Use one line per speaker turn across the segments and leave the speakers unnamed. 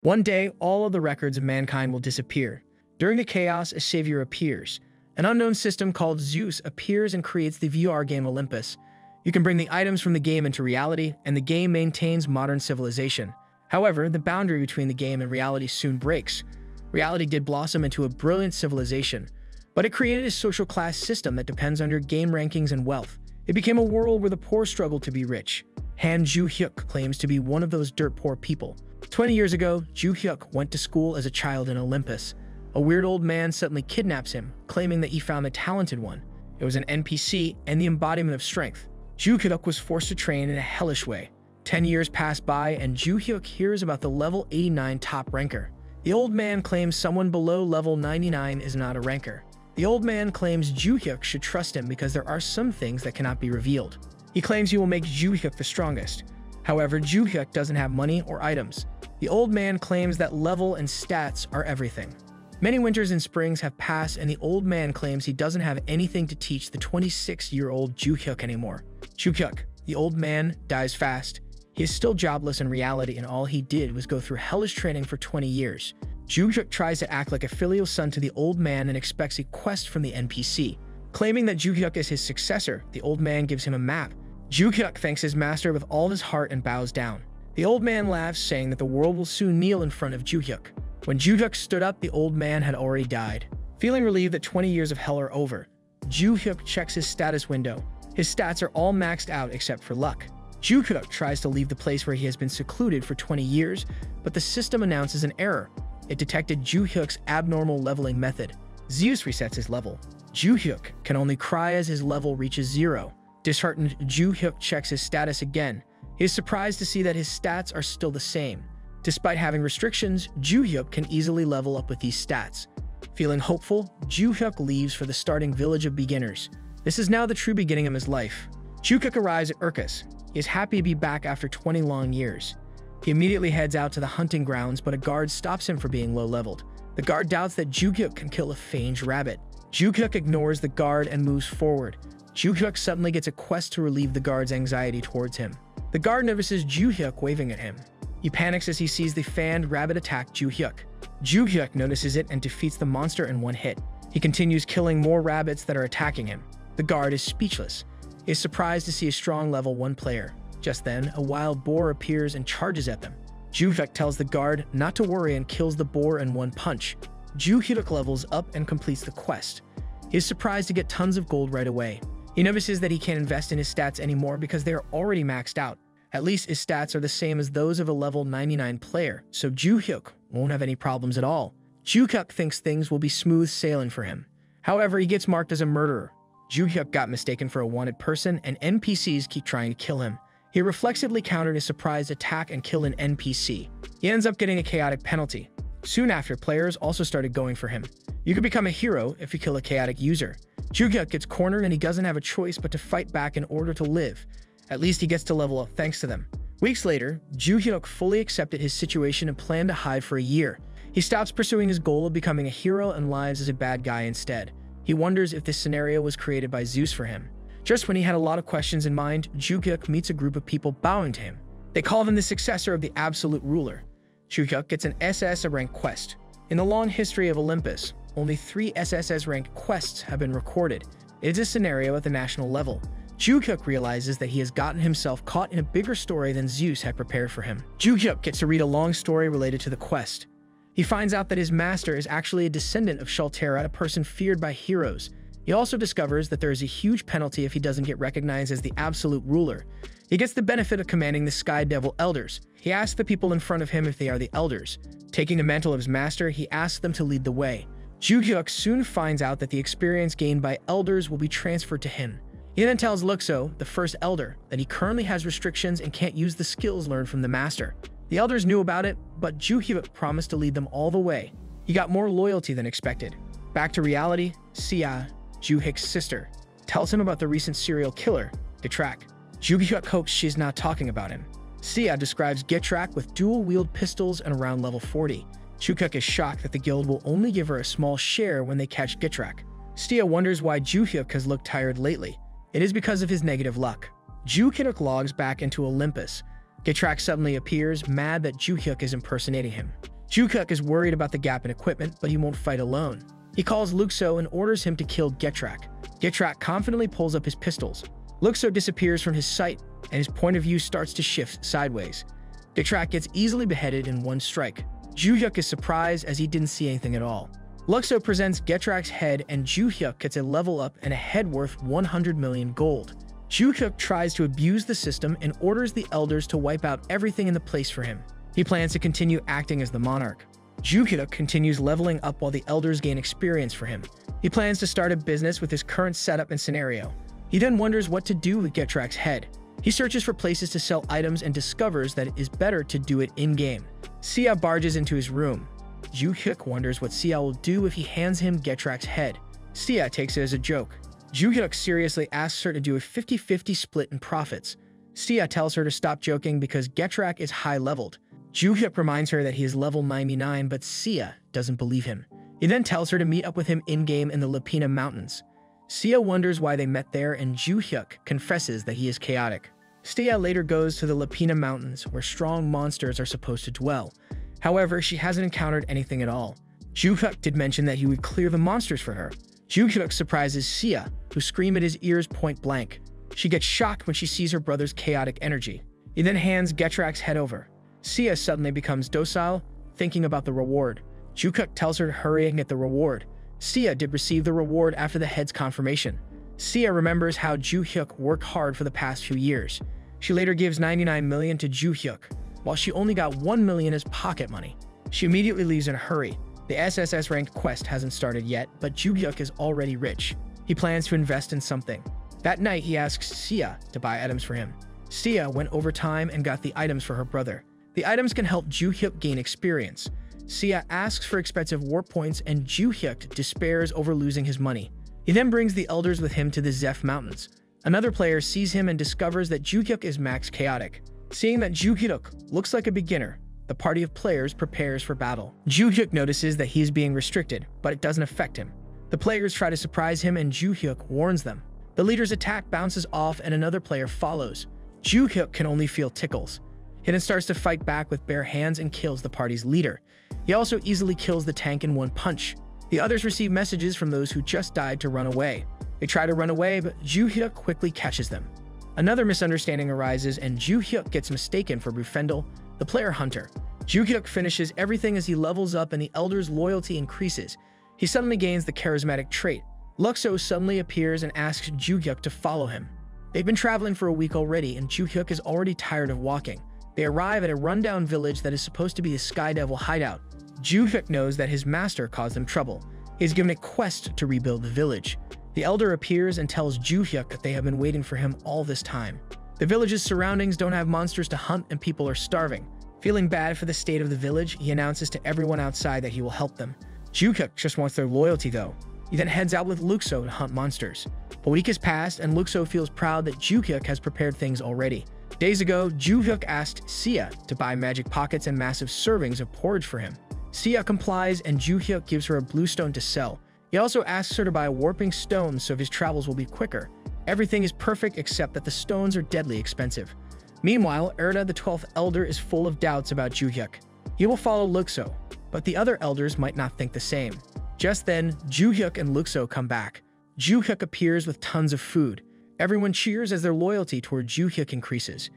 One day, all of the records of mankind will disappear. During the chaos, a savior appears. An unknown system called Zeus appears and creates the VR game Olympus. You can bring the items from the game into reality, and the game maintains modern civilization. However, the boundary between the game and reality soon breaks. Reality did blossom into a brilliant civilization, but it created a social class system that depends on your game rankings and wealth. It became a world where the poor struggled to be rich. Han Ju-hyuk claims to be one of those dirt-poor people. 20 years ago, Ju-hyuk went to school as a child in Olympus. A weird old man suddenly kidnaps him, claiming that he found the talented one. It was an NPC and the embodiment of strength. Ju-hyuk was forced to train in a hellish way. 10 years pass by and Ju-hyuk hears about the level 89 top ranker. The old man claims someone below level 99 is not a ranker. The old man claims Ju-hyuk should trust him because there are some things that cannot be revealed. He claims he will make Ju-hyuk the strongest. However, Ju-hyuk doesn't have money or items. The old man claims that level and stats are everything. Many winters and springs have passed and the old man claims he doesn't have anything to teach the 26-year-old Ju-hyuk anymore. Ju-hyuk, the old man, dies fast. He is still jobless in reality and all he did was go through hellish training for 20 years. Ju-hyuk tries to act like a filial son to the old man and expects a quest from the NPC. Claiming that Ju-hyuk is his successor, the old man gives him a map. Ju-hyuk thanks his master with all his heart and bows down. The old man laughs, saying that the world will soon kneel in front of Ju-hyuk. When Ju-hyuk stood up, the old man had already died. Feeling relieved that 20 years of hell are over, Ju-hyuk checks his status window. His stats are all maxed out except for luck. Ju-hyuk tries to leave the place where he has been secluded for 20 years, but the system announces an error. It detected Ju-hyuk's abnormal leveling method. Zeus resets his level. Ju-hyuk can only cry as his level reaches 0. Disheartened, Ju-hyuk checks his status again. He is surprised to see that his stats are still the same. Despite having restrictions, Ju-hyuk can easily level up with these stats. Feeling hopeful, Ju-hyuk leaves for the starting village of beginners. This is now the true beginning of his life. Ju-hyuk arrives at Olympus. He is happy to be back after 20 long years. He immediately heads out to the hunting grounds, but a guard stops him for being low-leveled. The guard doubts that Ju-hyuk can kill a fanged rabbit. Ju-hyuk ignores the guard and moves forward. Ju-hyuk suddenly gets a quest to relieve the guard's anxiety towards him. The guard notices Ju-hyuk waving at him. He panics as he sees the fanged rabbit attack Ju-hyuk. Ju-hyuk notices it and defeats the monster in one hit. He continues killing more rabbits that are attacking him. The guard is speechless. He is surprised to see a strong level 1 player. Just then, a wild boar appears and charges at them. Ju-hyuk tells the guard not to worry and kills the boar in one punch. Ju-hyuk levels up and completes the quest. He is surprised to get tons of gold right away. He notices that he can't invest in his stats anymore because they are already maxed out. At least his stats are the same as those of a level 99 player, so Ju-hyuk won't have any problems at all. Ju-hyuk thinks things will be smooth sailing for him. However, he gets marked as a murderer. Ju-hyuk got mistaken for a wanted person, and NPCs keep trying to kill him. He reflexively countered a surprise attack and killed an NPC. He ends up getting a chaotic penalty. Soon after, players also started going for him. You can become a hero if you kill a chaotic user. Ju-hyuk gets cornered and he doesn't have a choice but to fight back in order to live. At least he gets to level up thanks to them. Weeks later, Ju-hyuk fully accepted his situation and planned to hide for a year. He stops pursuing his goal of becoming a hero and lives as a bad guy instead. He wonders if this scenario was created by Zeus for him. Just when he had a lot of questions in mind, Ju-hyuk meets a group of people bowing to him. They call him the successor of the absolute ruler. Ju-hyuk gets an SS rank quest. In the long history of Olympus, only 3 SSS ranked quests have been recorded. It is a scenario at the national level. Ju-hyuk realizes that he has gotten himself caught in a bigger story than Zeus had prepared for him. Ju-hyuk gets to read a long story related to the quest. He finds out that his master is actually a descendant of Shaltera, a person feared by heroes. He also discovers that there is a huge penalty if he doesn't get recognized as the absolute ruler. He gets the benefit of commanding the Sky Devil Elders. He asks the people in front of him if they are the elders. Taking the mantle of his master, he asks them to lead the way. Ju-hyuk soon finds out that the experience gained by elders will be transferred to him. He then tells Luxo, the first elder, that he currently has restrictions and can't use the skills learned from the master. The elders knew about it, but Ju-hyuk promised to lead them all the way. He got more loyalty than expected. Back to reality, Sia, Ju-hyuk's sister, tells him about the recent serial killer, Gitrak. Ju-hyuk hopes she's not talking about him. Sia describes Gitrak with dual-wield pistols and around level 40. Ju-hyuk is shocked that the guild will only give her a small share when they catch Gitrak. Sia wonders why Ju-hyuk has looked tired lately. It is because of his negative luck. Ju-hyuk logs back into Olympus. Gitrak suddenly appears, mad that Ju-hyuk is impersonating him. Ju-hyuk is worried about the gap in equipment, but he won't fight alone. He calls Lukso and orders him to kill Getrak. Getrak confidently pulls up his pistols. Lukso disappears from his sight, and his point of view starts to shift sideways. Getrak gets easily beheaded in one strike. Ju-hyuk is surprised as he didn't see anything at all. Lukso presents Getrak's head, and Ju-hyuk gets a level up and a head worth 100 million gold. Ju-hyuk tries to abuse the system and orders the elders to wipe out everything in the place for him. He plans to continue acting as the monarch. Ju-hyuk continues leveling up while the elders gain experience for him. He plans to start a business with his current setup and scenario. He then wonders what to do with Getrak's head. He searches for places to sell items and discovers that it is better to do it in-game. Sia barges into his room. Ju-hyuk wonders what Sia will do if he hands him Getrak's head. Sia takes it as a joke. Ju-hyuk seriously asks her to do a 50-50 split in profits. Sia tells her to stop joking because Getrak is high-leveled. Ju-hyuk reminds her that he is level 99, but Sia doesn't believe him. He then tells her to meet up with him in-game in the Lapina Mountains. Sia wonders why they met there, and Ju-hyuk confesses that he is chaotic. Sia later goes to the Lapina Mountains, where strong monsters are supposed to dwell. However, she hasn't encountered anything at all. Ju-hyuk did mention that he would clear the monsters for her. Ju-hyuk surprises Sia, who screams at his ears point blank. She gets shocked when she sees her brother's chaotic energy. He then hands Getrak's head over. Sia suddenly becomes docile, thinking about the reward. Ju-hyuk tells her to hurry and get the reward. Sia did receive the reward after the head's confirmation. Sia remembers how Ju-hyuk worked hard for the past few years. She later gives 99 million to Ju-hyuk, while she only got 1 million as pocket money. She immediately leaves in a hurry. The SSS-ranked quest hasn't started yet, but Ju-hyuk is already rich. He plans to invest in something. That night, he asks Sia to buy items for him. Sia went over time and got the items for her brother. The items can help Ju-hyuk gain experience. Sia asks for expensive warp points, and Ju-hyuk despairs over losing his money. He then brings the elders with him to the Zeph Mountains. Another player sees him and discovers that Ju-hyuk is max chaotic. Seeing that Ju-hyuk looks like a beginner, the party of players prepares for battle. Ju-hyuk notices that he is being restricted, but it doesn't affect him. The players try to surprise him, and Ju-hyuk warns them. The leader's attack bounces off, and another player follows. Ju-hyuk can only feel tickles. He then starts to fight back with bare hands and kills the party's leader. He also easily kills the tank in one punch. The others receive messages from those who just died to run away. They try to run away, but Ju-hyuk quickly catches them. Another misunderstanding arises, and Ju-hyuk gets mistaken for Bufendel, the player hunter. Ju-hyuk finishes everything as he levels up and the elder's loyalty increases. He suddenly gains the charismatic trait. Lukso suddenly appears and asks Ju-hyuk to follow him. They've been traveling for a week already, and Ju-hyuk is already tired of walking. They arrive at a rundown village that is supposed to be a Sky Devil hideout. Ju-hyuk knows that his master caused them trouble. He is given a quest to rebuild the village. The elder appears and tells Ju-hyuk that they have been waiting for him all this time. The village's surroundings don't have monsters to hunt, and people are starving. Feeling bad for the state of the village, he announces to everyone outside that he will help them. Ju-hyuk just wants their loyalty though. He then heads out with Lukso to hunt monsters. A week has passed, and Lukso feels proud that Ju-hyuk has prepared things already. Days ago, Ju-hyuk asked Sia to buy magic pockets and massive servings of porridge for him. Sia complies, and Ju-hyuk gives her a blue stone to sell. He also asks her to buy a warping stone so his travels will be quicker. Everything is perfect except that the stones are deadly expensive. Meanwhile, Erda, the 12th elder, is full of doubts about Ju-hyuk. He will follow Lukso, but the other elders might not think the same. Just then, Ju-hyuk and Lukso come back. Ju-hyuk appears with tons of food. Everyone cheers as their loyalty toward Ju-hyuk increases.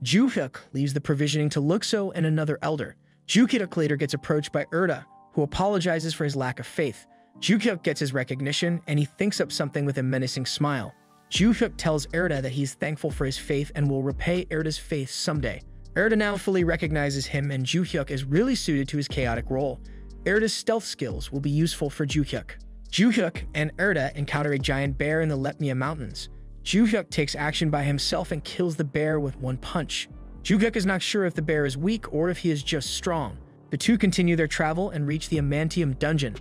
Ju-hyuk leaves the provisioning to Lukso and another elder. Ju-hyuk later gets approached by Erda, who apologizes for his lack of faith. Ju-hyuk gets his recognition, and he thinks up something with a menacing smile. Ju-hyuk tells Erda that he is thankful for his faith and will repay Erda's faith someday. Erda now fully recognizes him, and Ju-hyuk is really suited to his chaotic role. Erda's stealth skills will be useful for Ju-hyuk. Ju-hyuk and Erda encounter a giant bear in the Lepnia Mountains. Ju-hyuk takes action by himself and kills the bear with one punch. Ju-hyuk is not sure if the bear is weak or if he is just strong. The two continue their travel and reach the Amantium Dungeon.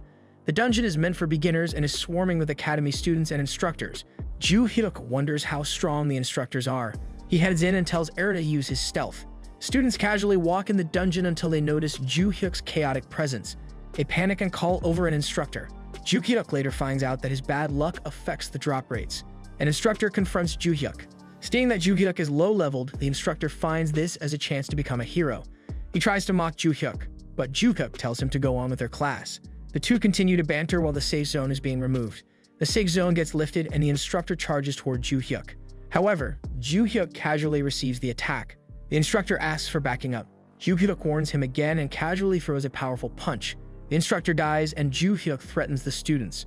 The dungeon is meant for beginners and is swarming with academy students and instructors. Ju-hyuk wonders how strong the instructors are. He heads in and tells Erda to use his stealth. Students casually walk in the dungeon until they notice Ju-hyuk's chaotic presence. They panic and call over an instructor. Ju-hyuk later finds out that his bad luck affects the drop rates. An instructor confronts Ju-hyuk. Seeing that Ju-hyuk is low-leveled, the instructor finds this as a chance to become a hero. He tries to mock Ju-hyuk. but Ju-hyuk tells him to go on with their class. The two continue to banter while the safe zone is being removed. The safe zone gets lifted and the instructor charges toward Ju-hyuk. However, Ju-hyuk casually receives the attack. The instructor asks for backing up. Ju-hyuk warns him again and casually throws a powerful punch. The instructor dies and Ju-hyuk threatens the students.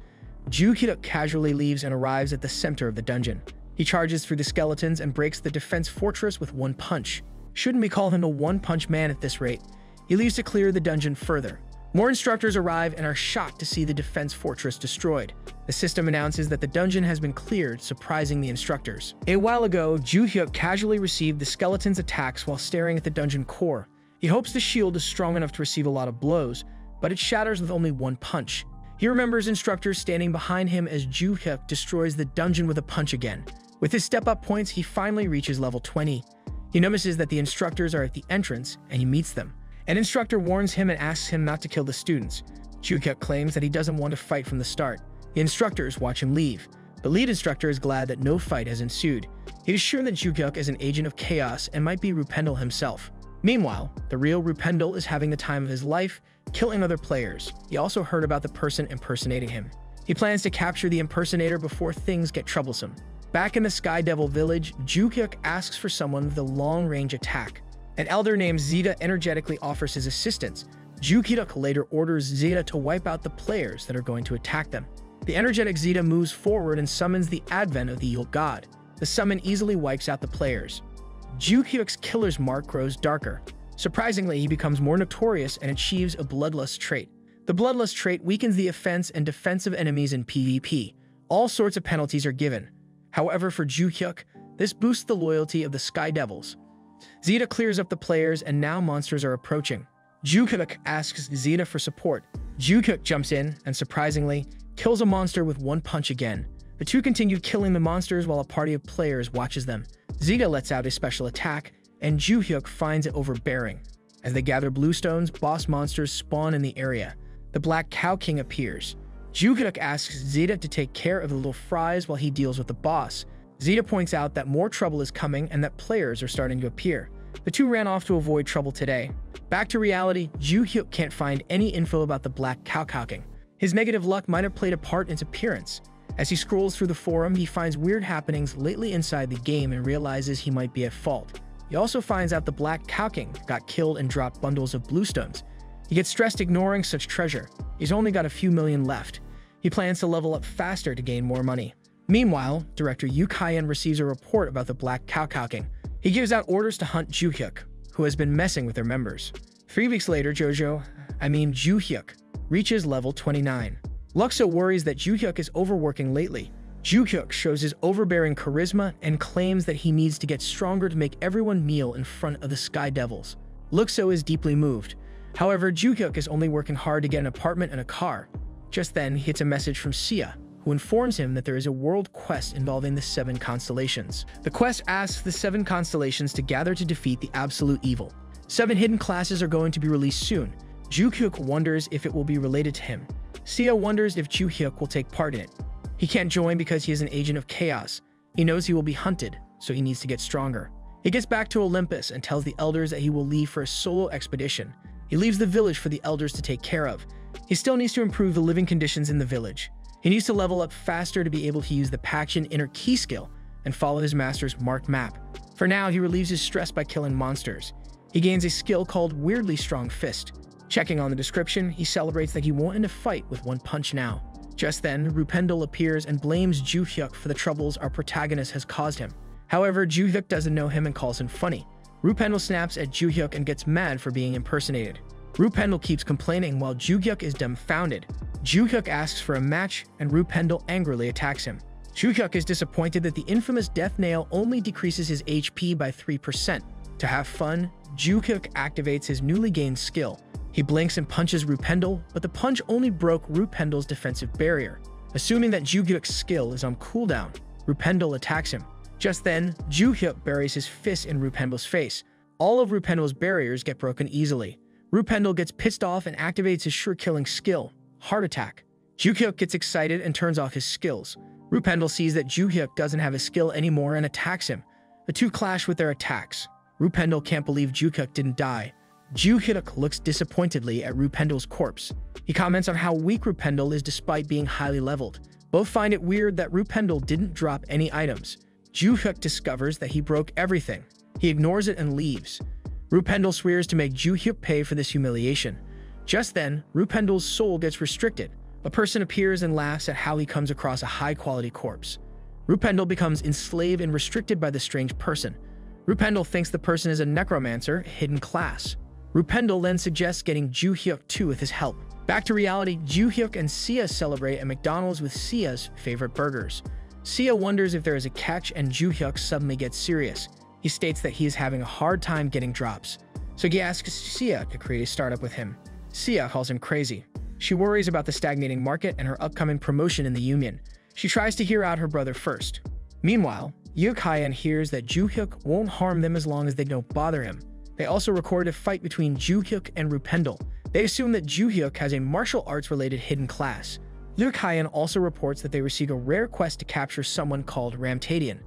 Ju-hyuk casually leaves and arrives at the center of the dungeon. He charges through the skeletons and breaks the defense fortress with one punch. Shouldn't we call him the one-punch man at this rate? He leaves to clear the dungeon further. More instructors arrive and are shocked to see the defense fortress destroyed. The system announces that the dungeon has been cleared, surprising the instructors. A while ago, Ju-hyuk casually received the skeleton's attacks while staring at the dungeon core. He hopes the shield is strong enough to receive a lot of blows, but it shatters with only one punch. He remembers instructors standing behind him as Ju-hyuk destroys the dungeon with a punch again. With his step-up points, he finally reaches level 20. He notices that the instructors are at the entrance, and he meets them. An instructor warns him and asks him not to kill the students. Ju-hyuk claims that he doesn't want to fight from the start. The instructors watch him leave. The lead instructor is glad that no fight has ensued. He is sure that Ju-hyuk is an agent of chaos and might be Rupendel himself. Meanwhile, the real Rupendel is having the time of his life, killing other players. He also heard about the person impersonating him. He plans to capture the impersonator before things get troublesome. Back in the Sky Devil village, Ju-hyuk asks for someone with a long-range attack. An elder named Zeta energetically offers his assistance. Ju-hyuk later orders Zeta to wipe out the players that are going to attack them. The energetic Zeta moves forward and summons the advent of the Yule God. The summon easily wipes out the players. Ju-hyuk's killer's mark grows darker. Surprisingly, he becomes more notorious and achieves a bloodlust trait. The bloodlust trait weakens the offense and defense of enemies in PvP. All sorts of penalties are given. However, for Ju-hyuk, this boosts the loyalty of the Sky Devils. Zeta clears up the players and now monsters are approaching. Ju-hyuk asks Zeta for support. Ju-hyuk jumps in and, surprisingly, kills a monster with one punch again. The two continue killing the monsters while a party of players watches them. Zeta lets out a special attack, and Ju-hyuk finds it overbearing. As they gather bluestones, boss monsters spawn in the area. The Black Cow King appears. Ju-hyuk asks Zeta to take care of the little fries while he deals with the boss. Zeta points out that more trouble is coming and that players are starting to appear. The two ran off to avoid trouble today. Back to reality, Ju-hyuk can't find any info about the Black Cow King. His negative luck might have played a part in its appearance. As he scrolls through the forum, he finds weird happenings lately inside the game and realizes he might be at fault. He also finds out the Black Cow King got killed and dropped bundles of bluestones. He gets stressed ignoring such treasure. He's only got a few million left. He plans to level up faster to gain more money. Meanwhile, Director Yu Kaiyan receives a report about the Black Cow King. He gives out orders to hunt Ju-hyuk, who has been messing with their members. 3 weeks later, Ju-hyuk, reaches level 29. Luxo worries that Ju-hyuk is overworking lately. Ju-hyuk shows his overbearing charisma and claims that he needs to get stronger to make everyone kneel in front of the Sky Devils. Luxo is deeply moved. However, Ju-hyuk is only working hard to get an apartment and a car. Just then, he gets a message from Sia, who informs him that there is a world quest involving the 7 constellations. The quest asks the 7 constellations to gather to defeat the absolute evil. 7 hidden classes are going to be released soon. Ju-hyuk wonders if it will be related to him. Sia wonders if Ju-hyuk will take part in it. He can't join because he is an agent of chaos. He knows he will be hunted, so he needs to get stronger. He gets back to Olympus and tells the elders that he will leave for a solo expedition. He leaves the village for the elders to take care of. He still needs to improve the living conditions in the village. He needs to level up faster to be able to use the Paction Inner Key skill and follow his master's marked map. For now, he relieves his stress by killing monsters. He gains a skill called Weirdly Strong Fist. Checking on the description, he celebrates that he won't end a fight with one punch now. Just then, Rupendel appears and blames Ju-hyuk for the troubles our protagonist has caused him. However, Ju-hyuk doesn't know him and calls him funny. Rupendel snaps at Ju-hyuk and gets mad for being impersonated. Rupendel keeps complaining while Ju-hyuk is dumbfounded. Ju-hyuk asks for a match, and Rupendel angrily attacks him. Ju-hyuk is disappointed that the infamous Death Nail only decreases his HP by 3%. To have fun, Ju-hyuk activates his newly gained skill. He blinks and punches Rupendel, but the punch only broke Rupendel's defensive barrier. Assuming that Ju-hyuk's skill is on cooldown, Rupendel attacks him. Just then, Ju-hyuk buries his fist in Rupendel's face. All of Rupendel's barriers get broken easily. Rupendel gets pissed off and activates his sure-killing skill, Heart Attack. Ju-hyuk gets excited and turns off his skills. Rupendel sees that Ju-hyuk doesn't have his skill anymore and attacks him. The two clash with their attacks. Rupendel can't believe Ju-hyuk didn't die. Joo-hyuk looks disappointedly at Rupendle's corpse. He comments on how weak Rupendle is despite being highly leveled. Both find it weird that Rupendle didn't drop any items. Joo-hyuk discovers that he broke everything. He ignores it and leaves. Rupendle swears to make Joo-hyuk pay for this humiliation. Just then, Rupendle's soul gets restricted. A person appears and laughs at how he comes across a high-quality corpse. Rupendle becomes enslaved and restricted by the strange person. Rupendle thinks the person is a necromancer, hidden class. Rupendle then suggests getting Joo-hyuk too with his help. Back to reality, Joo-hyuk and Sia celebrate at McDonald's with Sia's favorite burgers. Sia wonders if there is a catch and Joo-hyuk suddenly gets serious. He states that he is having a hard time getting drops. So he asks Sia to create a startup with him. Sia calls him crazy. She worries about the stagnating market and her upcoming promotion in the union. She tries to hear out her brother first. Meanwhile, Yoo-hyuk hears that Joo-hyuk won't harm them as long as they don't bother him. They also record a fight between Joo-hyuk and Rupendle. They assume that Joo-hyuk has a martial arts-related hidden class. Yoo-hyuk also reports that they receive a rare quest to capture someone called Ramtadian.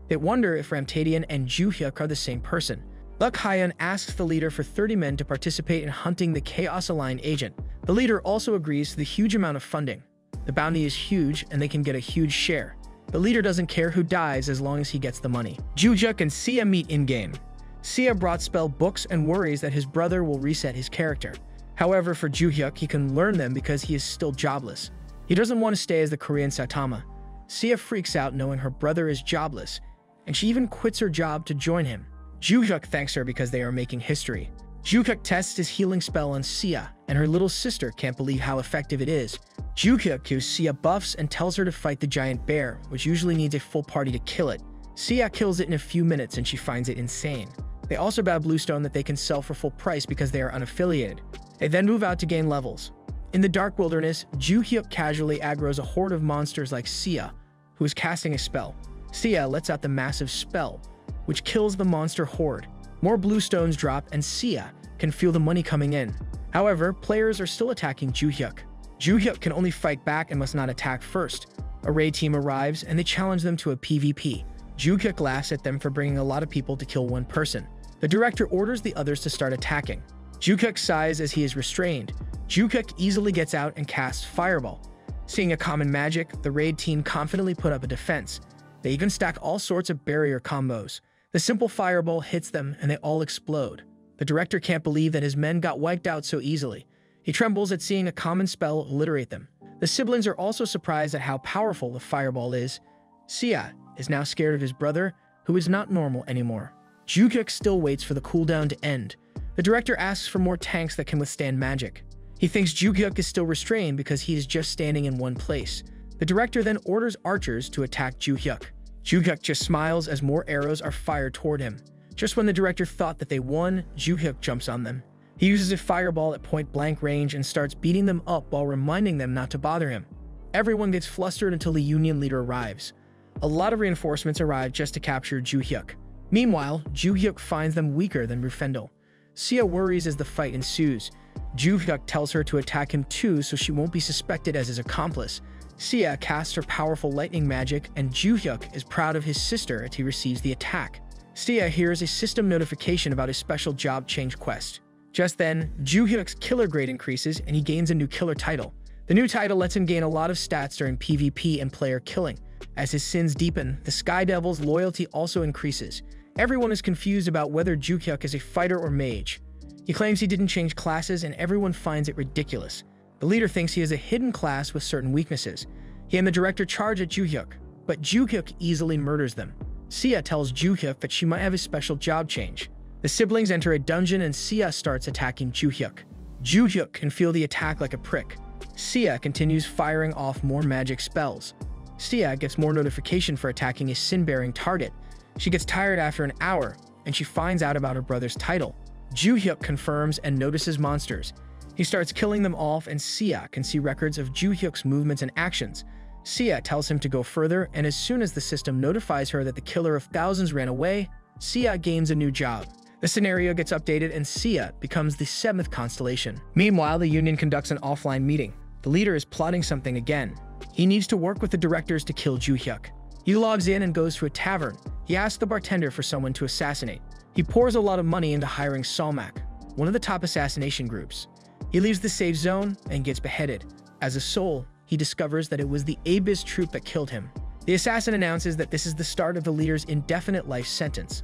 They wonder if Ramtadian and Joo-hyuk are the same person. Yoo-hyuk asks the leader for 30 men to participate in hunting the Chaos Aligned agent. The leader also agrees to the huge amount of funding. The bounty is huge and they can get a huge share. The leader doesn't care who dies as long as he gets the money. Joo-hyuk and Sia meet in-game. Sia brought spell books and worries that his brother will reset his character. However, for Joo-hyuk, he can learn them because he is still jobless. He doesn't want to stay as the Korean Saitama. Sia freaks out knowing her brother is jobless, and she even quits her job to join him. Joo-hyuk thanks her because they are making history. Joo-hyuk tests his healing spell on Sia, and her little sister can't believe how effective it is. Joo-hyuk gives Sia buffs and tells her to fight the giant bear, which usually needs a full party to kill it. Sia kills it in a few minutes and she finds it insane. They also buy bluestone that they can sell for full price because they are unaffiliated. They then move out to gain levels. In the dark wilderness, Joo-hyuk casually aggroes a horde of monsters like Sia, who is casting a spell. Sia lets out the massive spell, which kills the monster horde. More bluestones drop and Sia can feel the money coming in. However, players are still attacking Joo-hyuk. Joo-hyuk can only fight back and must not attack first. A raid team arrives and they challenge them to a PvP. Joo-hyuk laughs at them for bringing a lot of people to kill one person. The director orders the others to start attacking. Joo-hyuk sighs as he is restrained. Joo-hyuk easily gets out and casts Fireball. Seeing a common magic, the raid team confidently put up a defense. They even stack all sorts of barrier combos. The simple Fireball hits them and they all explode. The director can't believe that his men got wiped out so easily. He trembles at seeing a common spell obliterate them. The siblings are also surprised at how powerful the Fireball is. Sia is now scared of his brother, who is not normal anymore. Joo-hyuk still waits for the cooldown to end. The director asks for more tanks that can withstand magic. He thinks Joo-hyuk is still restrained because he is just standing in one place. The director then orders archers to attack Joo-hyuk. Joo-hyuk just smiles as more arrows are fired toward him. Just when the director thought that they won, Joo-hyuk jumps on them. He uses a fireball at point-blank range and starts beating them up while reminding them not to bother him. Everyone gets flustered until the union leader arrives. A lot of reinforcements arrive just to capture Joo-hyuk. Meanwhile, Joo-hyuk finds them weaker than Rupendle. Sia worries as the fight ensues. Joo-hyuk tells her to attack him too so she won't be suspected as his accomplice. Sia casts her powerful lightning magic and Joo-hyuk is proud of his sister as he receives the attack. Sia hears a system notification about his special job change quest. Just then, Joo-hyuk's killer grade increases and he gains a new killer title. The new title lets him gain a lot of stats during PvP and player killing. As his sins deepen, the Sky Devil's loyalty also increases. Everyone is confused about whether Joo-hyuk is a fighter or mage. He claims he didn't change classes and everyone finds it ridiculous. The leader thinks he is a hidden class with certain weaknesses. He and the director charge at Joo-hyuk, but Joo-hyuk easily murders them. Sia tells Joo-hyuk that she might have a special job change. The siblings enter a dungeon and Sia starts attacking Joo-hyuk. Joo-hyuk can feel the attack like a prick. Sia continues firing off more magic spells. Sia gets more notification for attacking a sin-bearing target. She gets tired after an hour, and she finds out about her brother's title. Joo-hyuk confirms and notices monsters. He starts killing them off and Sia can see records of Joo-hyuk's movements and actions. Sia tells him to go further, and as soon as the system notifies her that the killer of thousands ran away, Sia gains a new job. The scenario gets updated and Sia becomes the 7th constellation. Meanwhile, the Union conducts an offline meeting. The leader is plotting something again. He needs to work with the directors to kill Joo-hyuk. He logs in and goes to a tavern. He asks the bartender for someone to assassinate. He pours a lot of money into hiring Salmak. one of the top assassination groups. He leaves the safe zone and gets beheaded. As a soul, he discovers that it was the Abyss troop that killed him. The assassin announces that this is the start of the leader's indefinite life sentence.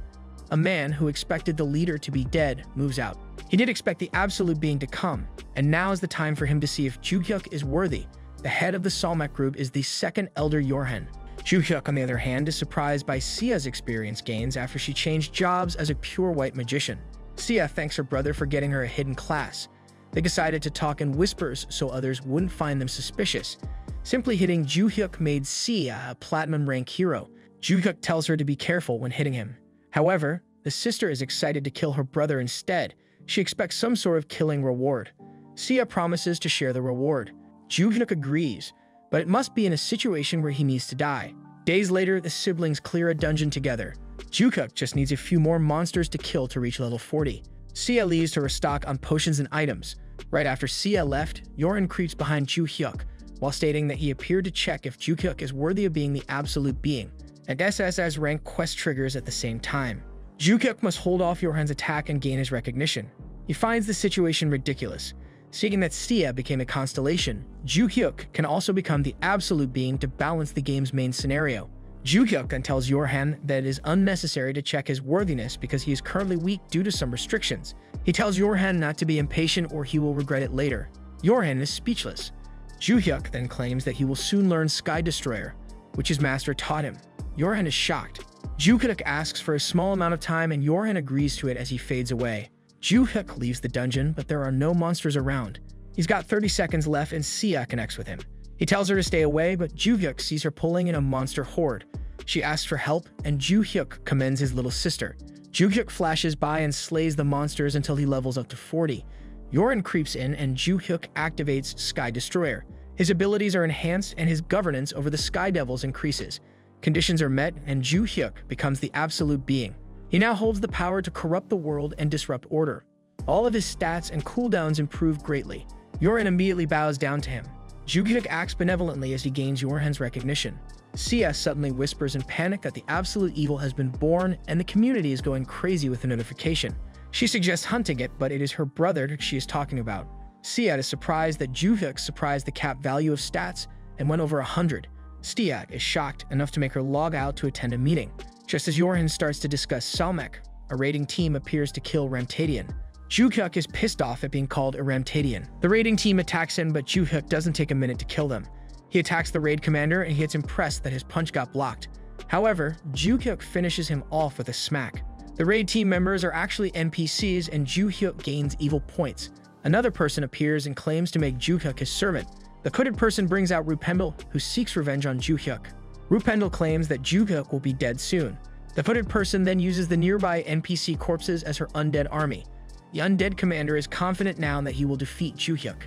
A man who expected the leader to be dead moves out. He did expect the absolute being to come, and now is the time for him to see if Ju-hyuk is worthy. The head of the Salmak group is the second elder Yorhan. Ju-hyuk, on the other hand, is surprised by Sia's experience gains after she changed jobs as a pure white magician. Sia thanks her brother for getting her a hidden class. They decided to talk in whispers so others wouldn't find them suspicious. Simply hitting Ju-hyuk made Sia a platinum rank hero. Ju-hyuk tells her to be careful when hitting him. However, the sister is excited to kill her brother instead. She expects some sort of killing reward. Sia promises to share the reward. Ju-hyuk agrees, but it must be in a situation where he needs to die. Days later, the siblings clear a dungeon together. Ju-hyuk just needs a few more monsters to kill to reach level 40. Sia leaves to restock on potions and items. Right after Sia left, Yorin creeps behind Ju-hyuk, while stating that he appeared to check if Ju-hyuk is worthy of being the absolute being, and SSS rank quest triggers at the same time. Ju-hyuk must hold off Yorhan's attack and gain his recognition. He finds the situation ridiculous. Seeing that Sia became a constellation, Ju-hyuk can also become the absolute being to balance the game's main scenario. Ju-hyuk then tells Yorhan that it is unnecessary to check his worthiness because he is currently weak due to some restrictions. He tells Yorhan not to be impatient or he will regret it later. Yorhan is speechless. Ju-hyuk then claims that he will soon learn Sky Destroyer, which his master taught him. Yorhan is shocked. Ju-hyuk asks for a small amount of time and Yorhan agrees to it as he fades away. Ju-hyuk leaves the dungeon, but there are no monsters around. He's got 30 seconds left and Sia connects with him. He tells her to stay away, but Ju-hyuk sees her pulling in a monster horde. She asks for help, and Ju-hyuk commends his little sister. Ju-hyuk flashes by and slays the monsters until he levels up to 40. Yorin creeps in, and Ju-hyuk activates Sky Destroyer. His abilities are enhanced, and his governance over the Sky Devils increases. Conditions are met, and Ju-hyuk becomes the absolute being. He now holds the power to corrupt the world and disrupt order. All of his stats and cooldowns improve greatly. Yorin immediately bows down to him. Ju-hyuk acts benevolently as he gains Yorhan's recognition. Sia suddenly whispers in panic that the absolute evil has been born and the community is going crazy with the notification. She suggests hunting it, but it is her brother she is talking about. Sia is surprised that Ju-hyuk surprised the cap value of stats and went over 100. Sia is shocked enough to make her log out to attend a meeting. Just as Yorhan starts to discuss Salmak, a raiding team appears to kill Ramtadian. Ju-hyuk is pissed off at being called a Ramtadian. The raiding team attacks him, but Ju-hyuk doesn't take a minute to kill them. He attacks the raid commander and he gets impressed that his punch got blocked. However, Ju-hyuk finishes him off with a smack. The raid team members are actually NPCs and Ju-hyuk gains evil points. Another person appears and claims to make Ju-hyuk his servant. The hooded person brings out Rupendel, who seeks revenge on Ju-hyuk. Rupendel claims that Ju-hyuk will be dead soon. The hooded person then uses the nearby NPC corpses as her undead army. The undead commander is confident now that he will defeat Ju-hyuk.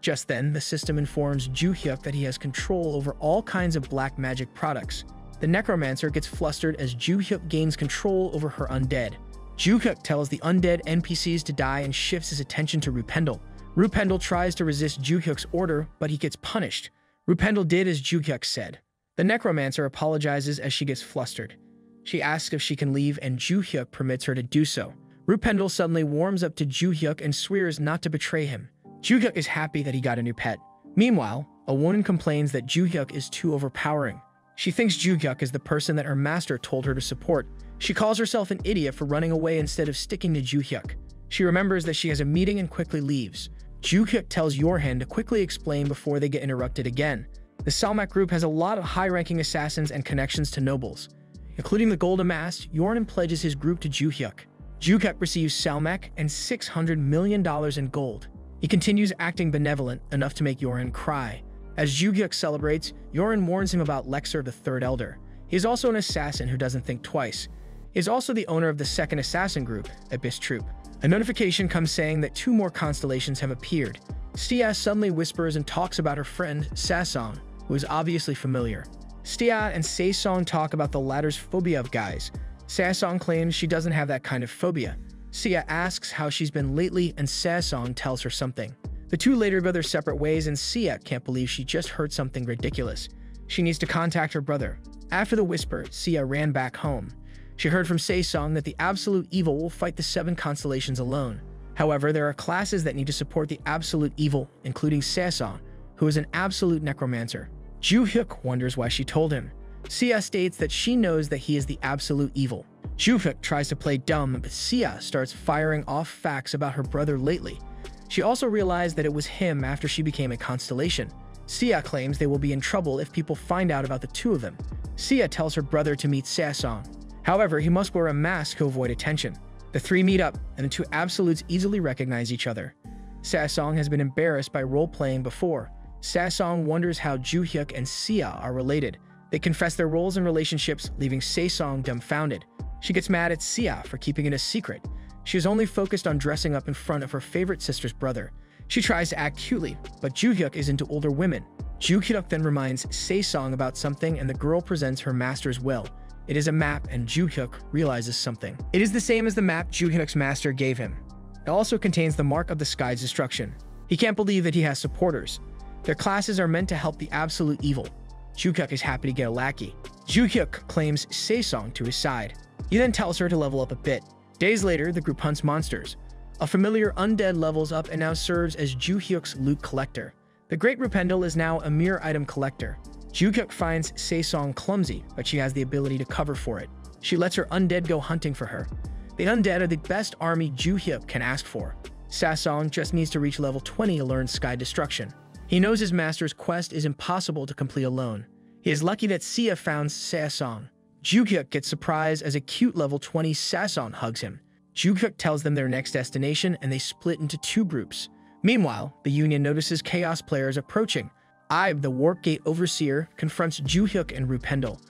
Just then, the system informs Ju-hyuk that he has control over all kinds of black magic products. The necromancer gets flustered as Ju-hyuk gains control over her undead. Ju-hyuk tells the undead NPCs to die and shifts his attention to Rupendel. Rupendel tries to resist Ju-hyuk's order, but he gets punished. Rupendel did as Ju-hyuk said. The necromancer apologizes as she gets flustered. She asks if she can leave and Ju-hyuk permits her to do so. Rupendel suddenly warms up to Ju-hyuk and swears not to betray him. Ju-hyuk is happy that he got a new pet. Meanwhile, a woman complains that Ju-hyuk is too overpowering. She thinks Ju-hyuk is the person that her master told her to support. She calls herself an idiot for running away instead of sticking to Ju-hyuk. She remembers that she has a meeting and quickly leaves. Ju-hyuk tells Yorhan to quickly explain before they get interrupted again. The Salmak group has a lot of high-ranking assassins and connections to nobles. Including the gold amassed, Yorhan pledges his group to Ju-hyuk. Ju-hyuk receives Salmak and $600 million in gold. He continues acting benevolent enough to make Yorhan cry. As Ju-hyuk celebrates, Yorhan warns him about Lexer, the third elder. He is also an assassin who doesn't think twice. He is also the owner of the second assassin group, Abyss Troop. A notification comes saying that 2 more constellations have appeared. Stia suddenly whispers and talks about her friend, Sasong, who is obviously familiar. Stia and Sasong talk about the latter's phobia of guys. Sasong claims she doesn't have that kind of phobia. Sia asks how she's been lately and Sasong tells her something. The two later go their separate ways and Sia can't believe she just heard something ridiculous. She needs to contact her brother. After the whisper, Sia ran back home. She heard from Sasong that the absolute evil will fight the 7 constellations alone. However, there are classes that need to support the absolute evil, including Saesong, who is an absolute necromancer. Ju-hyuk wonders why she told him. Sia states that she knows that he is the absolute evil. Ju-hyuk tries to play dumb, but Sia starts firing off facts about her brother lately. She also realized that it was him after she became a constellation. Sia claims they will be in trouble if people find out about the two of them. Sia tells her brother to meet Saesong. However, he must wear a mask to avoid attention. The three meet up, and the two absolutes easily recognize each other. Saesong has been embarrassed by role-playing before. Saesong wonders how Ju-hyuk and Sia are related. They confess their roles and relationships, leaving Saesong dumbfounded. She gets mad at Sia for keeping it a secret. She is only focused on dressing up in front of her favorite sister's brother. She tries to act cutely, but Ju-hyuk is into older women. Ju-hyuk then reminds Saesong about something, and the girl presents her master's will. It is a map, and Ju-hyuk realizes something. It is the same as the map Ju-hyuk's master gave him. It also contains the mark of the sky's destruction. He can't believe that he has supporters. Their classes are meant to help the absolute evil. Ju-hyuk is happy to get a lackey. Ju-hyuk claims Saesong to his side. He then tells her to level up a bit. Days later, the group hunts monsters. A familiar undead levels up and now serves as Ju-hyuk's loot collector. The Great Rupendel is now a mere item collector. Ju-hyuk finds Saesong clumsy, but she has the ability to cover for it. She lets her undead go hunting for her. The undead are the best army Ju-hyuk can ask for. Saesong just needs to reach level 20 to learn Sky Destruction. He knows his master's quest is impossible to complete alone. He is lucky that Sia found Saesong. Ju-hyuk gets surprised as a cute level 20 Saesong hugs him. Ju-hyuk tells them their next destination, and they split into two groups. Meanwhile, the Union notices Chaos players approaching. Ibe, the Warp Gate Overseer, confronts Ju-hyuk and Rupendel.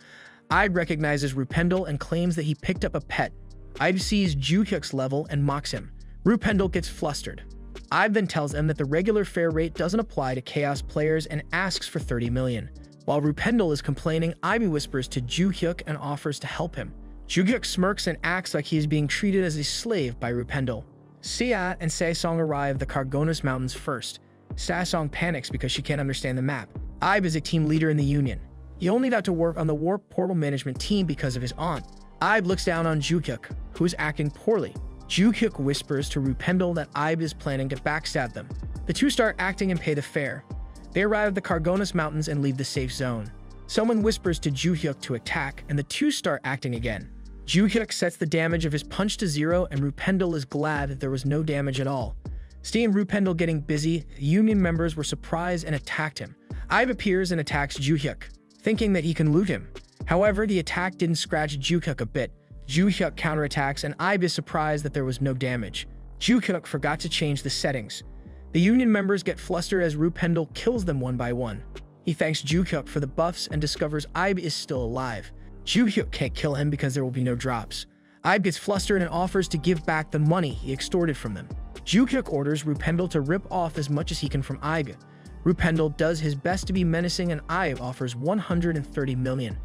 Ibe recognizes Rupendel and claims that he picked up a pet. Ibe sees Ju-hyuk's level and mocks him. Rupendel gets flustered. Ibe then tells them that the regular fare rate doesn't apply to Chaos players and asks for 30 million. While Rupendel is complaining, Ibe whispers to Ju-hyuk and offers to help him. Ju-hyuk smirks and acts like he is being treated as a slave by Rupendel. Sia and Saesong arrive the Kargonis Mountains first. Saesong panics because she can't understand the map. Ibe is a team leader in the Union. He only got to work on the Warp Portal Management team because of his aunt. Ibe looks down on Ju-hyuk, who is acting poorly. Ju-hyuk whispers to Rupendel that Ibe is planning to backstab them. The two start acting and pay the fare. They arrive at the Kargonis Mountains and leave the safe zone. Someone whispers to Ju-hyuk to attack, and the two start acting again. Ju-hyuk sets the damage of his punch to 0, and Rupendel is glad that there was no damage at all. Seeing Rupendel getting busy, Union members were surprised and attacked him. Ibe appears and attacks Ju-hyuk, thinking that he can loot him. However, the attack didn't scratch Ju-hyuk a bit. Ju-hyuk counterattacks, and Ibe is surprised that there was no damage. Ju-hyuk forgot to change the settings. The Union members get flustered as Rupendel kills them one by one. He thanks Ju-hyuk for the buffs and discovers Ibe is still alive. Ju-hyuk can't kill him because there will be no drops. Ibe gets flustered and offers to give back the money he extorted from them. Ju-hyuk orders Rupendel to rip off as much as he can from Ibe. Rupendel does his best to be menacing, and Ibe offers 130 million.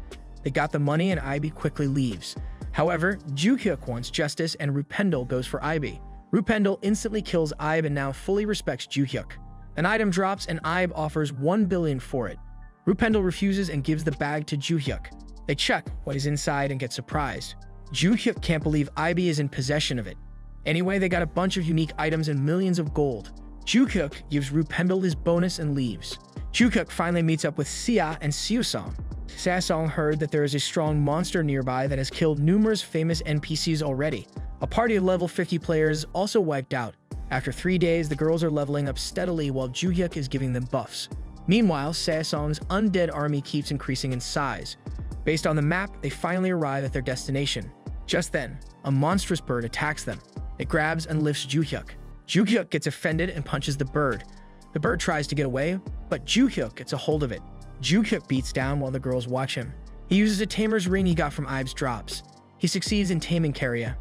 They got the money and Ibe quickly leaves. However, Ju-hyuk wants justice and Rupendel goes for Ibe. Rupendel instantly kills Ibe and now fully respects Ju-hyuk. An item drops and Ibe offers 1 billion for it. Rupendel refuses and gives the bag to Ju-hyuk. They check what is inside and get surprised. Ju-hyuk can't believe Ibe is in possession of it. Anyway, they got a bunch of unique items and millions of gold. Ju-hyuk gives Rupendel his bonus and leaves. Ju-hyuk finally meets up with Sia and Saesong. Saesong heard that there is a strong monster nearby that has killed numerous famous NPCs already. A party of level 50 players also wiped out. After 3 days, the girls are leveling up steadily while Ju-hyuk is giving them buffs. Meanwhile, Saesong's undead army keeps increasing in size. Based on the map, they finally arrive at their destination. Just then, a monstrous bird attacks them. It grabs and lifts Ju-hyuk. Ju-hyuk gets offended and punches the bird. The bird tries to get away, but Ju-hyuk gets a hold of it. Ju-hyuk beats down while the girls watch him. He uses a tamer's ring he got from Ibe's drops. He succeeds in taming Carria.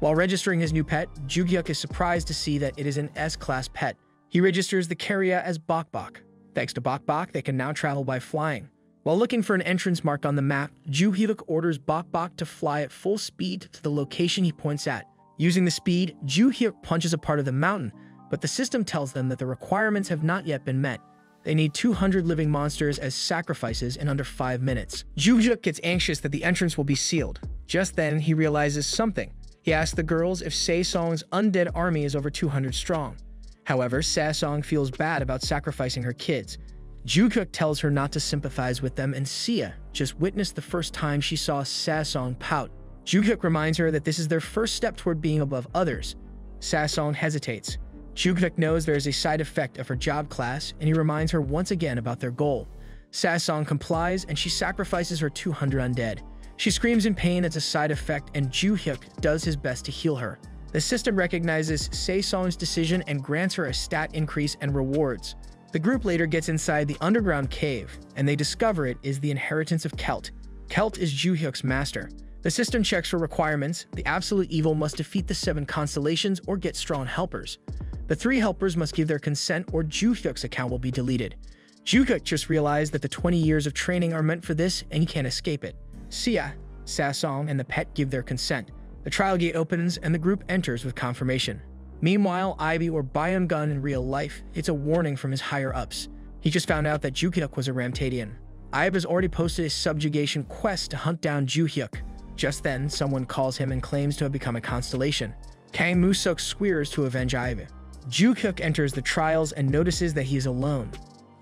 While registering his new pet, Ju-hyuk is surprised to see that it is an S-class pet. He registers the Carria as Bok Bok. Thanks to Bok Bok, they can now travel by flying. While looking for an entrance marked on the map, Ju-hyuk orders Bok Bok to fly at full speed to the location he points at. Using the speed, Ju-hyuk punches a part of the mountain, but the system tells them that the requirements have not yet been met. They need 200 living monsters as sacrifices in under 5 minutes. Ju-hyuk gets anxious that the entrance will be sealed. Just then, he realizes something. He asks the girls if Se-song's undead army is over 200 strong. However, Se-song feels bad about sacrificing her kids. Ju-hyuk tells her not to sympathize with them, and Sia just witnessed the first time she saw Se-song pout. Ju-hyuk reminds her that this is their first step toward being above others. Se-song hesitates. Ju-hyuk knows there is a side effect of her job class, and he reminds her once again about their goal. Se-song complies, and she sacrifices her 200 undead. She screams in pain as a side effect, and Ju-hyuk does his best to heal her. The system recognizes Se-song's decision and grants her a stat increase and rewards. The group later gets inside the underground cave, and they discover it is the inheritance of Kelt. Kelt is Ju-hyuk's master. The system checks for requirements. The absolute evil must defeat the 7 constellations or get strong helpers. The 3 helpers must give their consent or Ju-hyuk's account will be deleted. Ju-hyuk just realized that the 20 years of training are meant for this, and he can't escape it. Sia, Se-song, and the pet give their consent. The trial gate opens, and the group enters with confirmation. Meanwhile, Ivy, or Byung-gun in real life, it's a warning from his higher-ups. He just found out that Ju-hyuk was a Ramtadian. Ivy has already posted a subjugation quest to hunt down Ju-hyuk. Just then, someone calls him and claims to have become a constellation. Kang Moo-seok swears to avenge Ivy. Ju-hyuk enters the trials and notices that he is alone.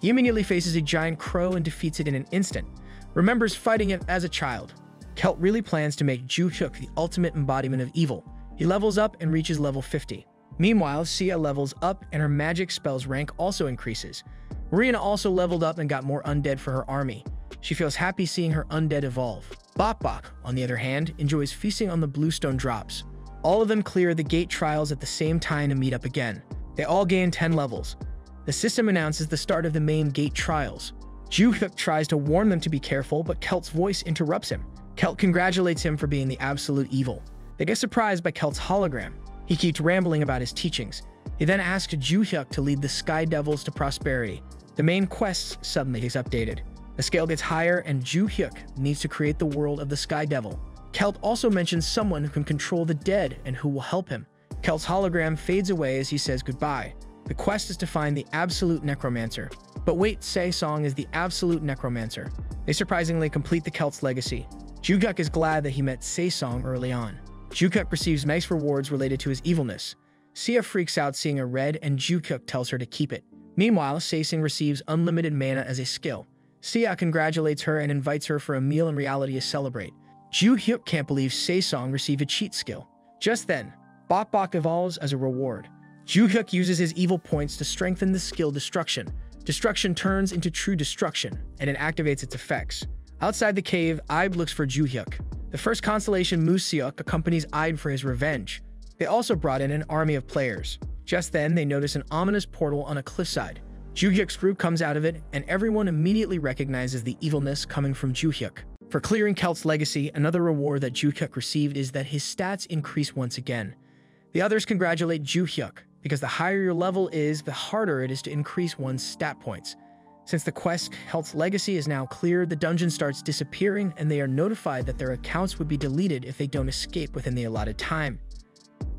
He immediately faces a giant crow and defeats it in an instant. Remembers fighting it as a child. Kelt really plans to make Ju-hyuk the ultimate embodiment of evil. He levels up and reaches level 50. Meanwhile, Sia levels up and her magic spells rank also increases. Marina also leveled up and got more undead for her army. She feels happy seeing her undead evolve. Bok Bok, on the other hand, enjoys feasting on the bluestone drops. All of them clear the gate trials at the same time to meet up again. They all gain 10 levels. The system announces the start of the main gate trials. Ju-hyuk tries to warn them to be careful, but Kelt's voice interrupts him. Kelt congratulates him for being the absolute evil. They get surprised by Kelt's hologram. He keeps rambling about his teachings. He then asks Ju-hyuk to lead the Sky Devils to prosperity. The main quest suddenly is updated. The scale gets higher, and Ju-hyuk needs to create the world of the Sky Devil. Kelt also mentions someone who can control the dead and who will help him. Kelt's hologram fades away as he says goodbye. The quest is to find the absolute necromancer. But wait, Se-song is the absolute necromancer. They surprisingly complete the Kelt's legacy. Ju-hyuk is glad that he met Se-song early on. Ju-hyuk receives nice rewards related to his evilness. Sia freaks out seeing a red, and Ju-hyuk tells her to keep it. Meanwhile, Se-song receives unlimited mana as a skill. Sia congratulates her and invites her for a meal in reality to celebrate. Ju-hyuk can't believe Se-song received a cheat skill. Just then, Bok Bok evolves as a reward. Ju-hyuk uses his evil points to strengthen the skill Destruction. Destruction turns into true destruction, and it activates its effects. Outside the cave, Ib looks for Ju-hyuk. The first constellation Moo-seok accompanies Ib for his revenge. They also brought in an army of players. Just then, they notice an ominous portal on a cliffside. Ju-hyuk's group comes out of it, and everyone immediately recognizes the evilness coming from Ju-hyuk. For clearing Kelt's legacy, another reward that Ju-hyuk received is that his stats increase once again. The others congratulate Ju-hyuk, because the higher your level is, the harder it is to increase one's stat points. Since the quest Kelt's legacy is now cleared, the dungeon starts disappearing, and they are notified that their accounts would be deleted if they don't escape within the allotted time.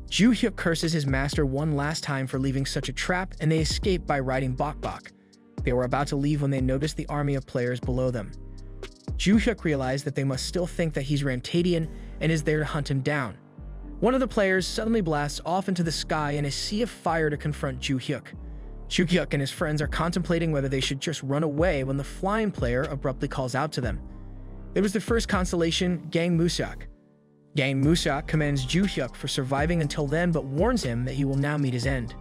Ju-hyuk curses his master one last time for leaving such a trap, and they escape by riding Bok Bok. They were about to leave when they noticed the army of players below them. Ju-hyuk realized that they must still think that he's Ramtadian and is there to hunt him down. One of the players suddenly blasts off into the sky in a sea of fire to confront Ju-hyuk. Ju-hyuk and his friends are contemplating whether they should just run away when the flying player abruptly calls out to them. It was the first constellation, Kang Moo-seok. Kang Moo-seok commends Ju-hyuk for surviving until then, but warns him that he will now meet his end.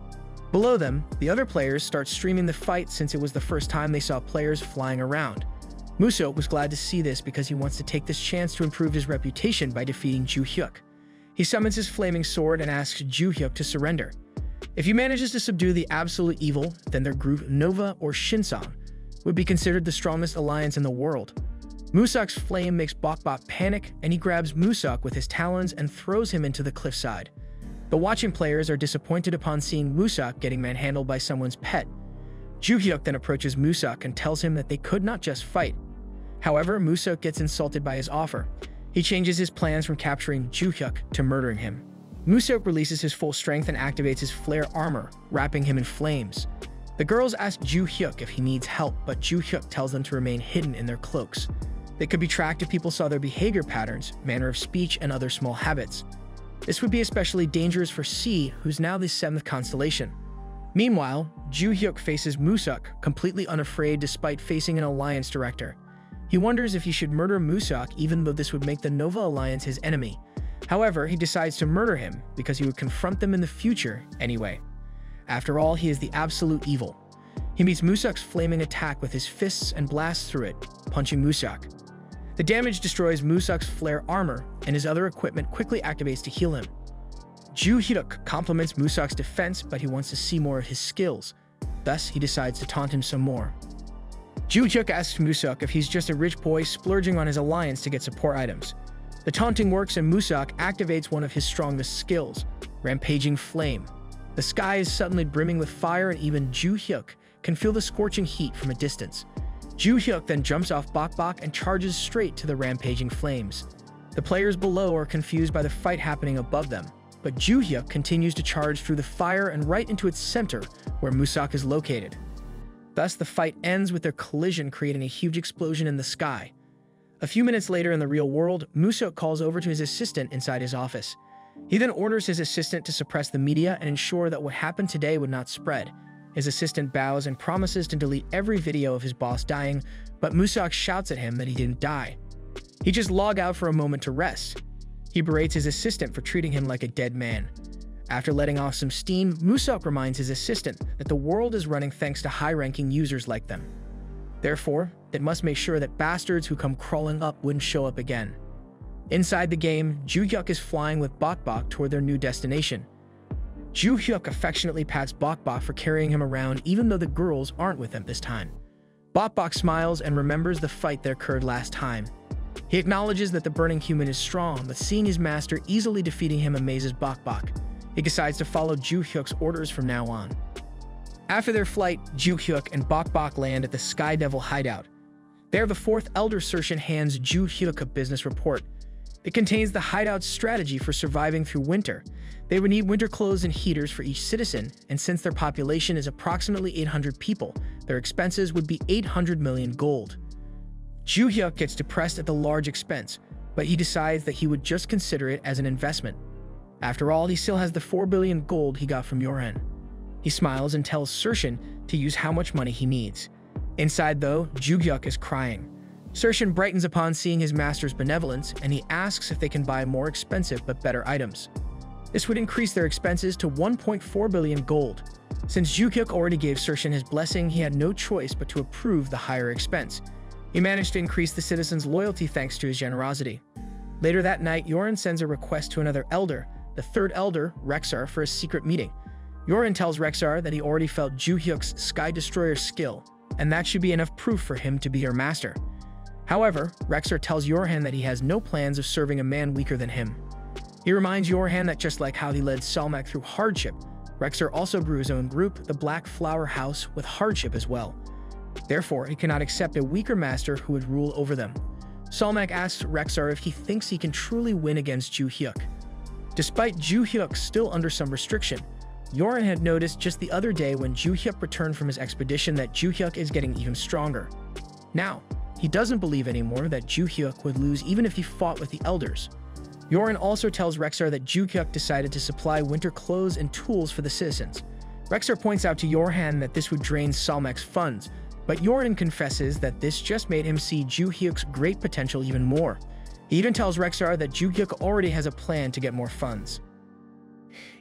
Below them, the other players start streaming the fight since it was the first time they saw players flying around. Moo-seok was glad to see this because he wants to take this chance to improve his reputation by defeating Ju-hyuk. He summons his flaming sword and asks Ju-hyuk to surrender. If he manages to subdue the absolute evil, then their group Nova or Shinsong would be considered the strongest alliance in the world. Moo-seok's flame makes Bok Bok panic, and he grabs Moo-seok with his talons and throws him into the cliffside. The watching players are disappointed upon seeing Moo-seok getting manhandled by someone's pet. Ju-hyuk then approaches Moo-seok and tells him that they could not just fight. However, Moo-seok gets insulted by his offer. He changes his plans from capturing Ju-hyuk to murdering him. Moo-seok releases his full strength and activates his flare armor, wrapping him in flames. The girls ask Ju-hyuk if he needs help, but Ju-hyuk tells them to remain hidden in their cloaks. They could be tracked if people saw their behavior patterns, manner of speech, and other small habits. This would be especially dangerous for C, who's now the 7th constellation. Meanwhile, Ju-hyuk faces Musuk, completely unafraid despite facing an alliance director. He wonders if he should murder Musuk even though this would make the Nova Alliance his enemy. However, he decides to murder him because he would confront them in the future anyway. After all, he is the absolute evil. He meets Musuk's flaming attack with his fists and blasts through it, punching Musuk. The damage destroys Musuk's flare armor, and his other equipment quickly activates to heal him. Ju-hyuk compliments Musuk's defense, but he wants to see more of his skills. Thus, he decides to taunt him some more. Ju-hyuk asks Musuk if he's just a rich boy splurging on his alliance to get support items. The taunting works and Musuk activates one of his strongest skills, Rampaging Flame. The sky is suddenly brimming with fire and even Ju-hyuk can feel the scorching heat from a distance. Ju-hyuk then jumps off Bok and charges straight to the rampaging flames. The players below are confused by the fight happening above them, but Ju-hyuk continues to charge through the fire and right into its center, where Musuk is located. Thus, the fight ends with their collision creating a huge explosion in the sky. A few minutes later in the real world, Musuk calls over to his assistant inside his office. He then orders his assistant to suppress the media and ensure that what happened today would not spread. His assistant bows and promises to delete every video of his boss dying, but Musuk shouts at him that he didn't die. He just logs out for a moment to rest. He berates his assistant for treating him like a dead man. After letting off some steam, Musuk reminds his assistant that the world is running thanks to high-ranking users like them. Therefore, it must make sure that bastards who come crawling up wouldn't show up again. Inside the game, Ju-hyuk is flying with Bok toward their new destination. Ju-hyuk affectionately pats Bok for carrying him around even though the girls aren't with him this time. Bok smiles and remembers the fight that occurred last time. He acknowledges that the burning human is strong, but seeing his master easily defeating him amazes Bok. He decides to follow Ju-hyuk's orders from now on. After their flight, Ju-hyuk and Bok land at the Sky Devil hideout. There, the 4th Elder Sershin hands Ju-hyuk a business report. It contains the hideout's strategy for surviving through winter. They would need winter clothes and heaters for each citizen, and since their population is approximately 800 people, their expenses would be 800 million gold. Ju-hyuk gets depressed at the large expense, but he decides that he would just consider it as an investment. After all, he still has the 4 billion gold he got from Yoren. He smiles and tells Sershin to use how much money he needs. Inside, though, Ju-hyuk is crying. Sershin brightens upon seeing his master's benevolence, and he asks if they can buy more expensive but better items. This would increase their expenses to 1.4 billion gold. Since Ju-hyuk already gave Sershin his blessing, he had no choice but to approve the higher expense. He managed to increase the citizens' loyalty thanks to his generosity. Later that night, Yoren sends a request to another elder, the 3rd elder, Rexar, for a secret meeting. Yoren tells Rexar that he already felt Ju-hyuk's Sky Destroyer skill, and that should be enough proof for him to be your master. However, Rexar tells Yorhan that he has no plans of serving a man weaker than him. He reminds Yorhan that just like how he led Salmak through hardship, Rexar also grew his own group, the Black Flower House, with hardship as well. Therefore, he cannot accept a weaker master who would rule over them. Salmak asks Rexar if he thinks he can truly win against Ju-hyuk. Despite Ju-hyuk still under some restriction, Yoren had noticed just the other day when Ju-hyuk returned from his expedition that Ju-hyuk is getting even stronger. Now, he doesn't believe anymore that Ju-hyuk would lose even if he fought with the elders. Yoren also tells Rexar that Ju-hyuk decided to supply winter clothes and tools for the citizens. Rexar points out to Yorhan that this would drain Salmak's funds, but Yoren confesses that this just made him see Ju-hyuk's great potential even more. He even tells Rexar that Ju-hyuk already has a plan to get more funds.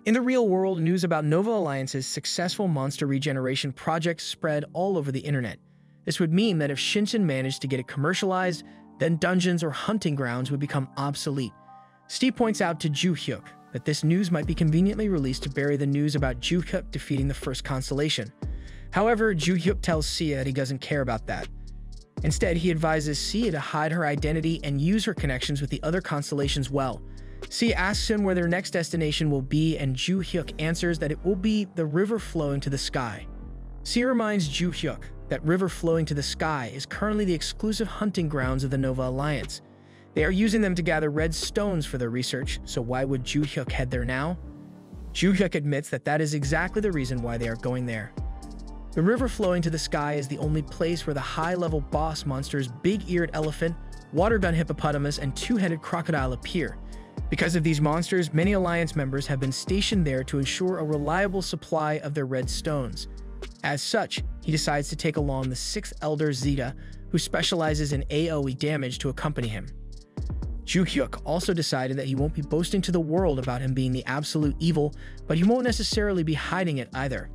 In the real world, news about Nova Alliance's successful monster regeneration project spread all over the internet. This would mean that if Shinshin managed to get it commercialized, then dungeons or hunting grounds would become obsolete. Steve points out to Ju-hyuk that this news might be conveniently released to bury the news about Ju-hyuk defeating the 1st constellation. However, Ju-hyuk tells Sia that he doesn't care about that. Instead, he advises Sia to hide her identity and use her connections with the other constellations well. Sia asks him where their next destination will be, and Ju-hyuk answers that it will be the river flowing to the sky. Sia reminds Ju-hyuk that river flowing to the sky is currently the exclusive hunting grounds of the Nova Alliance. They are using them to gather red stones for their research, so why would Ju-hyuk head there now? Ju-hyuk admits that that is exactly the reason why they are going there. The river flowing to the sky is the only place where the high-level boss monsters Big-Eared Elephant, Water-Gun Hippopotamus, and Two-Headed Crocodile appear. Because of these monsters, many Alliance members have been stationed there to ensure a reliable supply of their red stones. As such, he decides to take along the 6th Elder Zeta, who specializes in AoE damage, to accompany him. Ju-hyuk also decided that he won't be boasting to the world about him being the absolute evil, but he won't necessarily be hiding it either.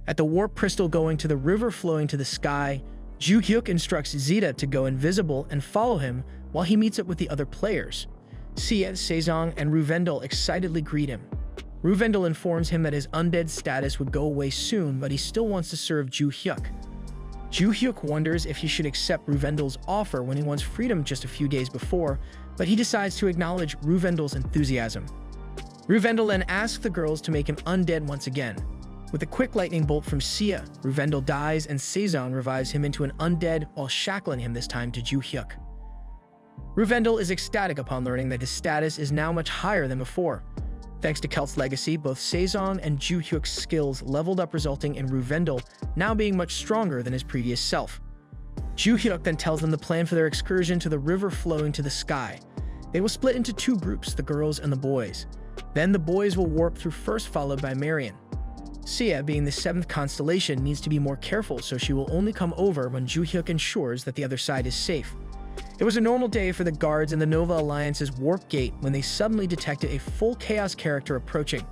At the warp crystal going to the river flowing to the sky, Ju-hyuk instructs Zeta to go invisible and follow him while he meets up with the other players. Sia, Sejong, and Ruvendel excitedly greet him. Ruvendel informs him that his undead status would go away soon, but he still wants to serve Ju-hyuk. Ju-hyuk wonders if he should accept Ruvendel's offer when he wants freedom just a few days before, but he decides to acknowledge Ruvendel's enthusiasm. Ruvendel then asks the girls to make him undead once again. With a quick lightning bolt from Sia, Ruvendel dies and Sejong revives him into an undead while shackling him this time to Ju-hyuk. Ruvendel is ecstatic upon learning that his status is now much higher than before. Thanks to Kelt's legacy, both Sejong and Ju-hyuk's skills leveled up, resulting in Ruvendel now being much stronger than his previous self. Ju-hyuk then tells them the plan for their excursion to the river flowing to the sky. They will split into 2 groups, the girls and the boys. Then the boys will warp through first, followed by Marion. Sia, being the 7th constellation, needs to be more careful, so she will only come over when Ju-hyuk ensures that the other side is safe. It was a normal day for the guards in the Nova Alliance's warp gate when they suddenly detected a full Chaos character approaching.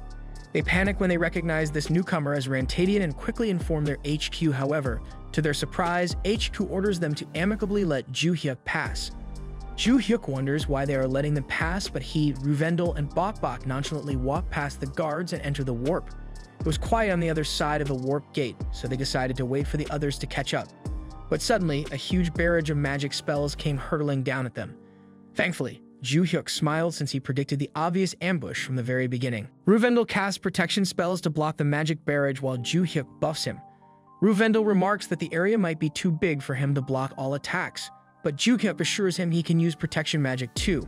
They panic when they recognize this newcomer as Rantadian and quickly inform their HQ. However, to their surprise, HQ orders them to amicably let Ju-hyuk pass. Ju-hyuk wonders why they are letting them pass, but he, Ruvendel, and Bok nonchalantly walk past the guards and enter the warp. It was quiet on the other side of the warp gate, so they decided to wait for the others to catch up. But suddenly, a huge barrage of magic spells came hurtling down at them. Thankfully, Ju-hyuk smiled since he predicted the obvious ambush from the very beginning. Ruvendel casts protection spells to block the magic barrage while Ju-hyuk buffs him. Ruvendel remarks that the area might be too big for him to block all attacks, but Ju-hyuk assures him he can use protection magic too.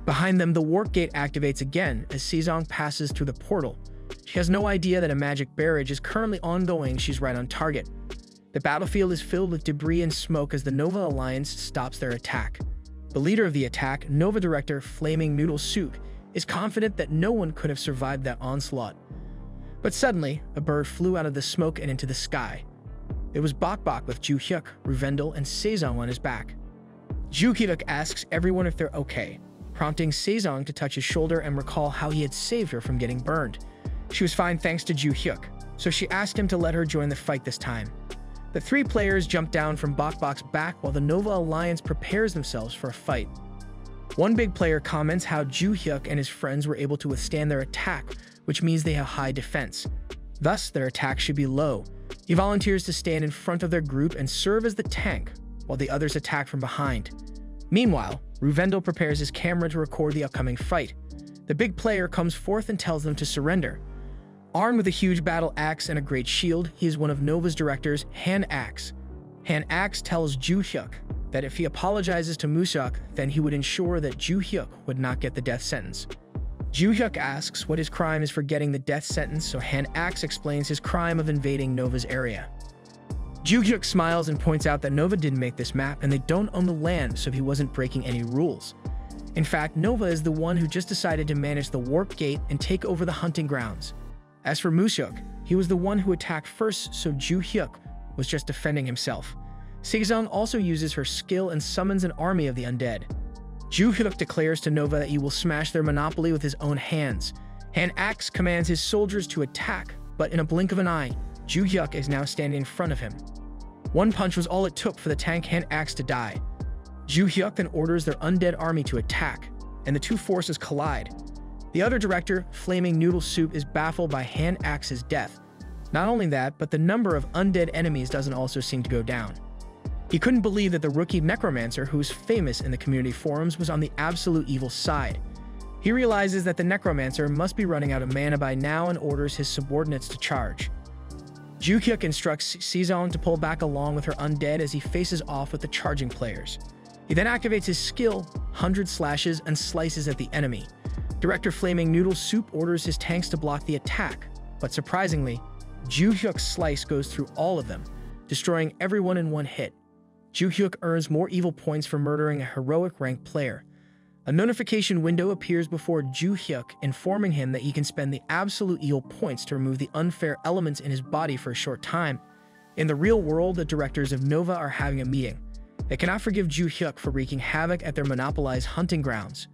Behind them, the warp gate activates again as Sejong passes through the portal. She has no idea that a magic barrage is currently ongoing. She's right on target. The battlefield is filled with debris and smoke as the Nova Alliance stops their attack. The leader of the attack, Nova Director Flaming Noodle Soup, is confident that no one could have survived that onslaught. But suddenly, a bird flew out of the smoke and into the sky. It was Bok with Ju-hyuk, Ruvendel, and Sejong on his back. Ju-hyuk asks everyone if they're okay, prompting Sejong to touch his shoulder and recall how he had saved her from getting burned. She was fine thanks to Ju-hyuk, so she asked him to let her join the fight this time. The 3 players jump down from Bok's back while the Nova Alliance prepares themselves for a fight. One big player comments how Ju-hyuk and his friends were able to withstand their attack, which means they have high defense. Thus, their attack should be low. He volunteers to stand in front of their group and serve as the tank, while the others attack from behind. Meanwhile, Ruvendel prepares his camera to record the upcoming fight. The big player comes forth and tells them to surrender. Armed with a huge battle axe and a great shield, he is one of Nova's directors, Han Axe. Han Axe tells Ju-hyuk that if he apologizes to Musuk, then he would ensure that Ju-hyuk would not get the death sentence. Ju-hyuk asks what his crime is for getting the death sentence, so Han Axe explains his crime of invading Nova's area. Ju-hyuk smiles and points out that Nova didn't make this map and they don't own the land, so he wasn't breaking any rules. In fact, Nova is the one who just decided to manage the warp gate and take over the hunting grounds. As for Musuk, he was the one who attacked first, so Ju-hyuk was just defending himself. Sejong also uses her skill and summons an army of the undead. Ju-hyuk declares to Nova that he will smash their monopoly with his own hands. Han Axe commands his soldiers to attack, but in a blink of an eye, Ju-hyuk is now standing in front of him. One punch was all it took for the tank Han Axe to die. Ju-hyuk then orders their undead army to attack, and the 2 forces collide. The other director, Flaming Noodle Soup, is baffled by Han Axe's death. Not only that, but the number of undead enemies doesn't also seem to go down. He couldn't believe that the rookie necromancer, who was famous in the community forums, was on the absolute evil side. He realizes that the necromancer must be running out of mana by now and orders his subordinates to charge. Ju-hyuk instructs Sejong to pull back along with her undead as he faces off with the charging players. He then activates his skill, 100 slashes, and slices at the enemy. Director Flaming Noodle Soup orders his tanks to block the attack, but surprisingly, Ju-hyuk's slice goes through all of them, destroying everyone in one hit. Ju-hyuk earns more evil points for murdering a heroic ranked player. A notification window appears before Ju Hyuk, informing him that he can spend the absolute evil points to remove the unfair elements in his body for a short time. In the real world, the directors of Nova are having a meeting. They cannot forgive Ju Hyuk for wreaking havoc at their monopolized hunting grounds.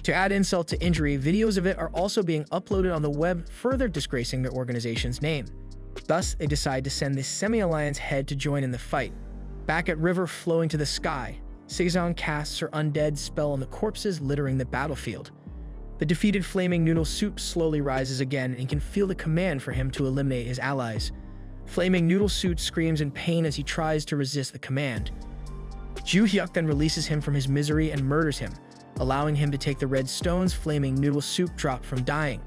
To add insult to injury, videos of it are also being uploaded on the web, further disgracing their organization's name. Thus, they decide to send the Semi-Alliance head to join in the fight. Back at River Flowing to the Sky, Sejong casts her undead spell on the corpses littering the battlefield. The defeated Flaming Noodle Soup slowly rises again and can feel the command for him to eliminate his allies. Flaming Noodle Soup screams in pain as he tries to resist the command. Ju Hyuk then releases him from his misery and murders him, allowing him to take the red stones Flaming Noodle Soup dropped from dying.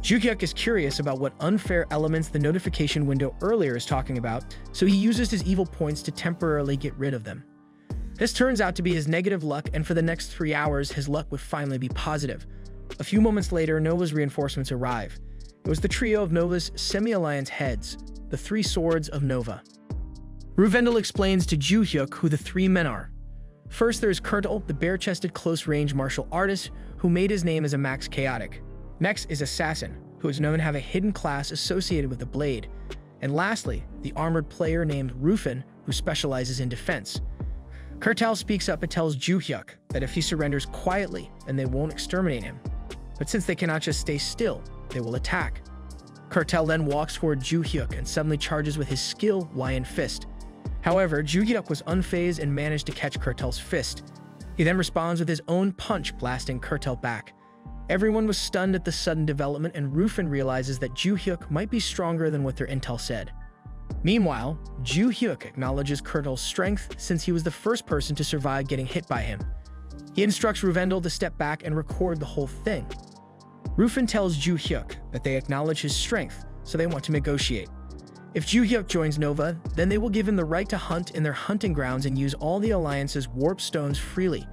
Ju Hyuk is curious about what unfair elements the notification window earlier is talking about, so he uses his evil points to temporarily get rid of them. This turns out to be his negative luck, and for the next 3 hours, his luck would finally be positive. A few moments later, Nova's reinforcements arrive. It was the trio of Nova's Semi-Alliance heads, the Three Swords of Nova. Ruvendell explains to Ju Hyuk who the 3 men are. First, there is Kurtel, the bare-chested close-range martial artist who made his name as a Max Chaotic. Next is Assassin, who is known to have a hidden class associated with the blade. And lastly, the armored player named Rufin, who specializes in defense. Kurtel speaks up and tells Ju Hyuk that if he surrenders quietly, then they won't exterminate him. But since they cannot just stay still, they will attack. Kurtel then walks toward Ju Hyuk and suddenly charges with his skill Lion Fist. However, Ju Hyuk was unfazed and managed to catch Kurtel's fist. He then responds with his own punch, blasting Kurtel back. Everyone was stunned at the sudden development, and Rufin realizes that Ju Hyuk might be stronger than what their intel said. Meanwhile, Ju Hyuk acknowledges Kurtel's strength since he was the first person to survive getting hit by him. He instructs Ruvendell to step back and record the whole thing. Rufin tells Ju Hyuk that they acknowledge his strength, so they want to negotiate. If Ju Hyuk joins Nova, then they will give him the right to hunt in their hunting grounds and use all the Alliance's warp stones freely.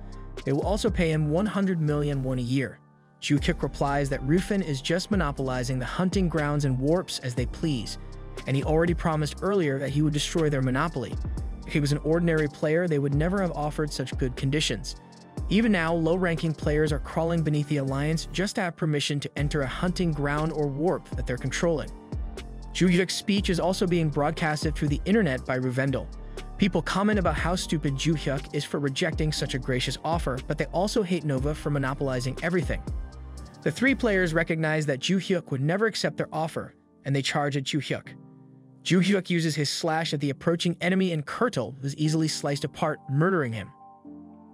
They will also pay him 100 million won a year. Ju Hyuk replies that Rufin is just monopolizing the hunting grounds and warps as they please, and he already promised earlier that he would destroy their monopoly. If he was an ordinary player, they would never have offered such good conditions. Even now, low-ranking players are crawling beneath the Alliance just to have permission to enter a hunting ground or warp that they're controlling. Ju Hyuk's speech is also being broadcasted through the internet by Ruvendell. People comment about how stupid Ju Hyuk is for rejecting such a gracious offer, but they also hate Nova for monopolizing everything. The 3 players recognize that Ju Hyuk would never accept their offer, and they charge at Ju Hyuk. Ju Hyuk uses his slash at the approaching enemy, and Kurtel was easily sliced apart, murdering him.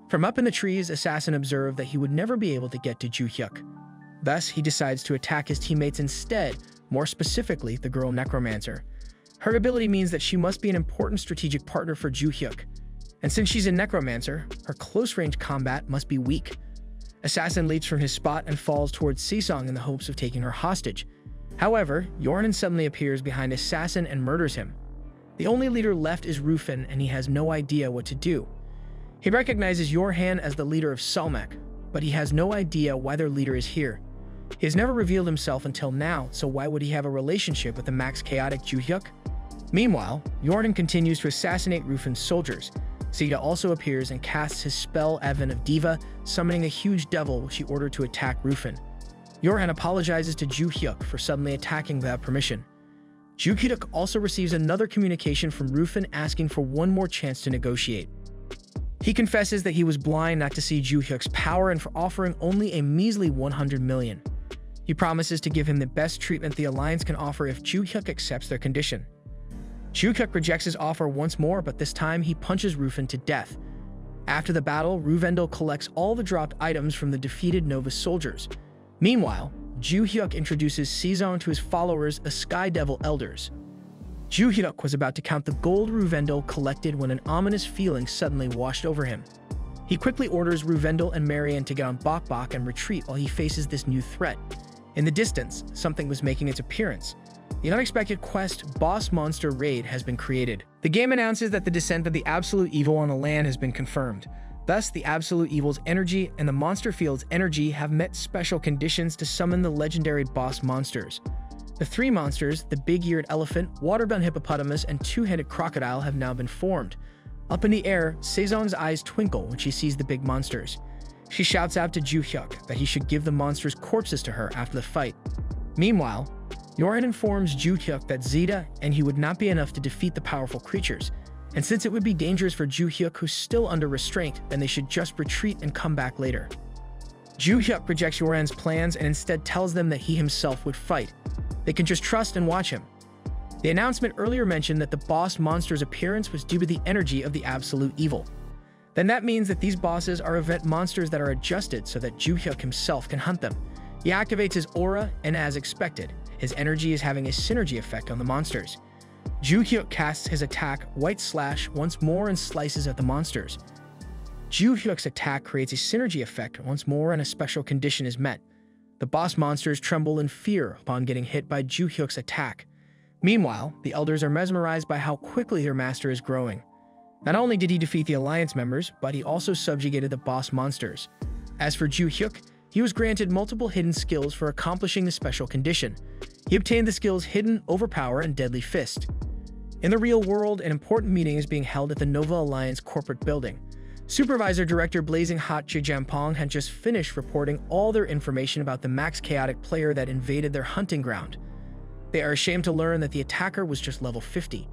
From up in the trees, Assassin observed that he would never be able to get to Ju Hyuk. Thus, he decides to attack his teammates instead, more specifically the girl Necromancer. Her ability means that she must be an important strategic partner for Ju Hyuk. And since she's a Necromancer, her close-range combat must be weak. Assassin leaps from his spot and falls towards Sesong in the hopes of taking her hostage. However, Yornan suddenly appears behind Assassin and murders him. The only leader left is Rufin, and he has no idea what to do. He recognizes Yorhan as the leader of Salmak, but he has no idea why their leader is here. He has never revealed himself until now, so why would he have a relationship with the Max Chaotic Ju Hyuk? Meanwhile, Yornan continues to assassinate Rufin's soldiers. Sita also appears and casts his spell Advent of Diva, summoning a huge devil which he ordered to attack Rufin. Yorhan apologizes to Ju Hyuk for suddenly attacking without permission. Ju Hyuk also receives another communication from Rufin asking for one more chance to negotiate. He confesses that he was blind not to see Ju Hyuk's power and for offering only a measly 100 million. He promises to give him the best treatment the Alliance can offer if Ju Hyuk accepts their condition. Ju Hyuk rejects his offer once more, but this time he punches Rufin to death. After the battle, Ruvendell collects all the dropped items from the defeated Nova soldiers. Meanwhile, Ju Hyuk introduces Sezong to his followers, the Sky Devil Elders. Ju Hyuk was about to count the gold Ruvendell collected when an ominous feeling suddenly washed over him. He quickly orders Ruvendell and Marian to get on Bok Bok and retreat while he faces this new threat. In the distance, something was making its appearance. The unexpected quest Boss Monster Raid has been created. The game announces that the descent of the Absolute Evil on the land has been confirmed. Thus, the Absolute Evil's energy and the Monster Field's energy have met special conditions to summon the legendary boss monsters. The 3 monsters, the big-eared elephant, water-bound hippopotamus, and 2-headed crocodile have now been formed. Up in the air, Sezong's eyes twinkle when she sees the big monsters. She shouts out to Ju Hyuk that he should give the monster's corpses to her after the fight. Meanwhile, Yorin informs Ju Hyuk that Zeta and he would not be enough to defeat the powerful creatures, and since it would be dangerous for Ju Hyuk, who's still under restraint, then they should just retreat and come back later. Ju Hyuk rejects Yoran's plans and instead tells them that he himself would fight. They can just trust and watch him. The announcement earlier mentioned that the boss monster's appearance was due to the energy of the absolute evil. Then that means that these bosses are event monsters that are adjusted so that Ju Hyuk himself can hunt them. He activates his aura, and as expected, his energy is having a synergy effect on the monsters. Ju Hyuk casts his attack, White Slash, once more and slices at the monsters. Ju Hyuk's attack creates a synergy effect once more and a special condition is met. The boss monsters tremble in fear upon getting hit by Ju Hyuk's attack. Meanwhile, the elders are mesmerized by how quickly their master is growing. Not only did he defeat the Alliance members, but he also subjugated the boss monsters. As for Ju Hyuk, he was granted multiple hidden skills for accomplishing the special condition. He obtained the skills Hidden, Overpower, and Deadly Fist. In the real world, an important meeting is being held at the Nova Alliance corporate building. Supervisor Director Blazing Hot Chi Jampong had just finished reporting all their information about the max chaotic player that invaded their hunting ground. They are ashamed to learn that the attacker was just level 50.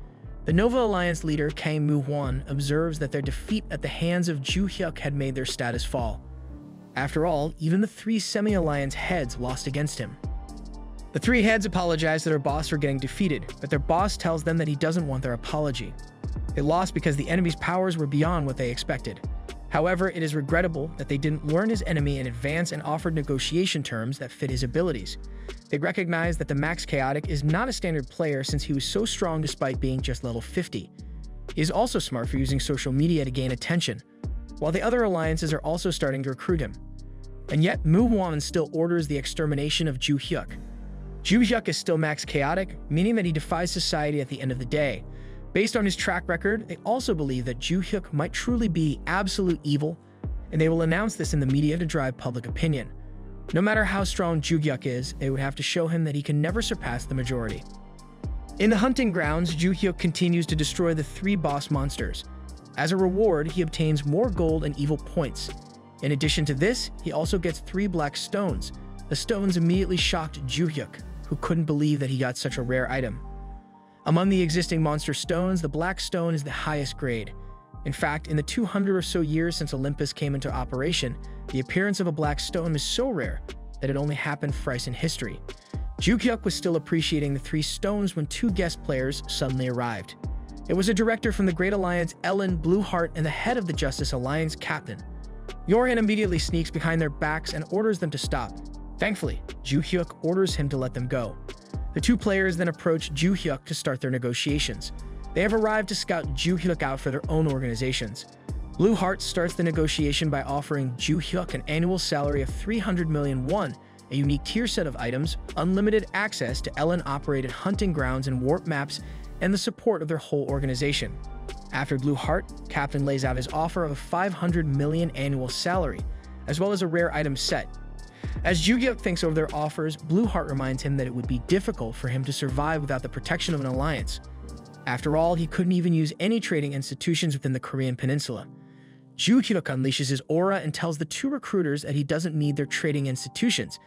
The Nova Alliance leader Kang Moo-hwan observes that their defeat at the hands of Ju Hyuk had made their status fall. After all, even the 3 semi-alliance heads lost against him. The 3 heads apologize to their boss for getting defeated, but their boss tells them that he doesn't want their apology. They lost because the enemy's powers were beyond what they expected. However, it is regrettable that they didn't learn his enemy in advance and offered negotiation terms that fit his abilities. They recognize that the Max Chaotic is not a standard player since he was so strong despite being just level 50. He is also smart for using social media to gain attention, while the other alliances are also starting to recruit him. And yet, Moo-hwan still orders the extermination of Ju Hyuk. Ju Hyuk is still Max Chaotic, meaning that he defies society at the end of the day. Based on his track record, they also believe that Ju Hyuk might truly be absolute evil, and they will announce this in the media to drive public opinion. No matter how strong Ju Hyuk is, they would have to show him that he can never surpass the majority. In the hunting grounds, Ju Hyuk continues to destroy the 3 boss monsters. As a reward, he obtains more gold and evil points. In addition to this, he also gets 3 black stones. The stones immediately shocked Ju Hyuk, who couldn't believe that he got such a rare item. Among the existing monster stones, the black stone is the highest grade. In fact, in the 200 or so years since Olympus came into operation, the appearance of a black stone is so rare that it only happened thrice in history. Ju Hyuk was still appreciating the 3 stones when 2 guest players suddenly arrived. It was a director from the Great Alliance, Ellen, Blueheart, and the head of the Justice Alliance, Captain. Yorin immediately sneaks behind their backs and orders them to stop. Thankfully, Ju Hyuk orders him to let them go. The 2 players then approach Ju Hyuk to start their negotiations. They have arrived to scout Ju Hyuk out for their own organizations. Blueheart starts the negotiation by offering Ju Hyuk an annual salary of 300 million won, a unique tier set of items, unlimited access to Ellen-operated hunting grounds and warp maps, and the support of their whole organization. After Blueheart, Captain lays out his offer of a 500 million annual salary, as well as a rare item set. As Ju Hyuk thinks over their offers, Blueheart reminds him that it would be difficult for him to survive without the protection of an alliance. After all, he couldn't even use any trading institutions within the Korean peninsula. Ju Hyuk unleashes his aura and tells the 2 recruiters that he doesn't need their trading institutions.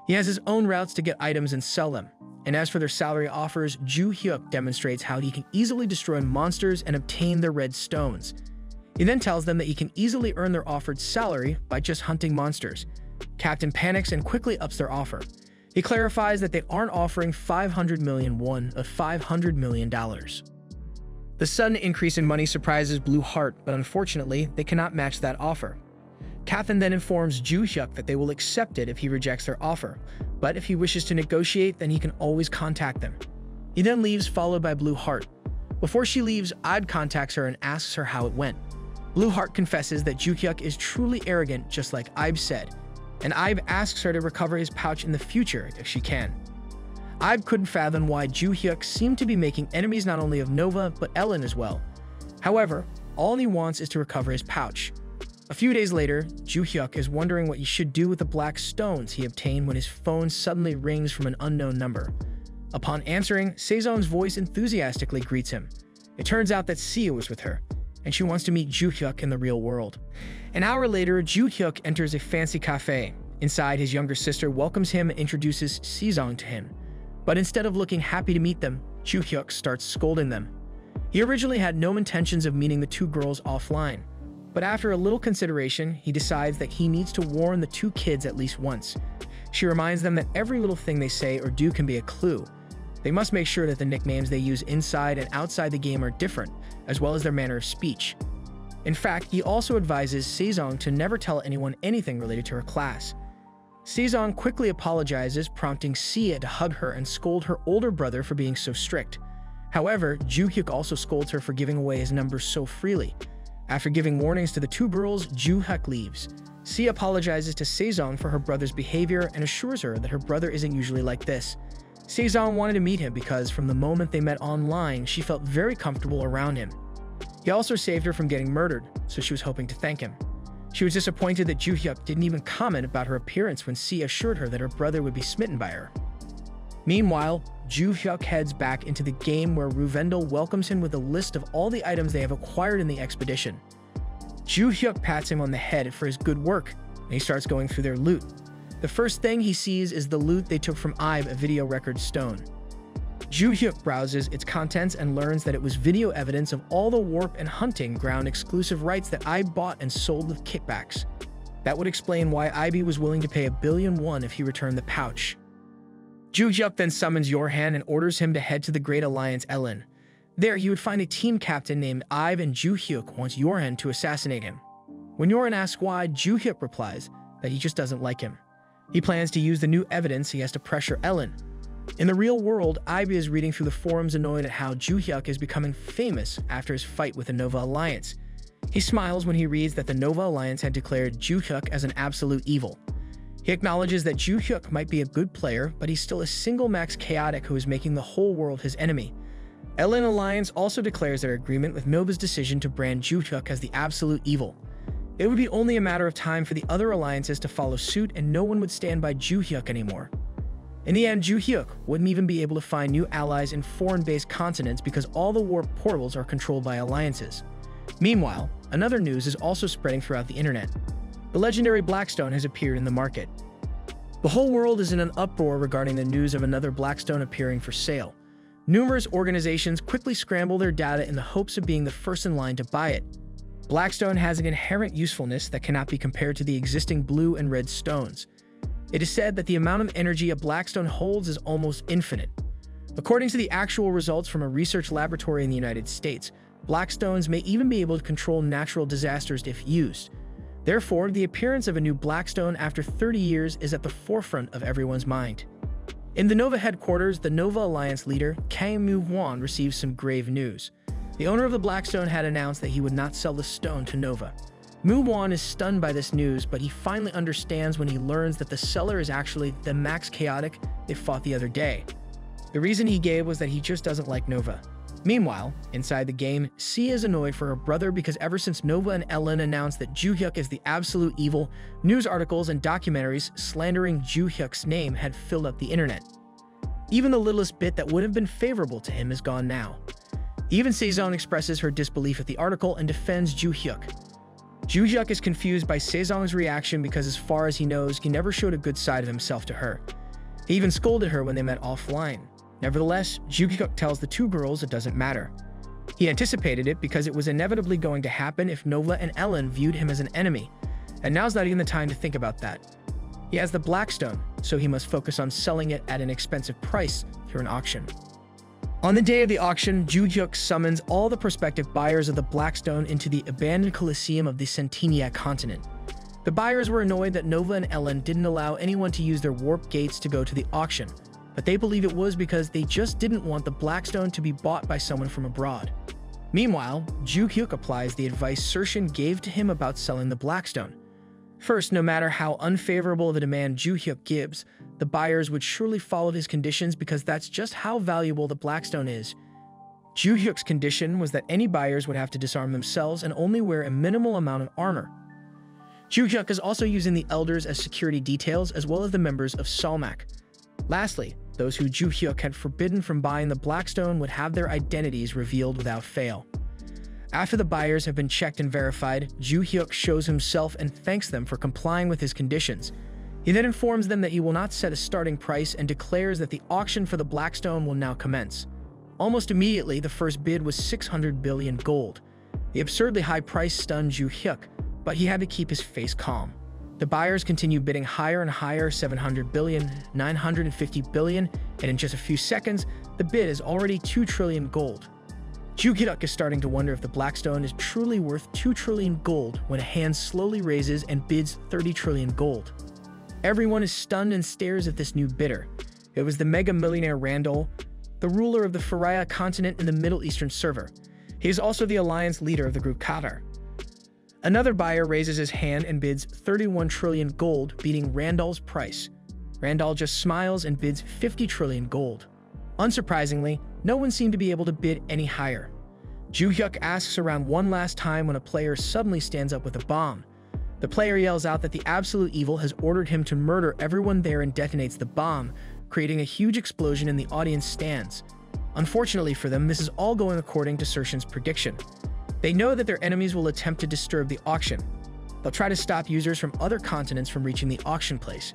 He has his own routes to get items and sell them. And as for their salary offers, Ju Hyuk demonstrates how he can easily destroy monsters and obtain their red stones. He then tells them that he can easily earn their offered salary by just hunting monsters. Captain panics and quickly ups their offer. He clarifies that they aren't offering 500 million won of $500 million. The sudden increase in money surprises Blueheart, but unfortunately, they cannot match that offer. Captain then informs Ju Hyuk that they will accept it if he rejects their offer, but if he wishes to negotiate, then he can always contact them. He then leaves, followed by Blueheart. Before she leaves, Id contacts her and asks her how it went. Blueheart confesses that Ju Hyuk is truly arrogant, just like Ibe said, and Ibe asks her to recover his pouch in the future if she can. Ibe couldn't fathom why Ju Hyuk seemed to be making enemies not only of Nova, but Ellen as well. However, all he wants is to recover his pouch. A few days later, Ju Hyuk is wondering what he should do with the black stones he obtained when his phone suddenly rings from an unknown number. Upon answering, Sezon's voice enthusiastically greets him. It turns out that Sia was with her, and she wants to meet Ju-hyuk in the real world. An hour later, Ju-hyuk enters a fancy cafe. Inside, his younger sister welcomes him and introduces Sejong to him. But instead of looking happy to meet them, Ju-hyuk starts scolding them. He originally had no intentions of meeting the two girls offline, but after a little consideration, he decides that he needs to warn the two kids at least once. She reminds them that every little thing they say or do can be a clue. They must make sure that the nicknames they use inside and outside the game are different, as well as their manner of speech. In fact, he also advises Sejong to never tell anyone anything related to her class. Sejong quickly apologizes, prompting Sia to hug her and scold her older brother for being so strict. However, Ju-hyuk also scolds her for giving away his numbers so freely. After giving warnings to the two girls, Ju-hyuk leaves. Sia apologizes to Sejong for her brother's behavior and assures her that her brother isn't usually like this. Sejong wanted to meet him because from the moment they met online, she felt very comfortable around him. He also saved her from getting murdered, so she was hoping to thank him. She was disappointed that Ju-hyuk didn't even comment about her appearance when Sia assured her that her brother would be smitten by her. Meanwhile, Ju-hyuk heads back into the game where Ruvendel welcomes him with a list of all the items they have acquired in the expedition. Ju-hyuk pats him on the head for his good work, and he starts going through their loot. The first thing he sees is the loot they took from Ibe, a video record stone. Ju-hyuk browses its contents and learns that it was video evidence of all the warp and hunting ground exclusive rights that Ibe bought and sold with kickbacks. That would explain why Ibe was willing to pay 1 billion won if he returned the pouch. Ju-hyuk then summons Yorhan and orders him to head to the Great Alliance Ellen. There, he would find a team captain named Ibe, and Ju-hyuk wants Yorhan to assassinate him. When Yorhan asks why, Ju-hyuk replies that he just doesn't like him. He plans to use the new evidence he has to pressure Ellen. In the real world, Ibe is reading through the forums annoyed at how Ju-hyuk is becoming famous after his fight with the Nova Alliance. He smiles when he reads that the Nova Alliance had declared Ju-hyuk as an absolute evil. He acknowledges that Ju-hyuk might be a good player, but he's still a single max chaotic who is making the whole world his enemy. Ellen Alliance also declares their agreement with Nova's decision to brand Ju-hyuk as the absolute evil. It would be only a matter of time for the other alliances to follow suit, and no one would stand by Ju-hyuk anymore. In the end, Ju-hyuk wouldn't even be able to find new allies in foreign-based continents because all the warp portals are controlled by alliances. Meanwhile, another news is also spreading throughout the internet. The legendary Blackstone has appeared in the market. The whole world is in an uproar regarding the news of another Blackstone appearing for sale. Numerous organizations quickly scramble their data in the hopes of being the first in line to buy it. Blackstone has an inherent usefulness that cannot be compared to the existing blue and red stones. It is said that the amount of energy a Blackstone holds is almost infinite. According to the actual results from a research laboratory in the United States, Blackstones may even be able to control natural disasters if used. Therefore, the appearance of a new Blackstone after 30 years is at the forefront of everyone's mind. In the Nova headquarters, the Nova Alliance leader, Kang Moo-hwan, receives some grave news. The owner of the Blackstone had announced that he would not sell the stone to Nova. Moo-hwan is stunned by this news, but he finally understands when he learns that the seller is actually the Max Chaotic they fought the other day. The reason he gave was that he just doesn't like Nova. Meanwhile, inside the game, Sia is annoyed for her brother because ever since Nova and Ellen announced that Ju-hyuk is the absolute evil, news articles and documentaries slandering Ju-hyuk's name had filled up the internet. Even the littlest bit that would have been favorable to him is gone now. Even Sejong expresses her disbelief at the article and defends Ju-hyuk. Ju-hyuk is confused by Sejong's reaction because as far as he knows, he never showed a good side of himself to her. He even scolded her when they met offline. Nevertheless, Ju-hyuk tells the two girls it doesn't matter. He anticipated it because it was inevitably going to happen if Nova and Ellen viewed him as an enemy, and now's not even the time to think about that. He has the Blackstone, so he must focus on selling it at an expensive price through an auction. On the day of the auction, Ju-hyuk summons all the prospective buyers of the Blackstone into the abandoned Colosseum of the Centenia continent. The buyers were annoyed that Nova and Ellen didn't allow anyone to use their warp gates to go to the auction, but they believe it was because they just didn't want the Blackstone to be bought by someone from abroad. Meanwhile, Ju-hyuk applies the advice Sershin gave to him about selling the Blackstone. First, no matter how unfavorable of a demand Ju-hyuk gives, the buyers would surely follow his conditions because that's just how valuable the Blackstone is. Ju-hyuk's condition was that any buyers would have to disarm themselves and only wear a minimal amount of armor. Ju-hyuk is also using the elders as security details as well as the members of Salmak. Lastly, those who Ju-hyuk had forbidden from buying the Blackstone would have their identities revealed without fail. After the buyers have been checked and verified, Ju Hyuk shows himself and thanks them for complying with his conditions. He then informs them that he will not set a starting price and declares that the auction for the Blackstone will now commence. Almost immediately, the first bid was 600 billion gold. The absurdly high price stunned Ju Hyuk, but he had to keep his face calm. The buyers continue bidding higher and higher, 700 billion, 950 billion, and in just a few seconds, the bid is already 2 trillion gold. Ju Hyuk is starting to wonder if the Blackstone is truly worth 2 trillion gold when a hand slowly raises and bids 30 trillion gold. Everyone is stunned and stares at this new bidder. It was the mega-millionaire Randall, the ruler of the Faria continent in the Middle Eastern server. He is also the alliance leader of the group Qatar. Another buyer raises his hand and bids 31 trillion gold, beating Randall's price. Randall just smiles and bids 50 trillion gold. Unsurprisingly, no one seemed to be able to bid any higher. Ju Hyuk asks around one last time when a player suddenly stands up with a bomb. The player yells out that the absolute evil has ordered him to murder everyone there and detonates the bomb, creating a huge explosion in the audience stands. Unfortunately for them, this is all going according to Sershin's prediction. They know that their enemies will attempt to disturb the auction. They'll try to stop users from other continents from reaching the auction place.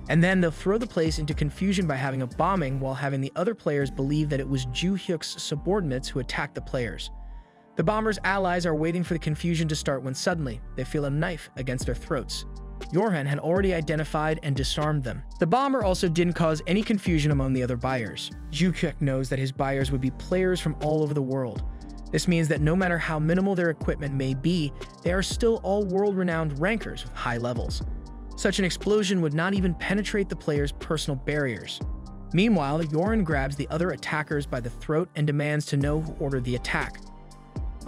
And then they'll throw the place into confusion by having a bombing while having the other players believe that it was Ju Hyuk's subordinates who attacked the players. The bomber's allies are waiting for the confusion to start when suddenly they feel a knife against their throats. Yorhan had already identified and disarmed them. The bomber also didn't cause any confusion among the other buyers. Ju Hyuk knows that his buyers would be players from all over the world. This means that no matter how minimal their equipment may be, they are still all world-renowned rankers with high levels. Such an explosion would not even penetrate the player's personal barriers. Meanwhile, Yoran grabs the other attackers by the throat and demands to know who ordered the attack.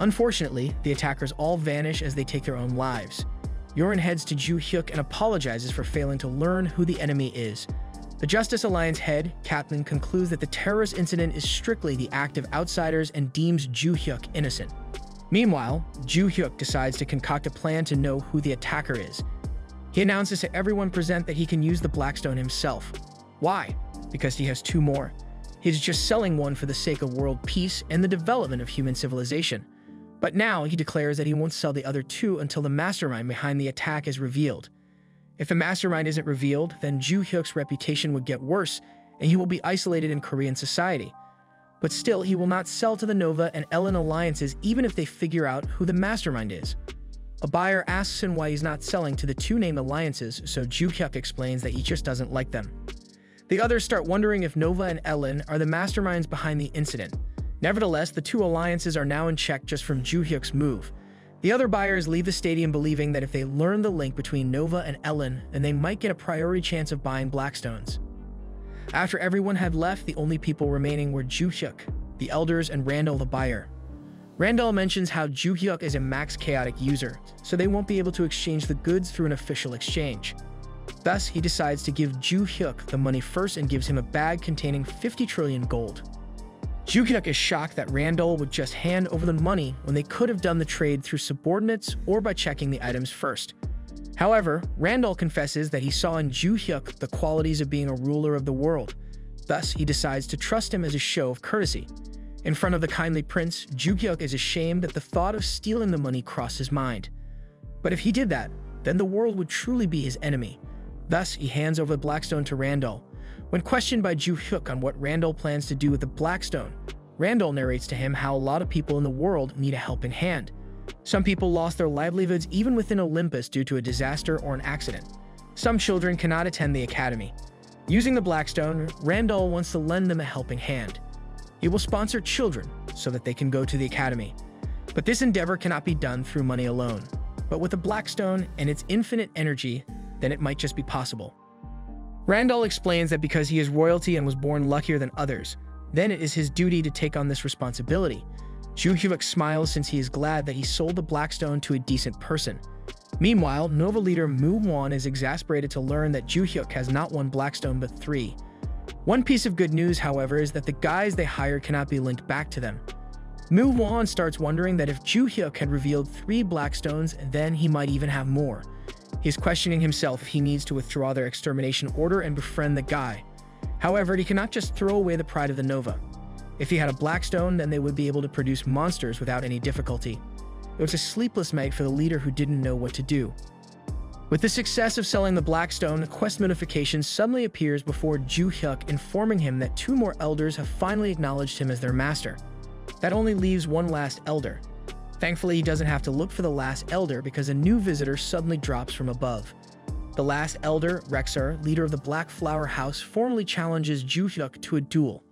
Unfortunately, the attackers all vanish as they take their own lives. Yoran heads to Ju Hyuk and apologizes for failing to learn who the enemy is. The Justice Alliance head, Kaplan, concludes that the terrorist incident is strictly the act of outsiders and deems Ju Hyuk innocent. Meanwhile, Ju Hyuk decides to concoct a plan to know who the attacker is. He announces to everyone present that he can use the Blackstone himself. Why? Because he has 2 more. He's just selling one for the sake of world peace and the development of human civilization. But now he declares that he won't sell the other 2 until the mastermind behind the attack is revealed. If the mastermind isn't revealed, then Ju Hyuk's reputation would get worse and he will be isolated in Korean society. But still, he will not sell to the Nova and Ellen alliances even if they figure out who the mastermind is. A buyer asks him why he's not selling to the 2 named alliances, so Ju Hyuk explains that he just doesn't like them. The others start wondering if Nova and Ellen are the masterminds behind the incident. Nevertheless, the 2 alliances are now in check just from Ju Hyuk's move. The other buyers leave the stadium believing that if they learn the link between Nova and Ellen, then they might get a priority chance of buying Blackstones. After everyone had left, the only people remaining were Ju Hyuk, the elders, and Randall the buyer. Randall mentions how Ju Hyuk is a max chaotic user, so they won't be able to exchange the goods through an official exchange. Thus, he decides to give Ju Hyuk the money first and gives him a bag containing 50 trillion gold. Ju Hyuk is shocked that Randall would just hand over the money when they could have done the trade through subordinates or by checking the items first. However, Randall confesses that he saw in Ju Hyuk the qualities of being a ruler of the world. Thus, he decides to trust him as a show of courtesy. In front of the kindly prince, Ju Hyuk is ashamed that the thought of stealing the money crossed his mind. But if he did that, then the world would truly be his enemy. Thus, he hands over the Blackstone to Randall. When questioned by Ju Hyuk on what Randall plans to do with the Blackstone, Randall narrates to him how a lot of people in the world need a helping hand. Some people lost their livelihoods even within Olympus due to a disaster or an accident. Some children cannot attend the academy. Using the Blackstone, Randall wants to lend them a helping hand. He will sponsor children so that they can go to the academy. But this endeavor cannot be done through money alone. But with the Blackstone and its infinite energy, then it might just be possible. Randall explains that because he is royalty and was born luckier than others, then it is his duty to take on this responsibility. Ju Hyuk smiles since he is glad that he sold the Blackstone to a decent person. Meanwhile, Nova leader Moo Won is exasperated to learn that Ju Hyuk has not 1 Blackstone but 3. One piece of good news, however, is that the guys they hired cannot be linked back to them. Moo Won starts wondering that if Ju Hyuk had revealed 3 Blackstones, then he might even have more. He is questioning himself if he needs to withdraw their extermination order and befriend the guy. However, he cannot just throw away the pride of the Nova. If he had a Blackstone, then they would be able to produce monsters without any difficulty. It was a sleepless night for the leader who didn't know what to do. With the success of selling the Blackstone, a quest notification suddenly appears before Ju-hyuk, informing him that 2 more elders have finally acknowledged him as their master. That only leaves 1 last elder. Thankfully, he doesn't have to look for the last elder because a new visitor suddenly drops from above. The last elder, Rexar, leader of the Black Flower House, formally challenges Ju-hyuk to a duel.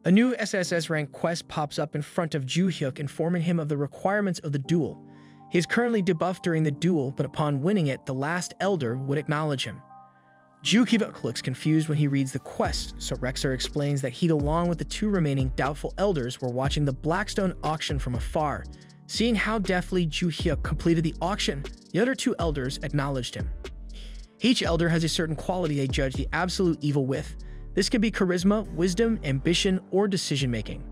A new SSS rank quest pops up in front of Ju-hyuk, informing him of the requirements of the duel. He is currently debuffed during the duel, but upon winning it, the last elder would acknowledge him. Ju-hyuk looks confused when he reads the quest, so Rexar explains that he, along with the 2 remaining doubtful elders, were watching the Blackstone auction from afar. Seeing how deftly Ju-hyuk completed the auction, the other 2 elders acknowledged him. Each elder has a certain quality they judge the absolute evil with. This could be charisma, wisdom, ambition, or decision-making.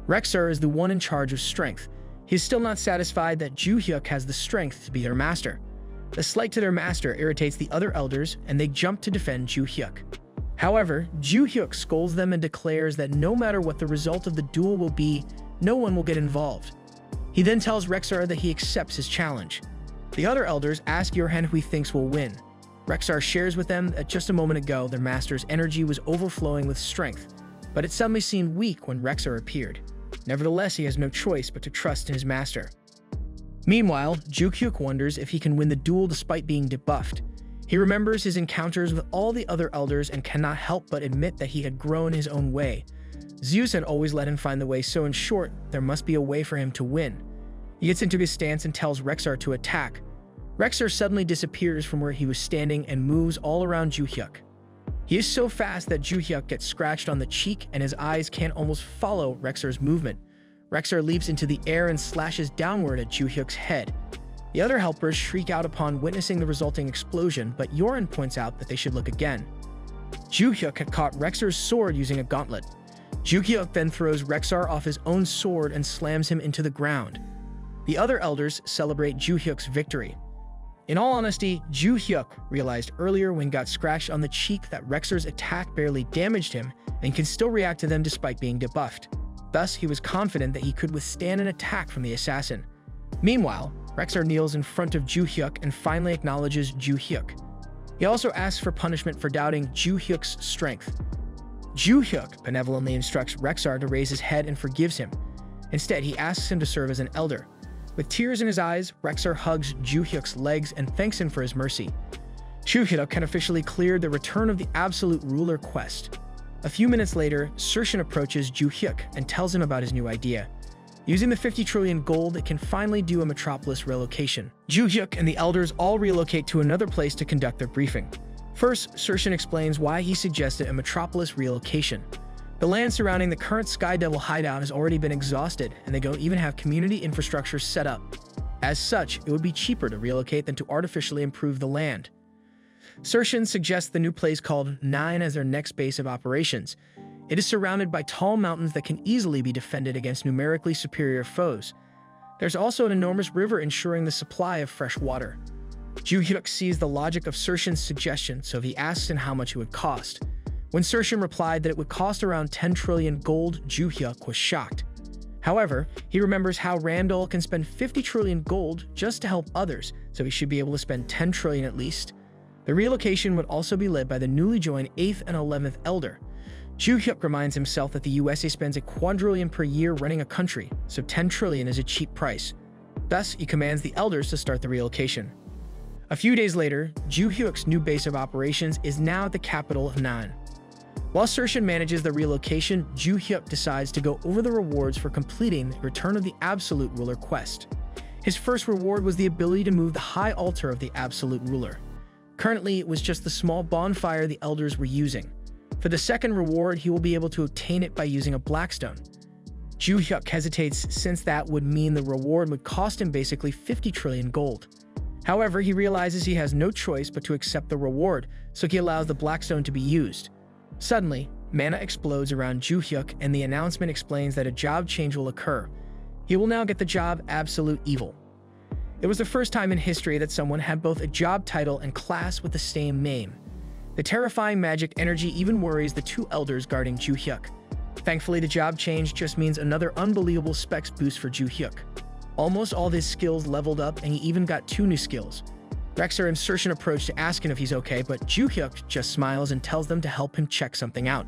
Rexar is the one in charge of strength. He is still not satisfied that Ju-hyuk has the strength to be their master. The slight to their master irritates the other elders, and they jump to defend Ju-hyuk. However, Ju-hyuk scolds them and declares that no matter what the result of the duel will be, no one will get involved. He then tells Rexar that he accepts his challenge. The other elders ask Yorhan who he thinks will win. Rexar shares with them that just a moment ago their master's energy was overflowing with strength, but it suddenly seemed weak when Rexar appeared. Nevertheless, he has no choice but to trust in his master. Meanwhile, Ju-hyuk wonders if he can win the duel despite being debuffed. He remembers his encounters with all the other elders and cannot help but admit that he had grown his own way. Zeus had always let him find the way, so in short, there must be a way for him to win. He gets into his stance and tells Rexar to attack. Rexar suddenly disappears from where he was standing and moves all around Ju-hyuk. He is so fast that Ju-hyuk gets scratched on the cheek and his eyes can't almost follow Rexar's movement. Rexar leaps into the air and slashes downward at Ju-hyuk's head. The other helpers shriek out upon witnessing the resulting explosion, but Yorin points out that they should look again. Ju-hyuk had caught Rexar's sword using a gauntlet. Ju-hyuk then throws Rexar off his own sword and slams him into the ground. The other elders celebrate Ju-hyuk's victory. In all honesty, Ju-hyuk realized earlier when he got scratched on the cheek that Rexar's attack barely damaged him and can still react to them despite being debuffed. Thus, he was confident that he could withstand an attack from the assassin. Meanwhile, Rexar kneels in front of Ju-hyuk and finally acknowledges Ju-hyuk. He also asks for punishment for doubting Ju-hyuk's strength. Ju-hyuk benevolently instructs Rexar to raise his head and forgives him. Instead, he asks him to serve as an elder. With tears in his eyes, Rexar hugs Ju-hyuk's legs and thanks him for his mercy. Ju-hyuk had officially cleared the Return of the Absolute Ruler quest. A few minutes later, Sershin approaches Ju-hyuk and tells him about his new idea. Using the 50 trillion gold, it can finally do a metropolis relocation. Ju-hyuk and the elders all relocate to another place to conduct their briefing. First, Sershin explains why he suggested a metropolis relocation. The land surrounding the current Sky Devil hideout has already been exhausted, and they don't even have community infrastructure set up. As such, it would be cheaper to relocate than to artificially improve the land. Sershin suggests the new place called 9 as their next base of operations. It is surrounded by tall mountains that can easily be defended against numerically superior foes. There's also an enormous river ensuring the supply of fresh water. Ju-hyuk sees the logic of Sershin's suggestion, so he asks him how much it would cost. When Sershin replied that it would cost around 10 trillion gold, Ju-hyuk was shocked. However, he remembers how Randall can spend 50 trillion gold just to help others, so he should be able to spend 10 trillion at least. The relocation would also be led by the newly joined 8th and 11th Elder. Ju-hyuk reminds himself that the USA spends a quadrillion per year running a country, so 10 trillion is a cheap price. Thus, he commands the elders to start the relocation. A few days later, Ju-hyuk's new base of operations is now at the capital of Nan. While Sershin manages the relocation, Ju-hyuk decides to go over the rewards for completing the Return of the Absolute Ruler quest. His first reward was the ability to move the high altar of the Absolute Ruler. Currently, it was just the small bonfire the elders were using. For the second reward, he will be able to obtain it by using a Blackstone. Ju-hyuk hesitates since that would mean the reward would cost him basically 50 trillion gold. However, he realizes he has no choice but to accept the reward, so he allows the Blackstone to be used. Suddenly, mana explodes around Ju-hyuk and the announcement explains that a job change will occur. He will now get the job Absolute Evil. It was the first time in history that someone had both a job title and class with the same name. The terrifying magic energy even worries the 2 elders guarding Ju-hyuk. Thankfully, the job change just means another unbelievable specs boost for Ju-hyuk. Almost all of his skills leveled up, and he even got 2 new skills. Rexer insertion approach to ask him if he's okay, but Ju-hyuk just smiles and tells them to help him check something out.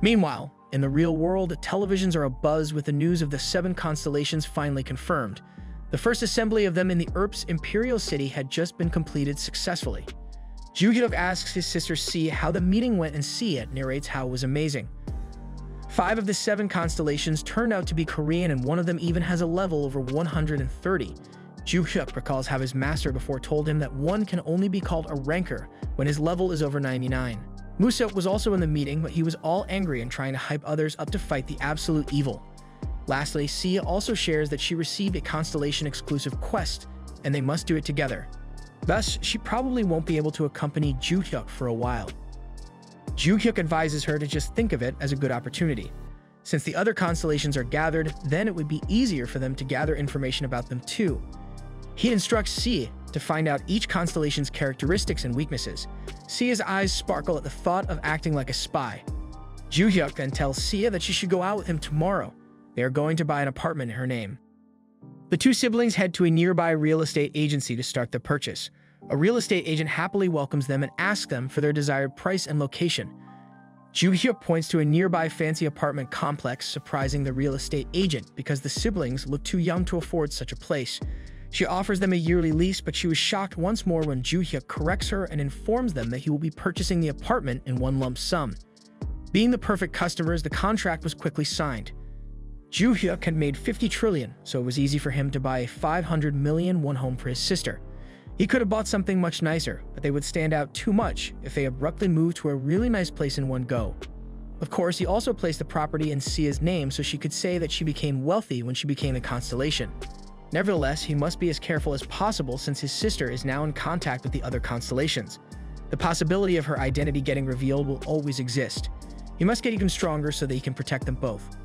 Meanwhile, in the real world, televisions are abuzz with the news of the 7 constellations finally confirmed. The first assembly of them in the Earth's Imperial City had just been completed successfully. Ju-hyuk asks his sister Si how the meeting went, and Si narrates how it was amazing. 5 of the 7 constellations turned out to be Korean, and one of them even has a level over 130. Ju-hyuk recalls how his master before told him that one can only be called a ranker when his level is over 99. Musa was also in the meeting, but he was all angry and trying to hype others up to fight the absolute evil. Lastly, Sia also shares that she received a constellation-exclusive quest, and they must do it together. Thus, she probably won't be able to accompany Ju-hyuk for a while. Ju-hyuk advises her to just think of it as a good opportunity. Since the other constellations are gathered, then it would be easier for them to gather information about them too. He instructs Sia to find out each constellation's characteristics and weaknesses. Sia's eyes sparkle at the thought of acting like a spy. Ju-hyuk then tells Sia that she should go out with him tomorrow. They are going to buy an apartment in her name. The 2 siblings head to a nearby real estate agency to start the purchase. A real estate agent happily welcomes them and asks them for their desired price and location. Ju-hyuk points to a nearby fancy apartment complex, surprising the real estate agent because the siblings look too young to afford such a place. She offers them a yearly lease, but she was shocked once more when Ju-hyuk corrects her and informs them that he will be purchasing the apartment in one lump sum. Being the perfect customers, the contract was quickly signed. Ju-hyuk had made 50 trillion, so it was easy for him to buy a 500 million won home for his sister. He could have bought something much nicer, but they would stand out too much if they abruptly moved to a really nice place in one go. Of course, he also placed the property in Sia's name so she could say that she became wealthy when she became a constellation. Nevertheless, he must be as careful as possible since his sister is now in contact with the other constellations. The possibility of her identity getting revealed will always exist. He must get even stronger so that he can protect them both.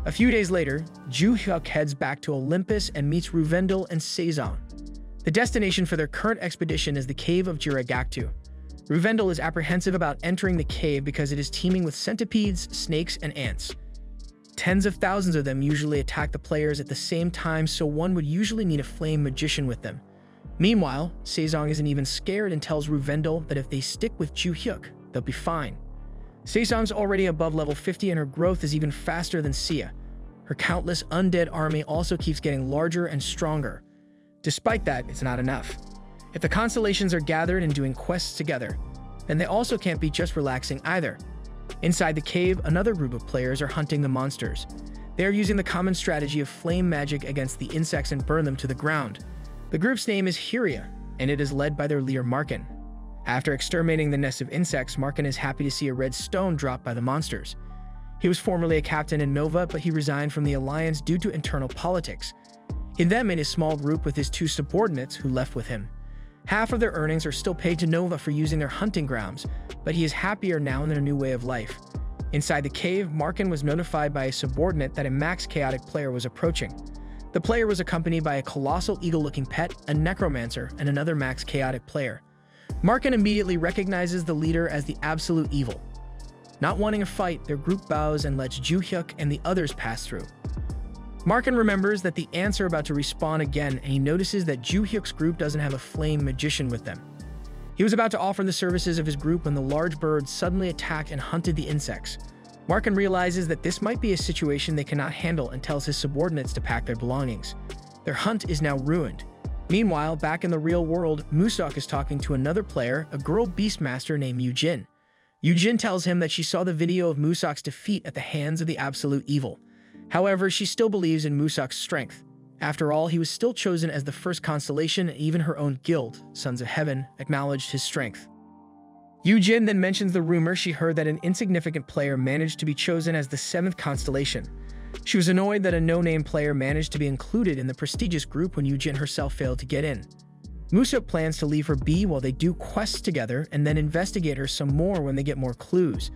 A few days later, Ju-hyuk heads back to Olympus and meets Ruvendell and Sejong. The destination for their current expedition is the cave of Jiragaktu. Ruvendell is apprehensive about entering the cave because it is teeming with centipedes, snakes, and ants. Tens of thousands of them usually attack the players at the same time, so one would usually need a flame magician with them. Meanwhile, Sejong isn't even scared and tells Ruvendell that if they stick with Ju-hyuk, they'll be fine. Sejong's already above level 50 and her growth is even faster than Sia. Her countless undead army also keeps getting larger and stronger. Despite that, it's not enough. If the constellations are gathered and doing quests together, then they also can't be just relaxing either. Inside the cave, another group of players are hunting the monsters. They are using the common strategy of flame magic against the insects and burn them to the ground. The group's name is Hyria, and it is led by their leader Markin. After exterminating the nest of insects, Markin is happy to see a red stone dropped by the monsters. He was formerly a captain in Nova, but he resigned from the Alliance due to internal politics. He then made a small group with his 2 subordinates who left with him. Half of their earnings are still paid to Nova for using their hunting grounds, but he is happier now in their new way of life. Inside the cave, Markin was notified by a subordinate that a max chaotic player was approaching. The player was accompanied by a colossal eagle-looking pet, a necromancer, and another max chaotic player. Markin immediately recognizes the leader as the absolute evil. Not wanting a fight, their group bows and lets Ju-hyuk and the others pass through. Markin remembers that the ants are about to respawn again, and he notices that Ju-hyuk's group doesn't have a flame magician with them. He was about to offer the services of his group when the large birds suddenly attacked and hunted the insects. Markin realizes that this might be a situation they cannot handle and tells his subordinates to pack their belongings. Their hunt is now ruined. Meanwhile, back in the real world, Musak is talking to another player, a girl beastmaster named Yujin. Yujin tells him that she saw the video of Musak's defeat at the hands of the absolute evil. However, she still believes in Musak's strength. After all, he was still chosen as the first constellation, and even her own guild, Sons of Heaven, acknowledged his strength. Yujin then mentions the rumor she heard that an insignificant player managed to be chosen as the 7th constellation. She was annoyed that a no-name player managed to be included in the prestigious group when Yujin herself failed to get in. Musak plans to leave her be while they do quests together and then investigate her some more when they get more clues.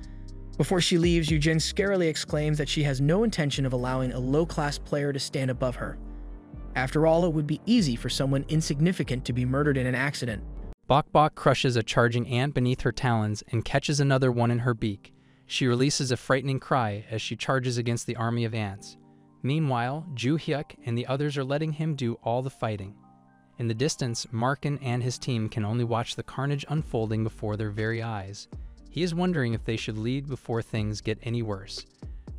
Before she leaves, Yujin scarily exclaims that she has no intention of allowing a low-class player to stand above her. After all, it would be easy for someone insignificant to be murdered in an accident.
Bok Bok crushes a charging ant beneath her talons and catches another one in her beak. She releases a frightening cry as she charges against the army of ants. Meanwhile, Ju Hyuk and the others are letting him do all the fighting. In the distance, Markin and his team can only watch the carnage unfolding before their very eyes. He is wondering if they should lead before things get any worse.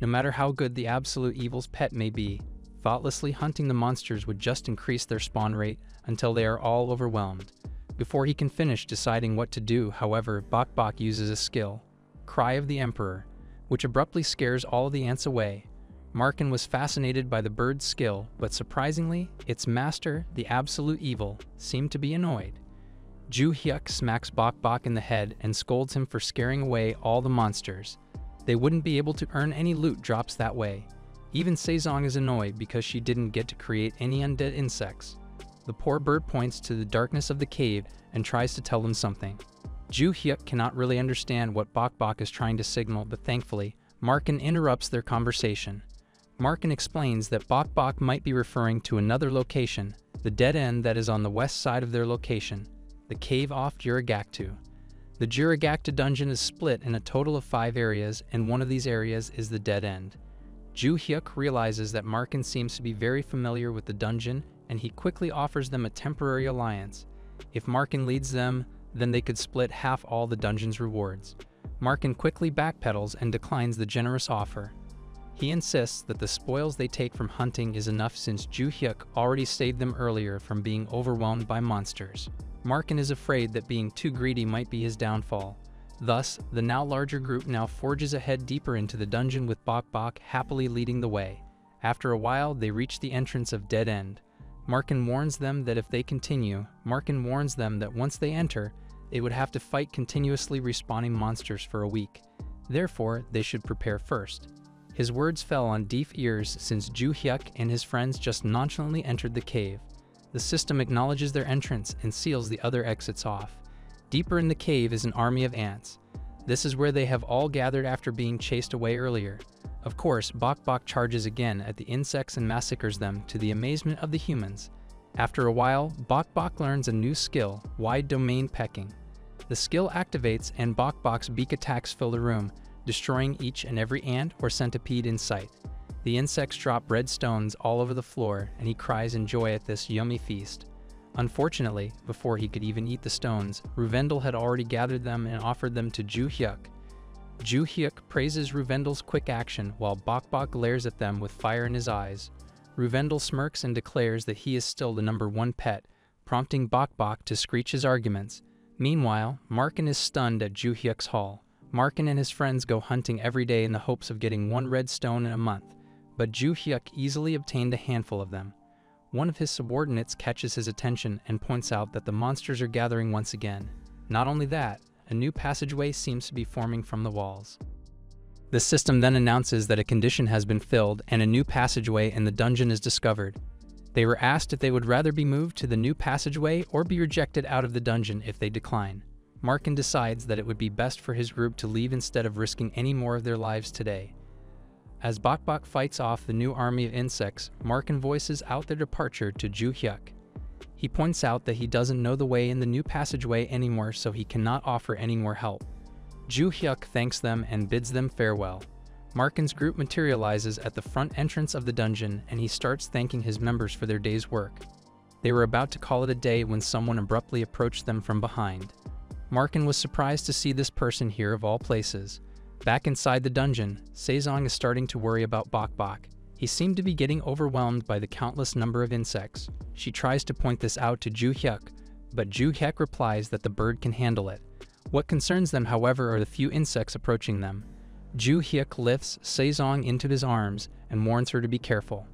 No matter how good the absolute evil's pet may be, thoughtlessly hunting the monsters would just increase their spawn rate until they are all overwhelmed. Before he can finish deciding what to do, however, Bok Bok uses a skill, Cry of the Emperor, which abruptly scares all of the ants away. Markin was fascinated by the bird's skill, but surprisingly, its master, the absolute evil, seemed to be annoyed. Ju Hyuk smacks Bok Bok in the head and scolds him for scaring away all the monsters. They wouldn't be able to earn any loot drops that way. Even Sezong is annoyed because she didn't get to create any undead insects. The poor bird points to the darkness of the cave and tries to tell them something. Ju Hyuk cannot really understand what Bok Bok is trying to signal, but thankfully, Markin interrupts their conversation. Markin explains that Bok Bok might be referring to another location, the dead end that is on the west side of their location, the cave off Juragaktu. The Juragaktu dungeon is split in a total of 5 areas, and one of these areas is the dead end. Ju Hyuk realizes that Markin seems to be very familiar with the dungeon, and he quickly offers them a temporary alliance. If Markin leads them, then they could split half all the dungeon's rewards. Markin quickly backpedals and declines the generous offer. He insists that the spoils they take from hunting is enough since Ju Hyuk already saved them earlier from being overwhelmed by monsters. Markin is afraid that being too greedy might be his downfall. Thus, the now larger group now forges ahead deeper into the dungeon with Bok Bok happily leading the way. After a while, they reach the entrance of Dead End. Markin warns them that once they enter, they would have to fight continuously respawning monsters for a week. Therefore, they should prepare first. His words fell on deaf ears since Ju Hyuk and his friends just nonchalantly entered the cave. The system acknowledges their entrance and seals the other exits off. Deeper in the cave is an army of ants. This is where they have all gathered after being chased away earlier. Of course, Bok Bok charges again at the insects and massacres them to the amazement of the humans. After a while, Bok Bok learns a new skill, Wide Domain Pecking. The skill activates and Bok Bok's beak attacks fill the room, destroying each and every ant or centipede in sight. The insects drop red stones all over the floor, and he cries in joy at this yummy feast. Unfortunately, before he could even eat the stones, Ruvendel had already gathered them and offered them to Ju Hyuk. Ju Hyuk praises Ruvendel's quick action while Bok Bok glares at them with fire in his eyes. Ruvendel smirks and declares that he is still the #1 pet, prompting Bok Bok to screech his arguments. Meanwhile, Markin is stunned at Ju Hyuk's haul. Markin and his friends go hunting every day in the hopes of getting 1 red stone in a month, but Ju Hyuk easily obtained a handful of them. One of his subordinates catches his attention and points out that the monsters are gathering once again. Not only that, a new passageway seems to be forming from the walls. The system then announces that a condition has been filled and a new passageway in the dungeon is discovered. They were asked if they would rather be moved to the new passageway or be rejected out of the dungeon if they decline. Markin decides that it would be best for his group to leave instead of risking any more of their lives today. As Bok Bok fights off the new army of insects, Markin voices out their departure to Ju Hyuk. He points out that he doesn't know the way in the new passageway anymore, so he cannot offer any more help. Ju Hyuk thanks them and bids them farewell. Markin's group materializes at the front entrance of the dungeon, and he starts thanking his members for their day's work. They were about to call it a day when someone abruptly approached them from behind. Markin was surprised to see this person here of all places. Back inside the dungeon, Sezong is starting to worry about Bok Bok. He seemed to be getting overwhelmed by the countless number of insects. She tries to point this out to Ju Hyuk, but Ju Hyuk replies that the bird can handle it. What concerns them, however, are the few insects approaching them. Ju Hyuk lifts Sezong into his arms and warns her to be careful.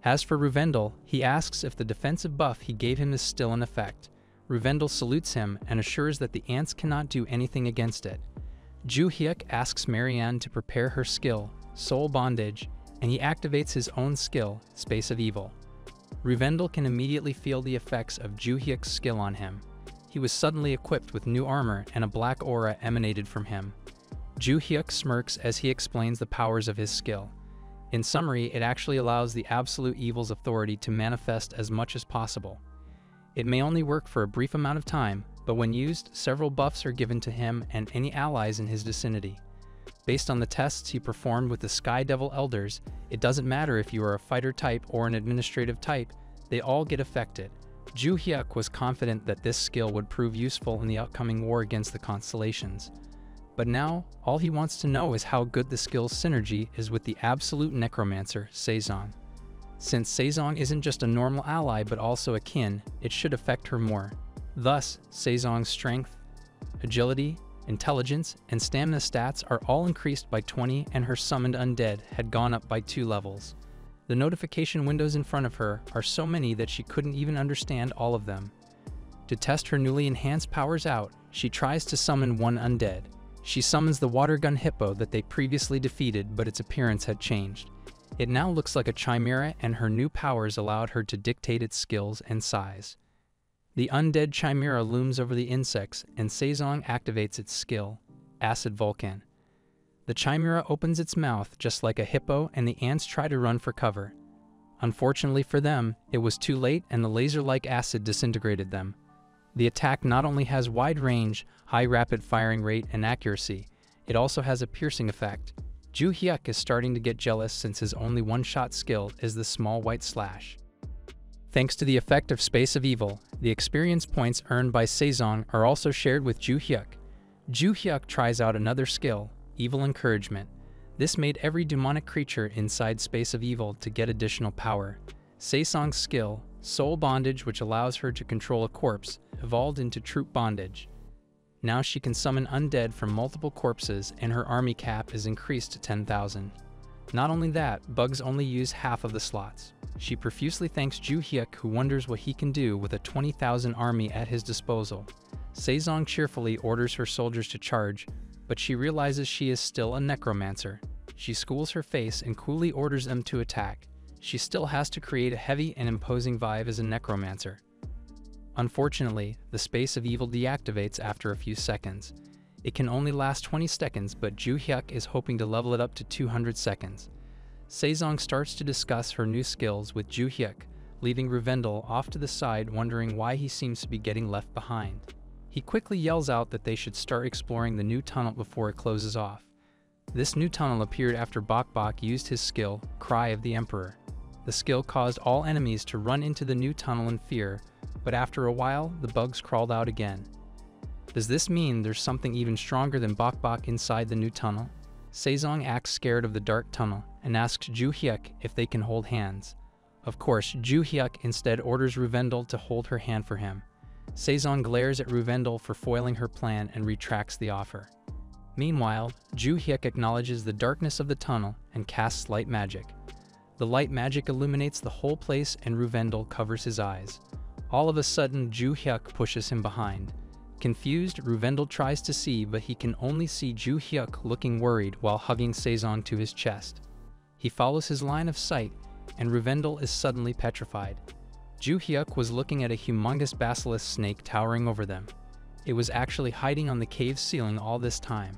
As for Ruvendel, he asks if the defensive buff he gave him is still in effect. Ruvendel salutes him and assures that the ants cannot do anything against it. Ju Hyuk asks Marianne to prepare her skill, Soul Bondage, and he activates his own skill, Space of Evil. Ruvendel can immediately feel the effects of Ju Hyuk's skill on him. He was suddenly equipped with new armor and a black aura emanated from him. Ju Hyuk smirks as he explains the powers of his skill. In summary, it actually allows the absolute evil's authority to manifest as much as possible. It may only work for a brief amount of time, but when used, several buffs are given to him and any allies in his vicinity. Based on the tests he performed with the Sky Devil Elders, it doesn't matter if you are a fighter type or an administrative type, they all get affected. Ju Hyuk was confident that this skill would prove useful in the upcoming war against the constellations. But now, all he wants to know is how good the skill's synergy is with the absolute necromancer, Sezong. Since Sezong isn't just a normal ally but also a kin, it should affect her more. Thus, Sezong's strength, agility, intelligence, and stamina stats are all increased by 20, and her summoned undead had gone up by 2 levels. The notification windows in front of her are so many that she couldn't even understand all of them. To test her newly enhanced powers out, she tries to summon one undead. She summons the water gun hippo that they previously defeated, but its appearance had changed. It now looks like a chimera, and her new powers allowed her to dictate its skills and size. The undead chimera looms over the insects, and Sezong activates its skill, Acid Volcan. The chimera opens its mouth just like a hippo, and the ants try to run for cover. Unfortunately for them, it was too late, and the laser-like acid disintegrated them. The attack not only has wide range, high rapid firing rate, and accuracy, it also has a piercing effect. Ju Hyuk is starting to get jealous since his only one-shot skill is the small white slash. Thanks to the effect of Space of Evil, the experience points earned by Sezong are also shared with Ju Hyuk. Ju Hyuk tries out another skill, Evil Encouragement. This made every demonic creature inside Space of Evil to get additional power. Sezong's skill, Soul Bondage, which allows her to control a corpse, evolved into Troop Bondage. Now she can summon undead from multiple corpses, and her army cap is increased to 10,000. Not only that, bugs only use half of the slots. She profusely thanks Ju Hyuk, who wonders what he can do with a 20,000 army at his disposal. Sezong cheerfully orders her soldiers to charge, but she realizes she is still a necromancer. She schools her face and coolly orders them to attack. She still has to create a heavy and imposing vibe as a necromancer. Unfortunately, the Space of Evil deactivates after a few seconds. It can only last 20 seconds, but Ju Hyuk is hoping to level it up to 200 seconds. Sezong starts to discuss her new skills with Ju Hyuk, leaving Ruvendell off to the side wondering why he seems to be getting left behind. He quickly yells out that they should start exploring the new tunnel before it closes off. This new tunnel appeared after Bok Bok used his skill, Cry of the Emperor. The skill caused all enemies to run into the new tunnel in fear, but after a while, the bugs crawled out again. Does this mean there's something even stronger than Bok Bok inside the new tunnel? Sezong acts scared of the dark tunnel and asks Ju Hyuk if they can hold hands. Of course, Ju Hyuk instead orders Ruvendell to hold her hand for him. Sezong glares at Ruvendell for foiling her plan and retracts the offer. Meanwhile, Ju Hyuk acknowledges the darkness of the tunnel and casts light magic. The light magic illuminates the whole place, and Ruvendell covers his eyes. All of a sudden, Ju Hyuk pushes him behind. Confused, Ruvendell tries to see, but he can only see Ju Hyuk looking worried while hugging Sezong to his chest. He follows his line of sight, and Ruvendell is suddenly petrified. Ju Hyuk was looking at a humongous basilisk snake towering over them. It was actually hiding on the cave's ceiling all this time.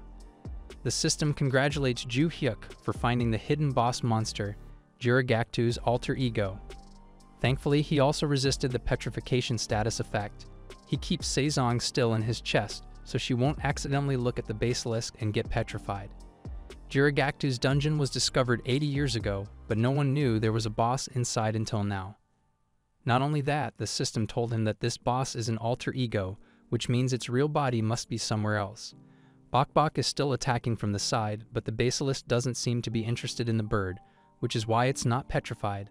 The system congratulates Ju Hyuk for finding the hidden boss monster, Jirigaktu's alter ego. Thankfully, he also resisted the petrification status effect. He keeps Sezong still in his chest, so she won't accidentally look at the basilisk and get petrified. Jirigaktu's dungeon was discovered 80 years ago, but no one knew there was a boss inside until now. Not only that, the system told him that this boss is an alter ego, which means its real body must be somewhere else. Bok Bok is still attacking from the side, but the basilisk doesn't seem to be interested in the bird, which is why it's not petrified.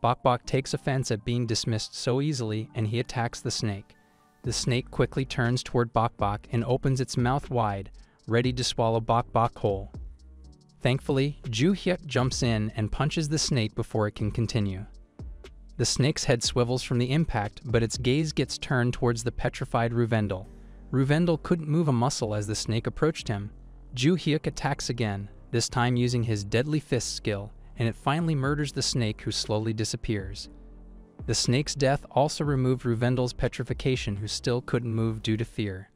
Bok Bok takes offense at being dismissed so easily, and he attacks the snake. The snake quickly turns toward Bok Bok and opens its mouth wide, ready to swallow Bok Bok whole. Thankfully, Ju Hyuk jumps in and punches the snake before it can continue. The snake's head swivels from the impact, but its gaze gets turned towards the petrified Ruvendell. Ruvendell couldn't move a muscle as the snake approached him. Ju Hyuk attacks again, this time using his deadly fist skill, and it finally murders the snake, who slowly disappears. The snake's death also removed Ruvendell's petrification, who still couldn't move due to fear.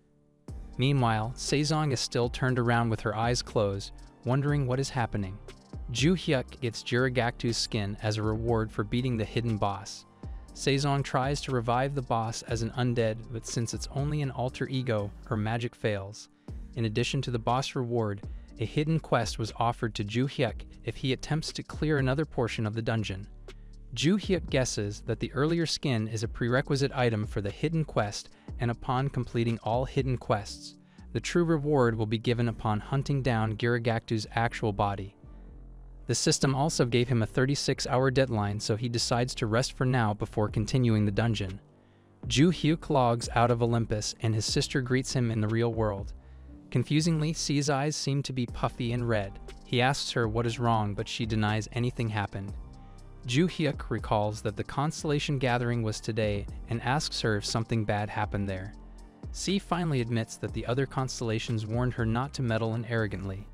Meanwhile, Sezong is still turned around with her eyes closed, wondering what is happening. Ju Hyuk gets Jirigaktu's skin as a reward for beating the hidden boss. Sezong tries to revive the boss as an undead, but since it's only an alter ego, her magic fails. In addition to the boss reward, a hidden quest was offered to Ju Hyuk if he attempts to clear another portion of the dungeon. Ju Hyuk guesses that the earlier skin is a prerequisite item for the hidden quest, and upon completing all hidden quests, the true reward will be given upon hunting down Girigaktu's actual body. The system also gave him a 36-hour deadline, so he decides to rest for now before continuing the dungeon. Ju Hyuk logs out of Olympus, and his sister greets him in the real world. Confusingly, C's eyes seem to be puffy and red. He asks her what is wrong, but she denies anything happened. Ju Hyuk recalls that the constellation gathering was today and asks her if something bad happened there. C finally admits that the other constellations warned her not to meddle in arrogantly.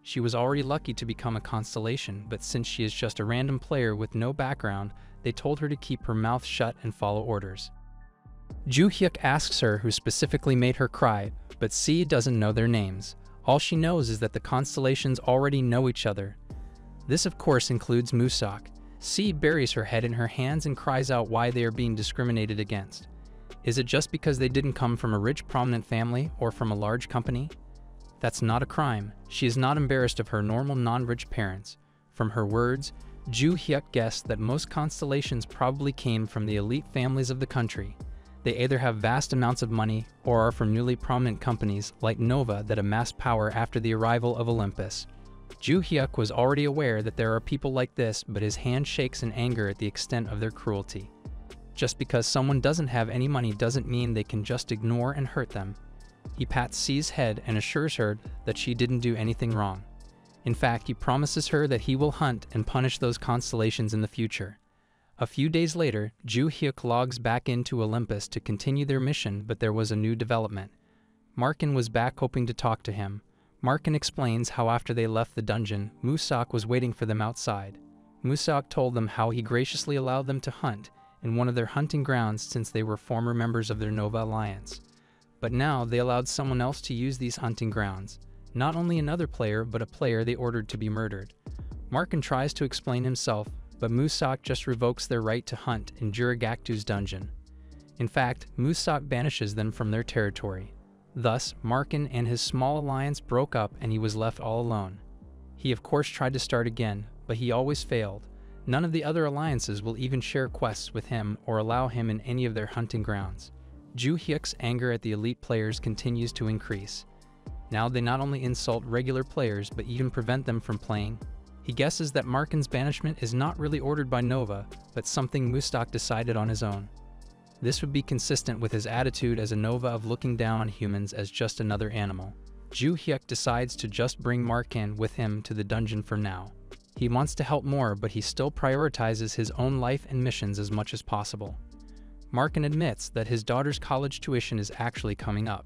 She was already lucky to become a constellation, but since she is just a random player with no background, they told her to keep her mouth shut and follow orders. Ju Hyuk asks her who specifically made her cry, but C doesn't know their names. All she knows is that the constellations already know each other. This of course includes Musak. C buries her head in her hands and cries out why they are being discriminated against. Is it just because they didn't come from a rich prominent family or from a large company? That's not a crime. She is not embarrassed of her normal non-rich parents. From her words, Ju Hyuk guessed that most constellations probably came from the elite families of the country. They either have vast amounts of money or are from newly prominent companies like Nova that amassed power after the arrival of Olympus. Ju Hyuk was already aware that there are people like this, but his hand shakes in anger at the extent of their cruelty. Just because someone doesn't have any money doesn't mean they can just ignore and hurt them. He pats C's head and assures her that she didn't do anything wrong. In fact, he promises her that he will hunt and punish those constellations in the future. A few days later, Ju Hyuk logs back into Olympus to continue their mission, but there was a new development. Markin was back hoping to talk to him. Markin explains how after they left the dungeon, Musak was waiting for them outside. Musak told them how he graciously allowed them to hunt in one of their hunting grounds since they were former members of their Nova Alliance. But now they allowed someone else to use these hunting grounds. Not only another player, but a player they ordered to be murdered. Markin tries to explain himself, but Musak just revokes their right to hunt in Girigaktu's dungeon. In fact, Musak banishes them from their territory. Thus, Markin and his small alliance broke up and he was left all alone. He of course tried to start again, but he always failed. None of the other alliances will even share quests with him or allow him in any of their hunting grounds. Ju Hyuk's anger at the elite players continues to increase. Now they not only insult regular players but even prevent them from playing. He guesses that Markin's banishment is not really ordered by Nova, but something Musak decided on his own. This would be consistent with his attitude as a Nova of looking down on humans as just another animal. Ju Hyuk decides to just bring Markin with him to the dungeon for now. He wants to help more, but he still prioritizes his own life and missions as much as possible. Markin admits that his daughter's college tuition is actually coming up.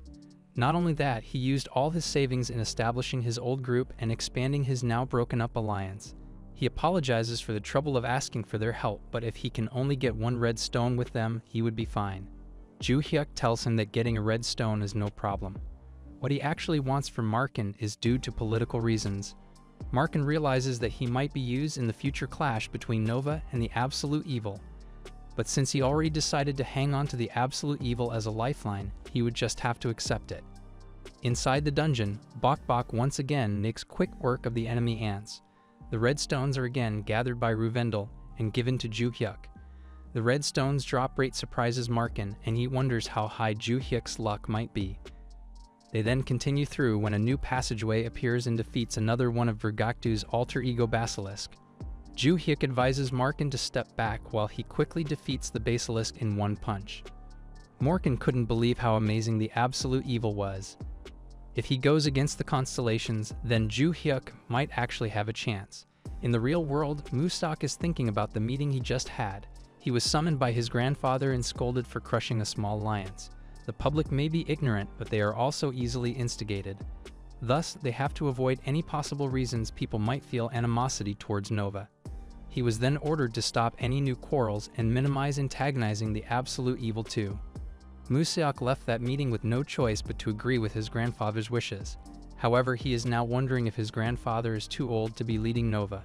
Not only that, he used all his savings in establishing his old group and expanding his now broken up alliance. He apologizes for the trouble of asking for their help, but if he can only get one red stone with them, he would be fine. Ju Hyuk tells him that getting a red stone is no problem. What he actually wants from Markin is due to political reasons. Markin realizes that he might be used in the future clash between Nova and the Absolute Evil. But since he already decided to hang on to the Absolute Evil as a lifeline, he would just have to accept it. Inside the dungeon, Bok Bok once again makes quick work of the enemy ants. The red stones are again gathered by Ruvendel and given to Ju Hyuk. The red stones drop rate surprises Markin, and he wonders how high Ju Hyuk's luck might be. They then continue through when a new passageway appears and defeats another one of Girigaktu's alter ego basilisk. Ju Hyuk advises Markin to step back while he quickly defeats the basilisk in one punch. Markin couldn't believe how amazing the Absolute Evil was. If he goes against the constellations, then Ju Hyuk might actually have a chance. In the real world, Musak is thinking about the meeting he just had. He was summoned by his grandfather and scolded for crushing a small alliance. The public may be ignorant, but they are also easily instigated. Thus, they have to avoid any possible reasons people might feel animosity towards Nova. He was then ordered to stop any new quarrels and minimize antagonizing the Absolute Evil too. Musak left that meeting with no choice but to agree with his grandfather's wishes. However, he is now wondering if his grandfather is too old to be leading Nova.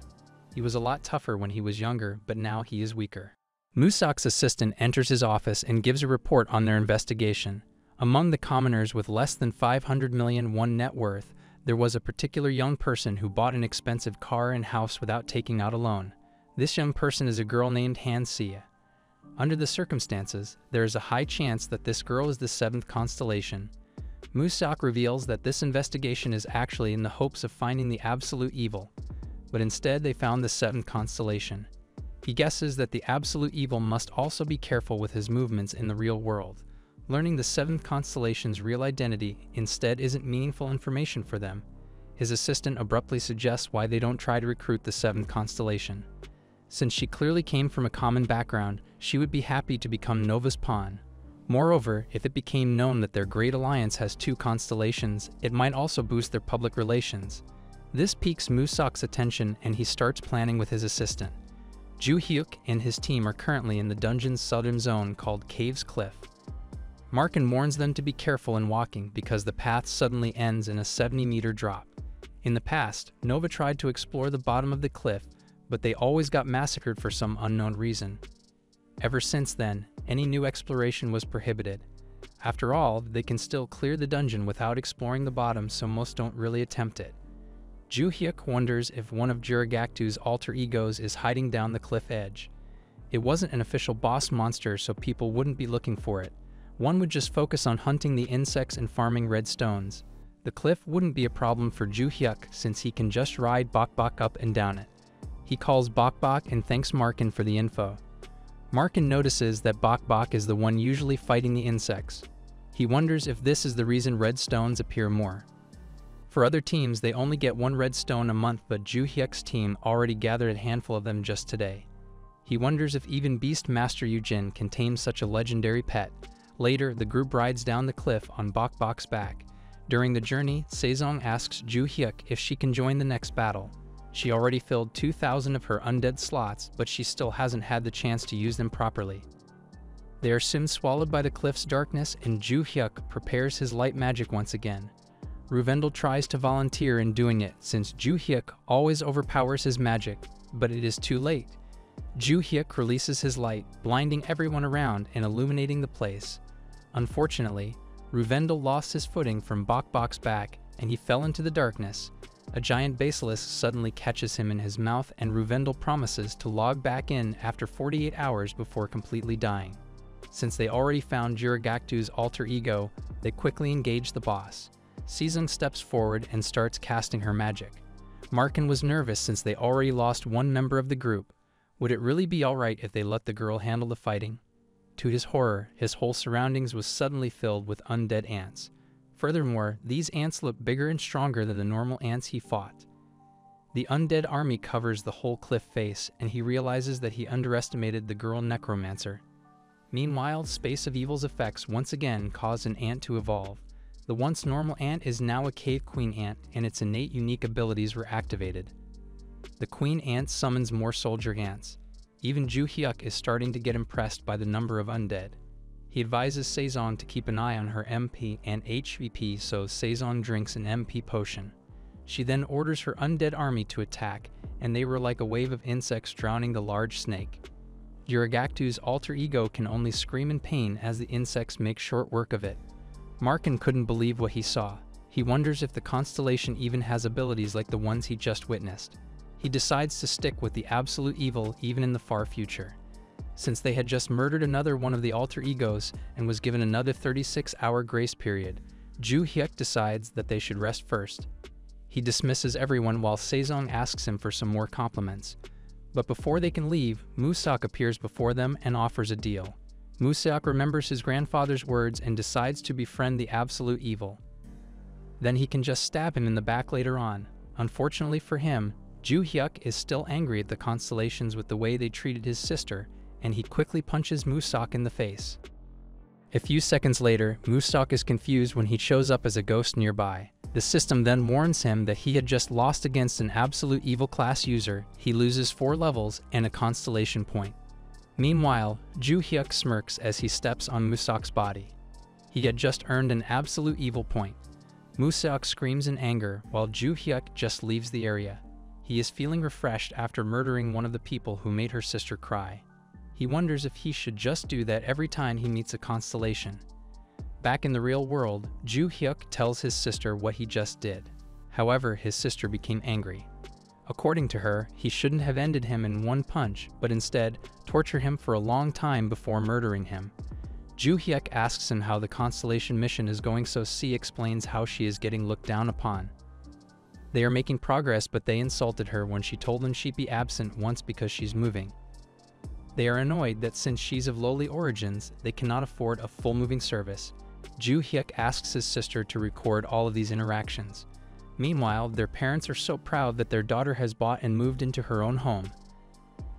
He was a lot tougher when he was younger, but now he is weaker. Musak's assistant enters his office and gives a report on their investigation. Among the commoners with less than 500 million won net worth, There was a particular young person who bought an expensive car and house without taking out a loan. This young person is a girl named Han-sia. Under the circumstances, there is a high chance that this girl is the seventh constellation. Musak reveals that this investigation is actually in the hopes of finding the absolute evil, but instead they found the seventh constellation. He guesses that the absolute evil must also be careful with his movements in the real world. Learning the seventh constellation's real identity instead isn't meaningful information for them. His assistant abruptly suggests why they don't try to recruit the seventh constellation. Since she clearly came from a common background, she would be happy to become Nova's pawn. Moreover, if it became known that their great alliance has two constellations, it might also boost their public relations. This piques Musak's attention and he starts planning with his assistant. Ju-hyuk and his team are currently in the dungeon's southern zone called Caves Cliff. Markin warns them to be careful in walking because the path suddenly ends in a 70-meter drop. In the past, Nova tried to explore the bottom of the cliff, but they always got massacred for some unknown reason. Ever since then, any new exploration was prohibited. After all, they can still clear the dungeon without exploring the bottom, so most don't really attempt it. Ju-hyuk wonders if one of Jirigaktu's alter egos is hiding down the cliff edge. It wasn't an official boss monster, so people wouldn't be looking for it. One would just focus on hunting the insects and farming red stones. The cliff wouldn't be a problem for Ju-hyuk since he can just ride Bok up and down it. He calls Bok and thanks Markin for the info. Markin notices that Bok is the one usually fighting the insects. He wonders if this is the reason red stones appear more. For other teams, they only get one red stone a month, but Ju-hyuk's team already gathered a handful of them just today. He wonders if even Beast Master Yujin can tame such a legendary pet. Later, the group rides down the cliff on Bok's back. During the journey, Sejong asks Ju-hyuk if she can join the next battle. She already filled 2,000 of her undead slots, but she still hasn't had the chance to use them properly. They are soon swallowed by the cliff's darkness, and Ju-hyuk prepares his light magic once again. Ruvendel tries to volunteer in doing it, since Ju-hyuk always overpowers his magic, but it is too late. Ju-hyuk releases his light, blinding everyone around and illuminating the place. Unfortunately, Ruvendel lost his footing from Bok's back, and he fell into the darkness. A giant basilisk suddenly catches him in his mouth, and Ruvendel promises to log back in after 48 hours before completely dying. Since they already found Jirigaktu's alter ego, they quickly engage the boss. Sejong steps forward and starts casting her magic. Markin was nervous since they already lost one member of the group. Would it really be alright if they let the girl handle the fighting? To his horror, his whole surroundings was suddenly filled with undead ants. Furthermore, these ants look bigger and stronger than the normal ants he fought. The undead army covers the whole cliff face, and he realizes that he underestimated the girl necromancer. Meanwhile, Space of Evil's effects once again cause an ant to evolve. The once normal ant is now a cave queen ant, and its innate unique abilities were activated. The queen ant summons more soldier ants. Even Ju-hyuk is starting to get impressed by the number of undead. He advises Sejong to keep an eye on her MP and HVP, so Sejong drinks an MP potion. She then orders her undead army to attack, and they were like a wave of insects drowning the large snake. Jirigaktu's alter ego can only scream in pain as the insects make short work of it. Markin couldn't believe what he saw. He wonders if the constellation even has abilities like the ones he just witnessed. He decides to stick with the absolute evil even in the far future. Since they had just murdered another one of the alter egos and was given another 36-hour grace period, Ju-hyuk decides that they should rest first. He dismisses everyone while Sejong asks him for some more compliments. But before they can leave, Musak appears before them and offers a deal. Musak remembers his grandfather's words and decides to befriend the absolute evil. Then he can just stab him in the back later on. Unfortunately for him, Ju-hyuk is still angry at the constellations with the way they treated his sister, and he quickly punches Musak in the face. A few seconds later, Musak is confused when he shows up as a ghost nearby. The system then warns him that he had just lost against an absolute evil class user. He loses 4 levels and a constellation point. Meanwhile, Ju-hyuk smirks as he steps on Musak's body. He had just earned an absolute evil point. Musak screams in anger while Ju-hyuk just leaves the area. He is feeling refreshed after murdering one of the people who made her sister cry. He wonders if he should just do that every time he meets a constellation. Back in the real world, Ju-hyuk tells his sister what he just did. However, his sister became angry. According to her, he shouldn't have ended him in one punch, but instead torture him for a long time before murdering him. Joo Hyuk asks him how the Constellation mission is going, so C explains how she is getting looked down upon. They are making progress, but they insulted her when she told them she'd be absent once because she's moving. They are annoyed that since she's of lowly origins, they cannot afford a full moving service. Joo Hyuk asks his sister to record all of these interactions. Meanwhile, their parents are so proud that their daughter has bought and moved into her own home.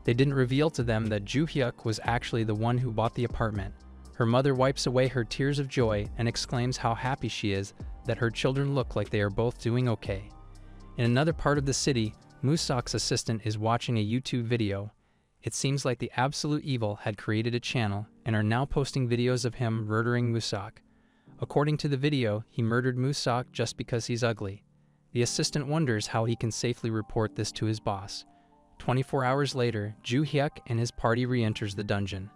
They didn't reveal to them that Joo Hyuk was actually the one who bought the apartment. Her mother wipes away her tears of joy and exclaims how happy she is that her children look like they are both doing okay. In another part of the city, Musok's assistant is watching a YouTube video. It seems like the Absolute Evil had created a channel and are now posting videos of him murdering Musok. According to the video, he murdered Musok just because he's ugly. The assistant wonders how he can safely report this to his boss. 24 hours later, Joo Hyuk and his party re-enters the dungeon.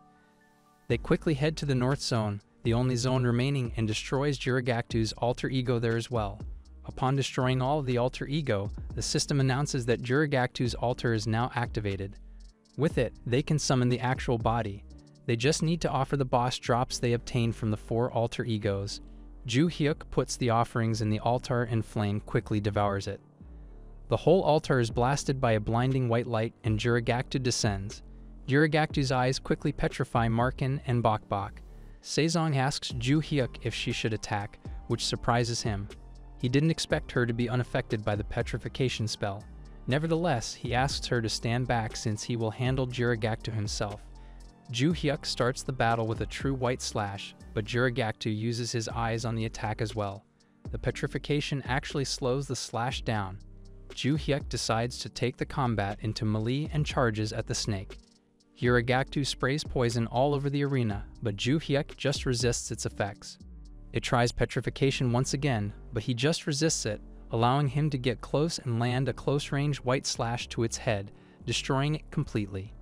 They quickly head to the North Zone, the only zone remaining, and destroys Jirigaktu's alter ego there as well. Upon destroying all of the alter ego, the system announces that Jirigaktu's altar is now activated. With it, they can summon the actual body. They just need to offer the boss drops they obtained from the 4 alter egos. Joo Hyuk puts the offerings in the altar and flame quickly devours it. The whole altar is blasted by a blinding white light and Jirigaktu descends. Jirigaktu's eyes quickly petrify Markin and Bokbok. Sejong asks Joo Hyuk if she should attack, which surprises him. He didn't expect her to be unaffected by the petrification spell. Nevertheless, he asks her to stand back since he will handle Jirigaktu himself. Joo Hyuk starts the battle with a true white slash, but Jirigaktu uses his eyes on the attack as well. The petrification actually slows the slash down. Joo Hyuk decides to take the combat into melee and charges at the snake. Jirigaktu sprays poison all over the arena, but Joo Hyuk just resists its effects. It tries petrification once again, but he just resists it, allowing him to get close and land a close-range white slash to its head, destroying it completely.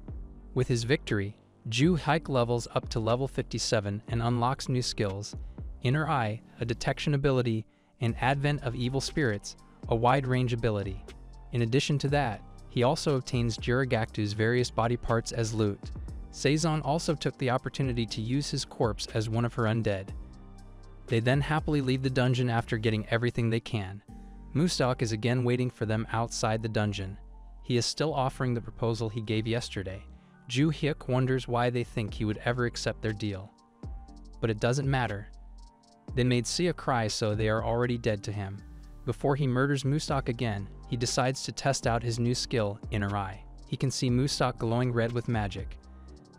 With his victory, Joo Hyuk levels up to level 57 and unlocks new skills: Inner Eye, a detection ability, and Advent of Evil Spirits, a wide-range ability. In addition to that, he also obtains Jirigaktu's various body parts as loot. Sejong also took the opportunity to use his corpse as one of her undead. They then happily leave the dungeon after getting everything they can. Musok is again waiting for them outside the dungeon. He is still offering the proposal he gave yesterday. Joo Hyuk wonders why they think he would ever accept their deal. But it doesn't matter. They made Sia cry, so they are already dead to him. Before he murders Musok again, he decides to test out his new skill, Inner Eye. He can see Musok glowing red with magic.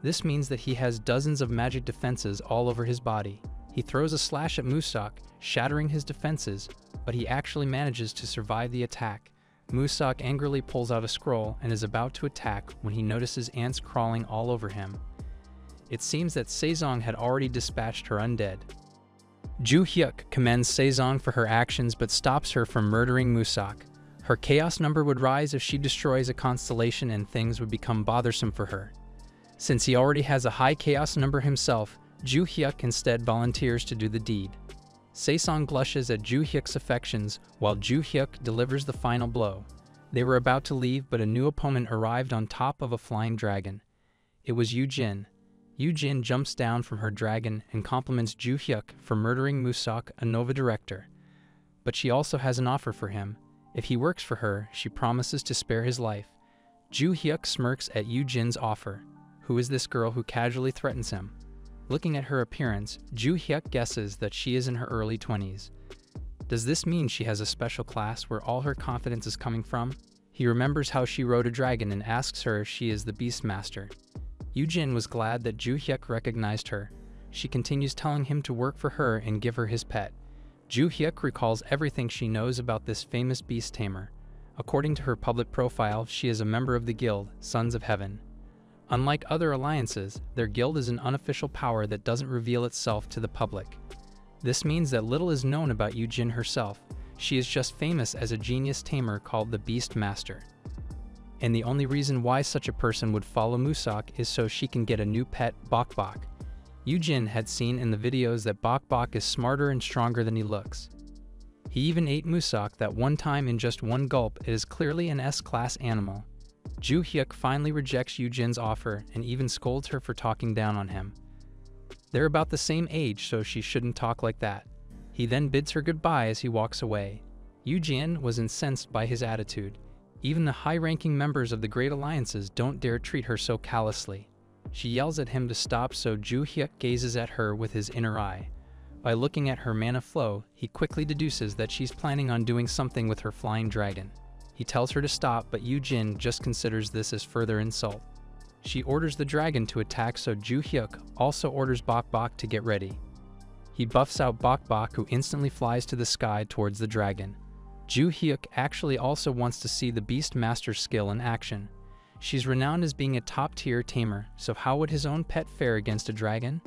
This means that he has dozens of magic defenses all over his body. He throws a slash at Musok, shattering his defenses, but he actually manages to survive the attack. Musok angrily pulls out a scroll and is about to attack when he notices ants crawling all over him. It seems that Sejong had already dispatched her undead. Joo Hyuk commends Sejong for her actions but stops her from murdering Musok. Her chaos number would rise if she destroys a constellation and things would become bothersome for her. Since he already has a high chaos number himself, Joo Hyuk instead volunteers to do the deed. Sejong blushes at Joo Hyuk's affections while Joo Hyuk delivers the final blow. They were about to leave, but a new opponent arrived on top of a flying dragon. It was Yoo-jin. Yoo-jin jumps down from her dragon and compliments Joo Hyuk for murdering Musok, a Nova director. But she also has an offer for him. If he works for her, she promises to spare his life. Joo Hyuk smirks at Yoo-jin's offer. Who is this girl who casually threatens him? Looking at her appearance, Joo Hyuk guesses that she is in her early 20s. Does this mean she has a special class where all her confidence is coming from? He remembers how she rode a dragon and asks her if she is the Beastmaster. Yoo-jin was glad that Joo Hyuk recognized her. She continues telling him to work for her and give her his pet. Joo Hyuk recalls everything she knows about this famous beast tamer. According to her public profile, she is a member of the guild, Sons of Heaven. Unlike other alliances, their guild is an unofficial power that doesn't reveal itself to the public. This means that little is known about Yoo-jin herself. She is just famous as a genius tamer called the Beastmaster. And the only reason why such a person would follow Musok is so she can get a new pet, Bokbok. Yoo-jin had seen in the videos that Bokbok is smarter and stronger than he looks. He even ate Musak that one time in just one gulp. It is clearly an S-class animal. Ju Hyuk finally rejects Yoo-jin's offer and even scolds her for talking down on him. They're about the same age, so she shouldn't talk like that. He then bids her goodbye as he walks away. Yoo-jin was incensed by his attitude. Even the high-ranking members of the Great Alliances don't dare treat her so callously. She yells at him to stop, so Ju Hyuk gazes at her with his inner eye. By looking at her mana flow, he quickly deduces that she's planning on doing something with her flying dragon. He tells her to stop, but Yoo-jin just considers this as further insult. She orders the dragon to attack, so Ju Hyuk also orders Bok Bok to get ready. He buffs out Bok Bok, who instantly flies to the sky towards the dragon. Ju Hyuk actually also wants to see the Beast Master's skill in action. She's renowned as being a top-tier tamer, so how would his own pet fare against a dragon?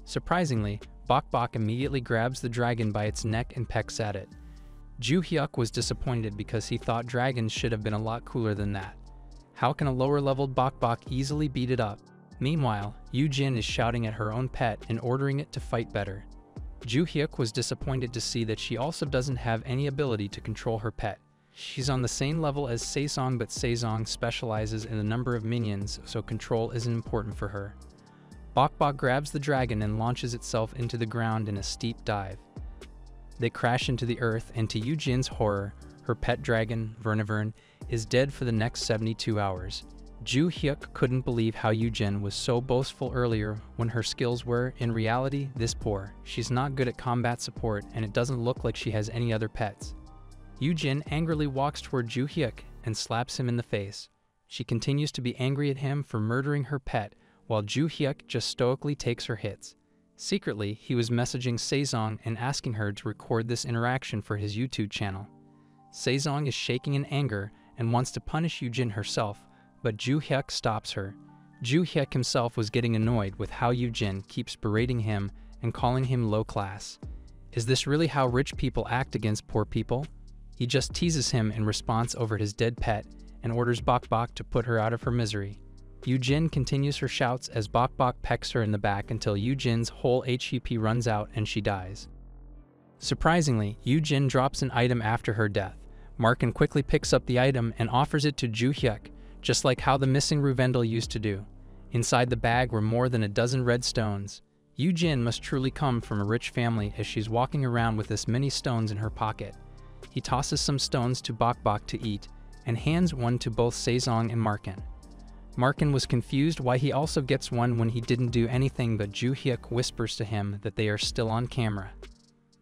Surprisingly, Bok Bok immediately grabs the dragon by its neck and pecks at it. Ju Hyuk was disappointed because he thought dragons should have been a lot cooler than that. How can a lower-leveled Bok Bok easily beat it up? Meanwhile, Yoo-jin is shouting at her own pet and ordering it to fight better. Ju Hyuk was disappointed to see that she also doesn't have any ability to control her pet. She's on the same level as Saesong, but Saesong specializes in the number of minions, so control isn't important for her. Bok Bok grabs the dragon and launches itself into the ground in a steep dive. They crash into the earth, and to Yoo-jin's horror, her pet dragon, Vernivern, is dead for the next 72 hours. Ju Hyuk couldn't believe how Yoo-jin was so boastful earlier when her skills were, in reality, this poor. She's not good at combat support, and it doesn't look like she has any other pets. Yoo-jin angrily walks toward Ju Hyuk and slaps him in the face. She continues to be angry at him for murdering her pet, while Ju Hyuk just stoically takes her hits. Secretly, he was messaging Saesong and asking her to record this interaction for his YouTube channel. Saesong is shaking in anger and wants to punish Yoo-jin herself, but Ju Hyuk stops her. Ju Hyuk himself was getting annoyed with how Yoo-jin keeps berating him and calling him low class. Is this really how rich people act against poor people? He just teases him in response over his dead pet and orders Bok Bok to put her out of her misery. Yoo-jin continues her shouts as Bok Bok pecks her in the back until Yoo-jin's whole HP runs out and she dies. Surprisingly, Yoo-jin drops an item after her death. Markin quickly picks up the item and offers it to Ju Hyuk, just like how the missing Ruvendel used to do. Inside the bag were more than a dozen red stones. Yoo-jin must truly come from a rich family as she's walking around with this many stones in her pocket. He tosses some stones to Bok Bok to eat, and hands one to both Saesong and Markin. Markin was confused why he also gets one when he didn't do anything, but Ju Hyuk whispers to him that they are still on camera.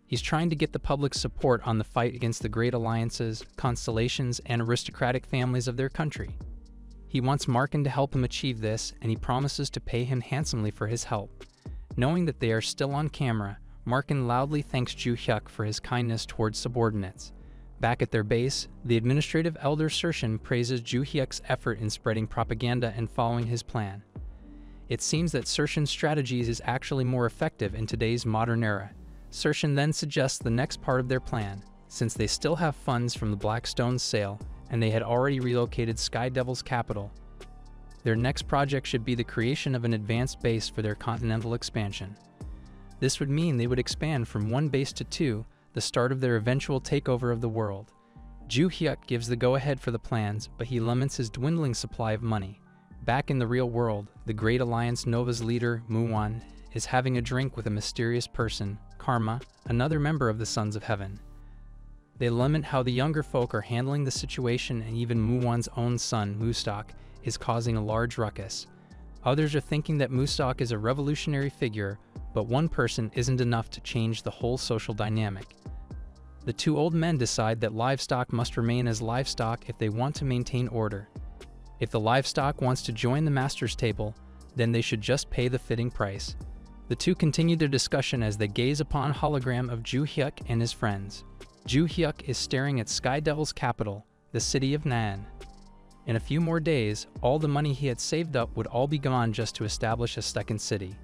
He's trying to get the public's support on the fight against the great alliances, constellations, and aristocratic families of their country. He wants Markin to help him achieve this, and he promises to pay him handsomely for his help. Knowing that they are still on camera, Markin loudly thanks Ju Hyuk for his kindness towards subordinates. Back at their base, the administrative elder Sershin praises Ju Hyuk's effort in spreading propaganda and following his plan. It seems that Sershin's strategies is actually more effective in today's modern era. Sershin then suggests the next part of their plan, since they still have funds from the Blackstone sale and they had already relocated Sky Devil's capital. Their next project should be the creation of an advanced base for their continental expansion. This would mean they would expand from one base to two, the start of their eventual takeover of the world. Ju Hyuk gives the go-ahead for the plans, but he laments his dwindling supply of money. Back in the real world, the Great Alliance Nova's leader, Muwan, is having a drink with a mysterious person, Karma, another member of the Sons of Heaven. They lament how the younger folk are handling the situation, and even Muwan's own son, Mustak, is causing a large ruckus. Others are thinking that Mustak is a revolutionary figure, but one person isn't enough to change the whole social dynamic. The two old men decide that livestock must remain as livestock if they want to maintain order. If the livestock wants to join the master's table, then they should just pay the fitting price. The two continue their discussion as they gaze upon a hologram of Ju Hyuk and his friends. Ju Hyuk is staring at Sky Devil's capital, the city of Nan. In a few more days, all the money he had saved up would all be gone just to establish a second city.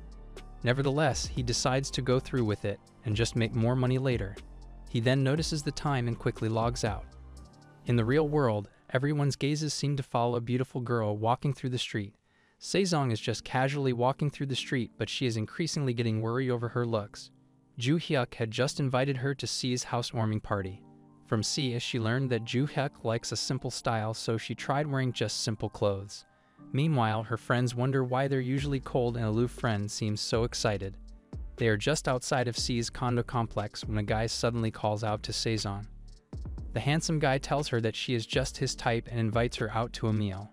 Nevertheless, he decides to go through with it and just make more money later. He then notices the time and quickly logs out. In the real world, everyone's gazes seem to follow a beautiful girl walking through the street. Saesong is just casually walking through the street, but she is increasingly getting worried over her looks. Ju Hyuk had just invited her to see his housewarming party. From Sia, she learned that Joo Hyuk likes a simple style, so she tried wearing just simple clothes. Meanwhile, her friends wonder why their usually cold and aloof friend seems so excited. They are just outside of Sia's condo complex when a guy suddenly calls out to Sejong. The handsome guy tells her that she is just his type and invites her out to a meal.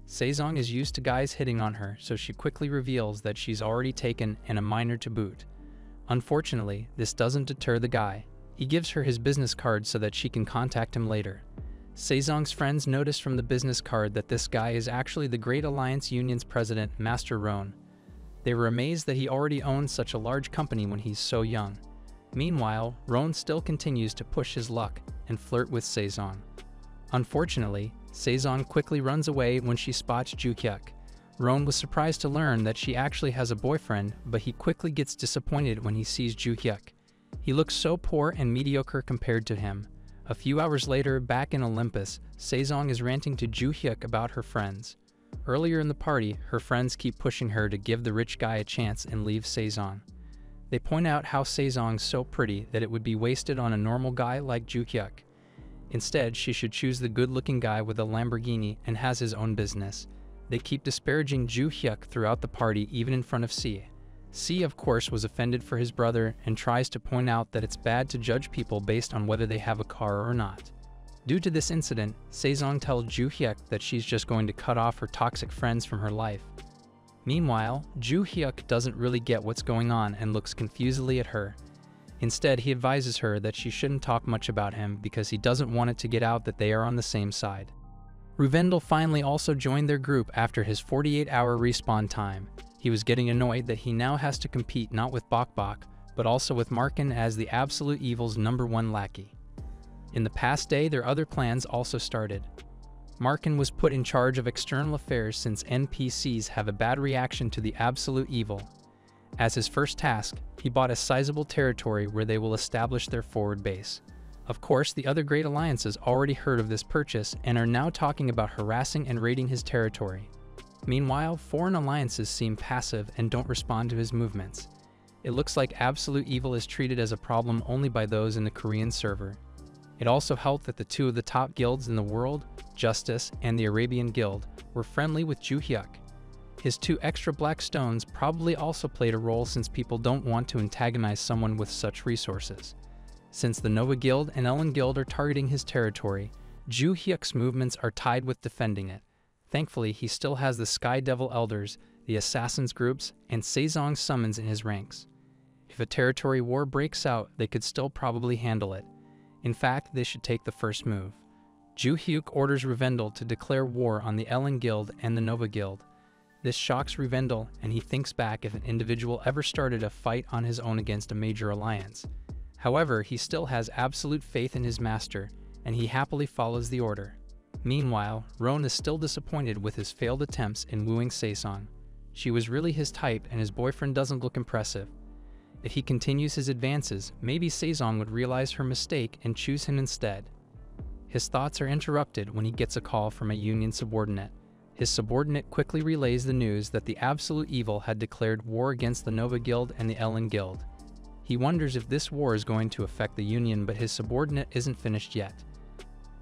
Sejong is used to guys hitting on her, so she quickly reveals that she's already taken and a minor to boot. Unfortunately, this doesn't deter the guy. He gives her his business card so that she can contact him later. Sejong's friends notice from the business card that this guy is actually the Great Alliance Union's president, Master Roan. They were amazed that he already owns such a large company when he's so young. Meanwhile, Roan still continues to push his luck and flirt with Sejong. Unfortunately, Sejong quickly runs away when she spots Joo Hyuk. Roan was surprised to learn that she actually has a boyfriend, but he quickly gets disappointed when he sees Joo Hyuk. He looks so poor and mediocre compared to him. A few hours later, back in Olympus, Sejong is ranting to Joo Hyuk about her friends. Earlier in the party, her friends keep pushing her to give the rich guy a chance and leave Sejong. They point out how Sejong's so pretty that it would be wasted on a normal guy like Joo Hyuk. Instead, she should choose the good-looking guy with a Lamborghini and has his own business. They keep disparaging Joo Hyuk throughout the party, even in front of Sia. Sia, of course, was offended for his brother and tries to point out that it's bad to judge people based on whether they have a car or not. Due to this incident, Sejong tells Joo Hyuk that she's just going to cut off her toxic friends from her life. Meanwhile, Joo Hyuk doesn't really get what's going on and looks confusedly at her. Instead, he advises her that she shouldn't talk much about him because he doesn't want it to get out that they are on the same side. Ruvendell finally also joined their group after his 48-hour respawn time. He was getting annoyed that he now has to compete not with Bok Bok, but also with Markin as the Absolute Evil's #1 lackey. In the past day, their other plans also started. Markin was put in charge of external affairs since NPCs have a bad reaction to the Absolute Evil. As his first task, he bought a sizable territory where they will establish their forward base. Of course, the other great alliances already heard of this purchase and are now talking about harassing and raiding his territory. Meanwhile, foreign alliances seem passive and don't respond to his movements. It looks like Absolute Evil is treated as a problem only by those in the Korean server. It also helped that the two of the top guilds in the world, Justice and the Arabian Guild, were friendly with Joo Hyuk. His 2 extra black stones probably also played a role since people don't want to antagonize someone with such resources. Since the Nova Guild and Ellen Guild are targeting his territory, Joo Hyuk's movements are tied with defending it. Thankfully, he still has the Sky Devil Elders, the Assassins groups, and Sejong's summons in his ranks. If a territory war breaks out, they could still probably handle it. In fact, they should take the first move. Joo Hyuk orders Ruvendell to declare war on the Ellen Guild and the Nova Guild. This shocks Ruvendell, and he thinks back if an individual ever started a fight on his own against a major alliance. However, he still has absolute faith in his master, and he happily follows the order. Meanwhile, Roan is still disappointed with his failed attempts in wooing Sejong. She was really his type and his boyfriend doesn't look impressive. If he continues his advances, maybe Sejong would realize her mistake and choose him instead. His thoughts are interrupted when he gets a call from a Union subordinate. His subordinate quickly relays the news that the Absolute Evil had declared war against the Nova Guild and the Ellen Guild. He wonders if this war is going to affect the Union, but his subordinate isn't finished yet.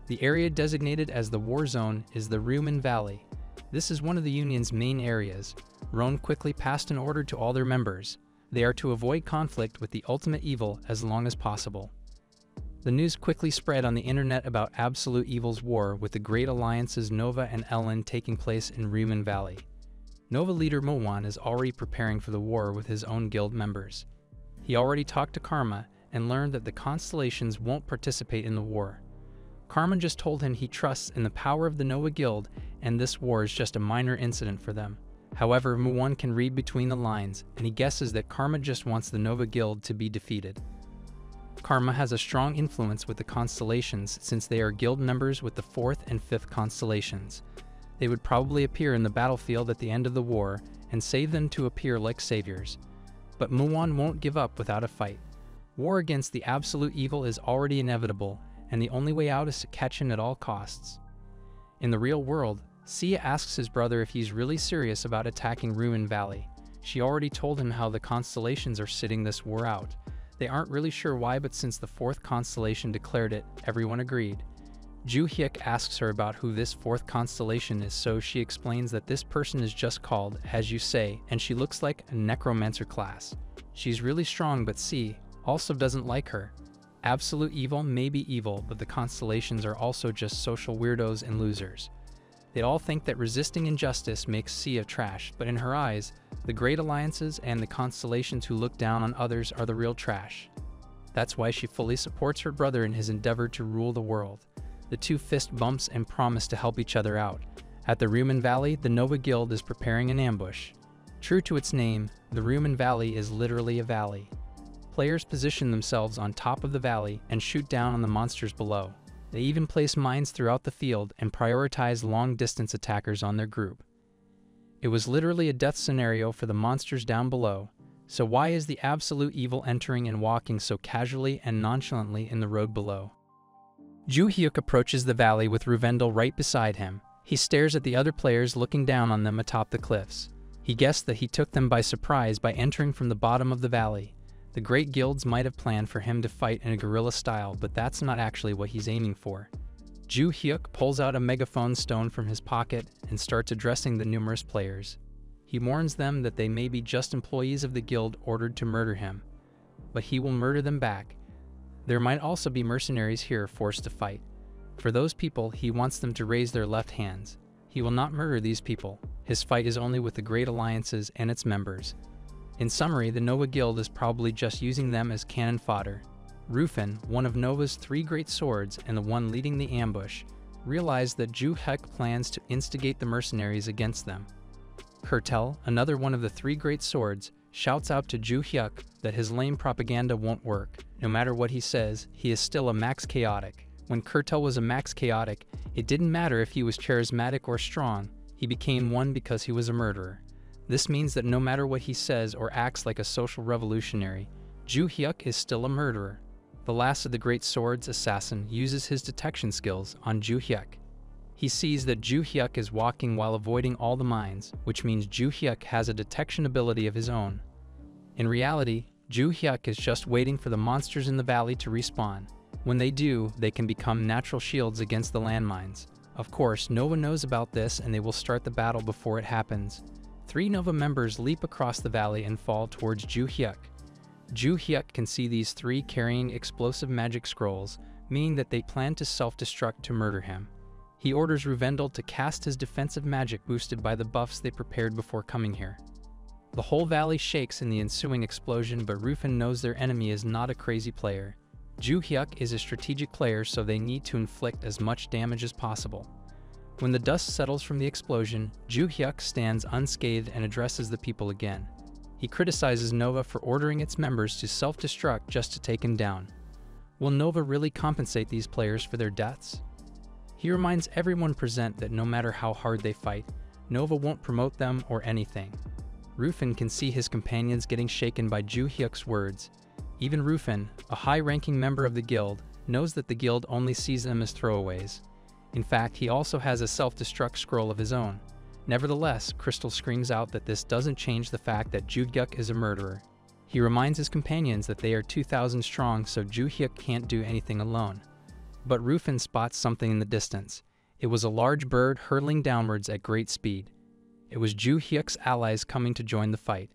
The area designated as the war zone is the Rumen Valley. This is one of the Union's main areas. Roan quickly passed an order to all their members. They are to avoid conflict with the ultimate evil as long as possible. The news quickly spread on the internet about Absolute Evil's war with the Great Alliances Nova and Ellen taking place in Rumen Valley. Nova leader Mowan is already preparing for the war with his own guild members. He already talked to Karma and learned that the Constellations won't participate in the war. Karma just told him he trusts in the power of the Nova Guild and this war is just a minor incident for them. However, Mowan can read between the lines and he guesses that Karma just wants the Nova Guild to be defeated. Karma has a strong influence with the Constellations since they are guild members with the 4th and 5th Constellations. They would probably appear in the battlefield at the end of the war and save them to appear like saviors. But Mowan won't give up without a fight. War against the Absolute Evil is already inevitable, and the only way out is to catch him at all costs. In the real world, Sia asks his brother if he's really serious about attacking Rumen Valley. She already told him how the Constellations are sitting this war out. They aren't really sure why, but since the fourth constellation declared it, everyone agreed. Ju Hyuk asks her about who this fourth constellation is, so she explains that this person is just called, as you say, and she looks like a necromancer class. She's really strong, but C also doesn't like her. Absolute evil may be evil, but the constellations are also just social weirdos and losers. They all think that resisting injustice makes C a trash, but in her eyes, the great alliances and the constellations who look down on others are the real trash. That's why she fully supports her brother in his endeavor to rule the world. The two fist bumps and promise to help each other out. At the Rumen Valley, the Nova Guild is preparing an ambush. True to its name, the Rumen Valley is literally a valley. Players position themselves on top of the valley and shoot down on the monsters below. They even place mines throughout the field and prioritize long-distance attackers on their group. It was literally a death scenario for the monsters down below, so why is the absolute evil entering and walking so casually and nonchalantly in the road below? Ju Hyuk approaches the valley with Ruvendel right beside him. He stares at the other players looking down on them atop the cliffs. He guessed that he took them by surprise by entering from the bottom of the valley. The great guilds might have planned for him to fight in a guerrilla style, but that's not actually what he's aiming for. Ju Hyuk pulls out a megaphone stone from his pocket and starts addressing the numerous players. He warns them that they may be just employees of the guild ordered to murder him, but he will murder them back. There might also be mercenaries here forced to fight. For those people, he wants them to raise their left hands. He will not murder these people. His fight is only with the great alliances and its members. In summary, the Nova Guild is probably just using them as cannon fodder. Rufin, one of Nova's three great swords and the one leading the ambush, realized that Ju Hyuk plans to instigate the mercenaries against them. Kurtel, another one of the three great swords, shouts out to Ju Hyuk that his lame propaganda won't work. No matter what he says, he is still a max chaotic. When Kurtel was a max chaotic, it didn't matter if he was charismatic or strong, he became one because he was a murderer. This means that no matter what he says or acts like a social revolutionary, Ju Hyuk is still a murderer. The last of the great swords assassin uses his detection skills on Ju Hyuk. He sees that Ju Hyuk is walking while avoiding all the mines, which means Ju Hyuk has a detection ability of his own. In reality, Ju Hyuk is just waiting for the monsters in the valley to respawn. When they do, they can become natural shields against the landmines. Of course, Nova knows about this and they will start the battle before it happens. 3 Nova members leap across the valley and fall towards Ju Hyuk. Ju Hyuk can see these 3 carrying explosive magic scrolls, meaning that they plan to self-destruct to murder him. He orders Ruvendel to cast his defensive magic boosted by the buffs they prepared before coming here. The whole valley shakes in the ensuing explosion, but Rufin knows their enemy is not a crazy player. Ju Hyuk is a strategic player, so they need to inflict as much damage as possible. When the dust settles from the explosion, Ju Hyuk stands unscathed and addresses the people again. He criticizes Nova for ordering its members to self-destruct just to take him down. Will Nova really compensate these players for their deaths? He reminds everyone present that no matter how hard they fight, Nova won't promote them or anything. Rufin can see his companions getting shaken by Ju Hyuk's words. Even Rufin, a high-ranking member of the guild, knows that the guild only sees them as throwaways. In fact, he also has a self-destruct scroll of his own. Nevertheless, Crystal screams out that this doesn't change the fact that Ju Hyuk is a murderer. He reminds his companions that they are 2,000 strong, so Ju Hyuk can't do anything alone. But Rufin spots something in the distance. It was a large bird hurtling downwards at great speed. It was Ju Hyuk's allies coming to join the fight.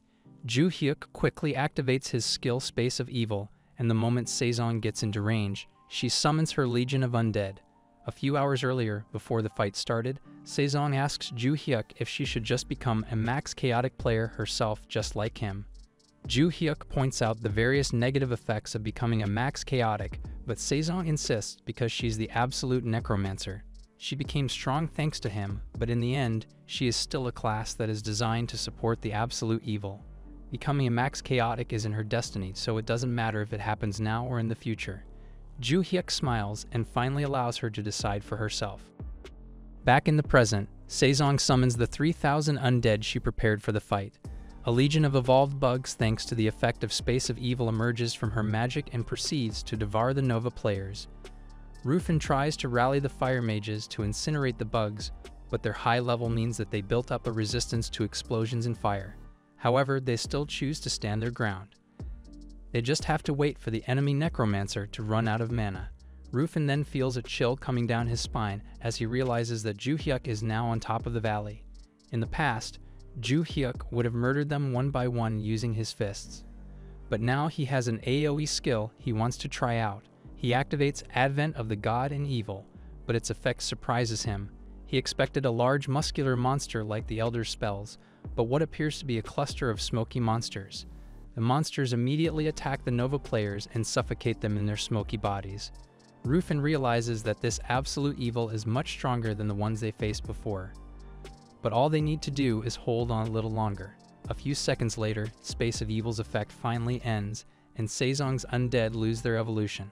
Ju Hyuk quickly activates his skill Space of Evil, and the moment Saison gets into range, she summons her Legion of Undead. A few hours earlier, before the fight started, Saison asks Ju Hyuk if she should just become a max chaotic player herself just like him. Ju Hyuk points out the various negative effects of becoming a max chaotic, but Saison insists because she's the absolute necromancer. She became strong thanks to him, but in the end, she is still a class that is designed to support the absolute evil. Becoming a max chaotic is in her destiny, so it doesn't matter if it happens now or in the future. Ju Hyuk smiles and finally allows her to decide for herself. Back in the present, Saison summons the 3,000 undead she prepared for the fight. A legion of evolved bugs thanks to the effect of Space of Evil emerges from her magic and proceeds to devour the Nova players. Rufin tries to rally the fire mages to incinerate the bugs, but their high level means that they built up a resistance to explosions and fire. However, they still choose to stand their ground. They just have to wait for the enemy necromancer to run out of mana. Rufin then feels a chill coming down his spine as he realizes that Ju-hyuk is now on top of the valley. In the past, Ju-hyuk would have murdered them one by one using his fists. But now he has an AoE skill he wants to try out. He activates Advent of the God and Evil, but its effect surprises him. He expected a large muscular monster like the Elder spells, but what appears to be a cluster of smoky monsters. The monsters immediately attack the Nova players and suffocate them in their smoky bodies. Rufin realizes that this absolute evil is much stronger than the ones they faced before. But all they need to do is hold on a little longer. A few seconds later, Space of Evil's effect finally ends, and Sezong's undead lose their evolution.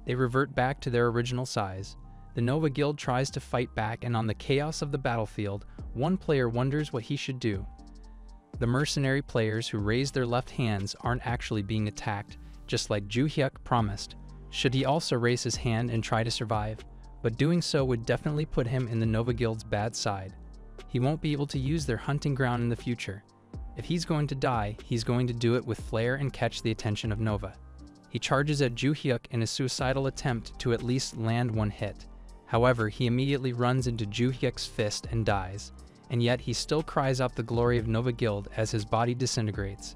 They revert back to their original size. The Nova Guild tries to fight back, and on the chaos of the battlefield, one player wonders what he should do. The mercenary players who raise their left hands aren't actually being attacked, just like Ju-hyuk promised. Should he also raise his hand and try to survive? But doing so would definitely put him in the Nova Guild's bad side. He won't be able to use their hunting ground in the future. If he's going to die, he's going to do it with flair and catch the attention of Nova. He charges at Ju-hyuk in a suicidal attempt to at least land one hit. However, he immediately runs into Ju-hyuk's fist and dies, and yet he still cries out the glory of Nova Guild as his body disintegrates.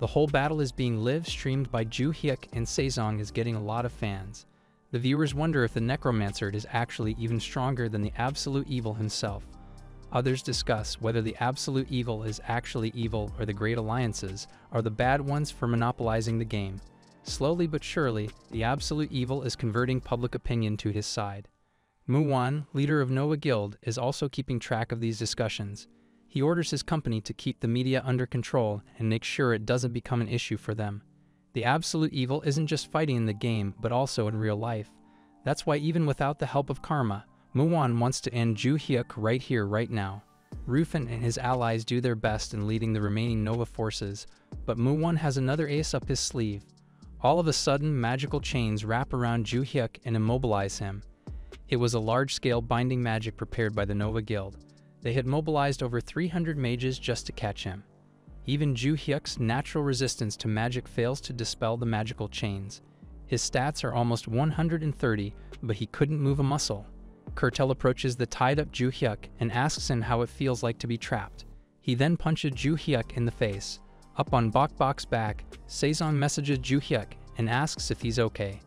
The whole battle is being live-streamed by Ju-hyuk, and Sezong is getting a lot of fans. The viewers wonder if the Necromancer is actually even stronger than the Absolute Evil himself. Others discuss whether the Absolute Evil is actually evil or the Great Alliances are the bad ones for monopolizing the game. Slowly but surely, the Absolute Evil is converting public opinion to his side. Muwan, leader of Nova Guild, is also keeping track of these discussions. He orders his company to keep the media under control and make sure it doesn't become an issue for them. The Absolute Evil isn't just fighting in the game, but also in real life. That's why even without the help of Karma, Muwan wants to end Ju-hyuk right here, right now. Rufin and his allies do their best in leading the remaining Nova forces, but Muwan has another ace up his sleeve. All of a sudden, magical chains wrap around Ju-hyuk and immobilize him. It was a large-scale binding magic prepared by the Nova Guild. They had mobilized over 300 mages just to catch him. Even Ju-hyuk's natural resistance to magic fails to dispel the magical chains. His stats are almost 130, but he couldn't move a muscle. Kurtel approaches the tied-up Ju-hyuk and asks him how it feels like to be trapped. He then punches Ju-hyuk in the face. Up on Bok-Bok's back, Sezong messages Ju-hyuk and asks if he's okay.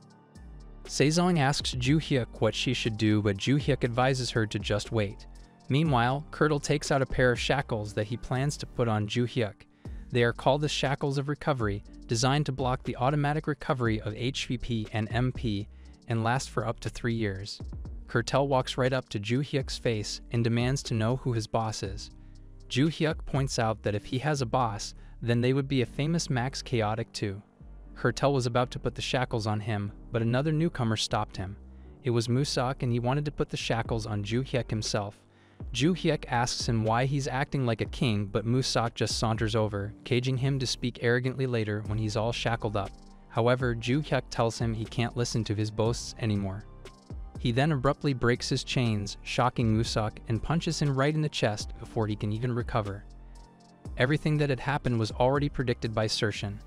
Sezong asks Ju-hyuk what she should do, but Ju-hyuk advises her to just wait. Meanwhile, Kurtel takes out a pair of shackles that he plans to put on Ju-hyuk. They are called the Shackles of Recovery, designed to block the automatic recovery of HVP and MP, and last for up to 3 years. Kurtel walks right up to Ju-hyuk's face and demands to know who his boss is. Ju-hyuk points out that if he has a boss, then they would be a famous Max Chaotic too. Kurtel was about to put the shackles on him, but another newcomer stopped him. It was Musak, and he wanted to put the shackles on Ju-hyuk himself. Ju-hyuk asks him why he's acting like a king, but Musak just saunters over, caging him to speak arrogantly later when he's all shackled up. However, Ju-hyuk tells him he can't listen to his boasts anymore. He then abruptly breaks his chains, shocking Musak, and punches him right in the chest before he can even recover. Everything that had happened was already predicted by Sershin.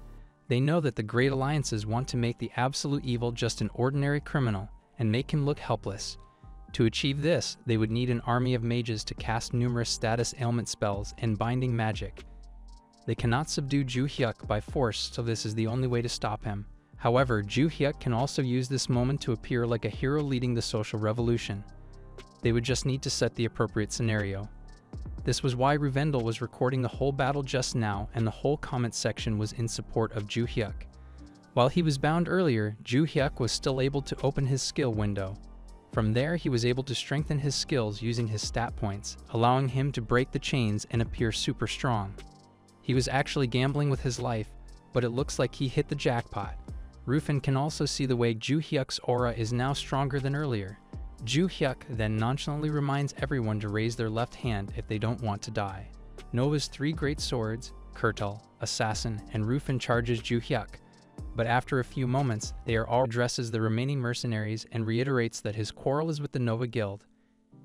They know that the Great Alliances want to make the Absolute Evil just an ordinary criminal and make him look helpless. To achieve this, they would need an army of mages to cast numerous status ailment spells and binding magic. They cannot subdue Ju-hyuk by force, so this is the only way to stop him. However, Ju-hyuk can also use this moment to appear like a hero leading the social revolution. They would just need to set the appropriate scenario. This was why Ruvendel was recording the whole battle just now, and the whole comment section was in support of Ju-hyuk. While he was bound earlier, Ju-hyuk was still able to open his skill window. From there, he was able to strengthen his skills using his stat points, allowing him to break the chains and appear super strong. He was actually gambling with his life, but it looks like he hit the jackpot. Rufin can also see the way Ju-hyuk's aura is now stronger than earlier. Ju-hyuk then nonchalantly reminds everyone to raise their left hand if they don't want to die. Nova's 3 great swords, Kurtel, Assassin, and Rufin charges Ju-hyuk, but after a few moments, they are all addresses the remaining mercenaries and reiterates that his quarrel is with the Nova Guild.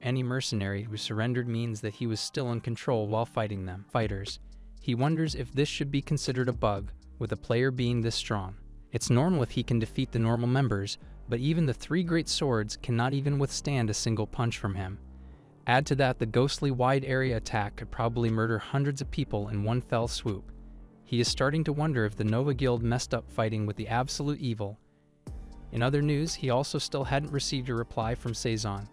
Any mercenary who surrendered means that he was still in control while fighting them. Fighters. He wonders if this should be considered a bug, with a player being this strong. It's normal if he can defeat the normal members, but even the three great swords cannot even withstand a single punch from him. Add to that the ghostly wide area attack could probably murder hundreds of people in one fell swoop. He is starting to wonder if the Nova Guild messed up fighting with the absolute evil. In other news, he also still hadn't received a reply from Saison.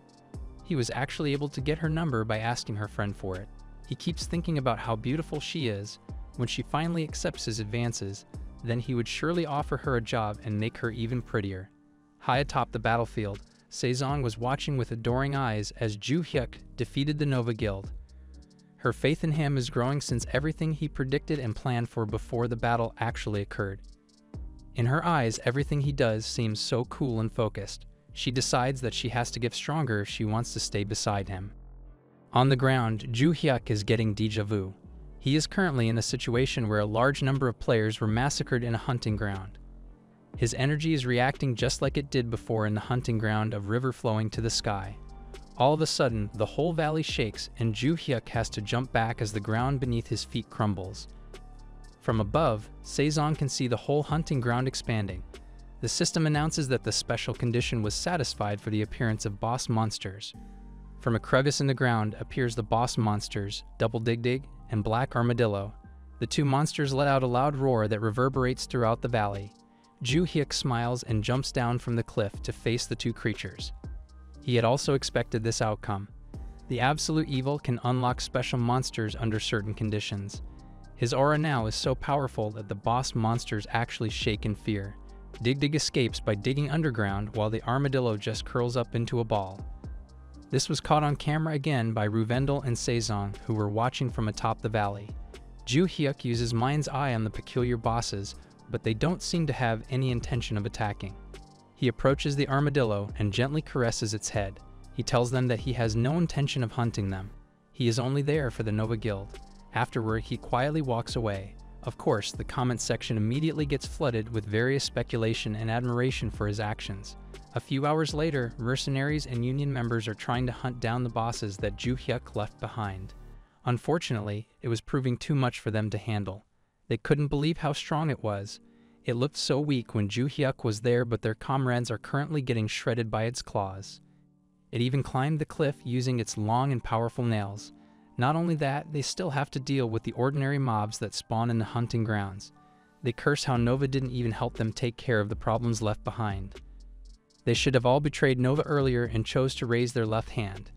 He was actually able to get her number by asking her friend for it. He keeps thinking about how beautiful she is. When she finally accepts his advances, then he would surely offer her a job and make her even prettier. High atop the battlefield, Saison was watching with adoring eyes as Ju Hyuk defeated the Nova Guild. Her faith in him is growing since everything he predicted and planned for before the battle actually occurred. In her eyes, everything he does seems so cool and focused. She decides that she has to get stronger if she wants to stay beside him. On the ground, Ju Hyuk is getting déjà vu. He is currently in a situation where a large number of players were massacred in a hunting ground. His energy is reacting just like it did before in the hunting ground of river flowing to the sky. All of a sudden, the whole valley shakes and Ju Hyuk has to jump back as the ground beneath his feet crumbles. From above, Saison can see the whole hunting ground expanding. The system announces that the special condition was satisfied for the appearance of boss monsters. From a crevice in the ground appears the boss monsters, Double Dig Dig and Black Armadillo. The two monsters let out a loud roar that reverberates throughout the valley. Ju Hyuk smiles and jumps down from the cliff to face the two creatures. He had also expected this outcome. The absolute evil can unlock special monsters under certain conditions. His aura now is so powerful that the boss monsters actually shake in fear. Dig Dig escapes by digging underground while the armadillo just curls up into a ball. This was caught on camera again by Ruvendel and Saison, who were watching from atop the valley. Ju Hyuk uses Mind's Eye on the peculiar bosses, but they don't seem to have any intention of attacking. He approaches the armadillo and gently caresses its head. He tells them that he has no intention of hunting them. He is only there for the Nova Guild. Afterward, he quietly walks away. Of course, the comment section immediately gets flooded with various speculation and admiration for his actions. A few hours later, mercenaries and union members are trying to hunt down the bosses that Ju Hyuk left behind. Unfortunately, it was proving too much for them to handle. They couldn't believe how strong it was. It looked so weak when Ju Hyuk was there, but their comrades are currently getting shredded by its claws. It even climbed the cliff using its long and powerful nails. Not only that, they still have to deal with the ordinary mobs that spawn in the hunting grounds. They curse how Nova didn't even help them take care of the problems left behind. They should have all betrayed Nova earlier and chose to raise their left hand.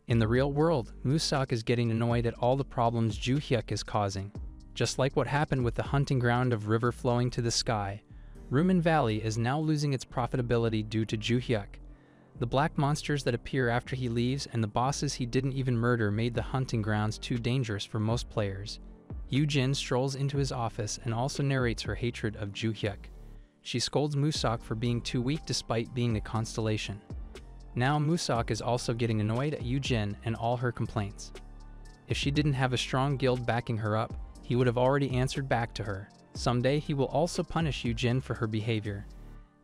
In the real world, Musak is getting annoyed at all the problems Ju Hyuk is causing. Just like what happened with the hunting ground of river flowing to the sky, Rumen Valley is now losing its profitability due to Ju Hyuk. The black monsters that appear after he leaves and the bosses he didn't even murder made the hunting grounds too dangerous for most players. Yu-Jin strolls into his office and also narrates her hatred of Ju Hyuk. She scolds Musak for being too weak despite being a constellation. Now Musak is also getting annoyed at Yu-Jin and all her complaints. If she didn't have a strong guild backing her up, he would have already answered back to her. Someday he will also punish Yu-Jin for her behavior.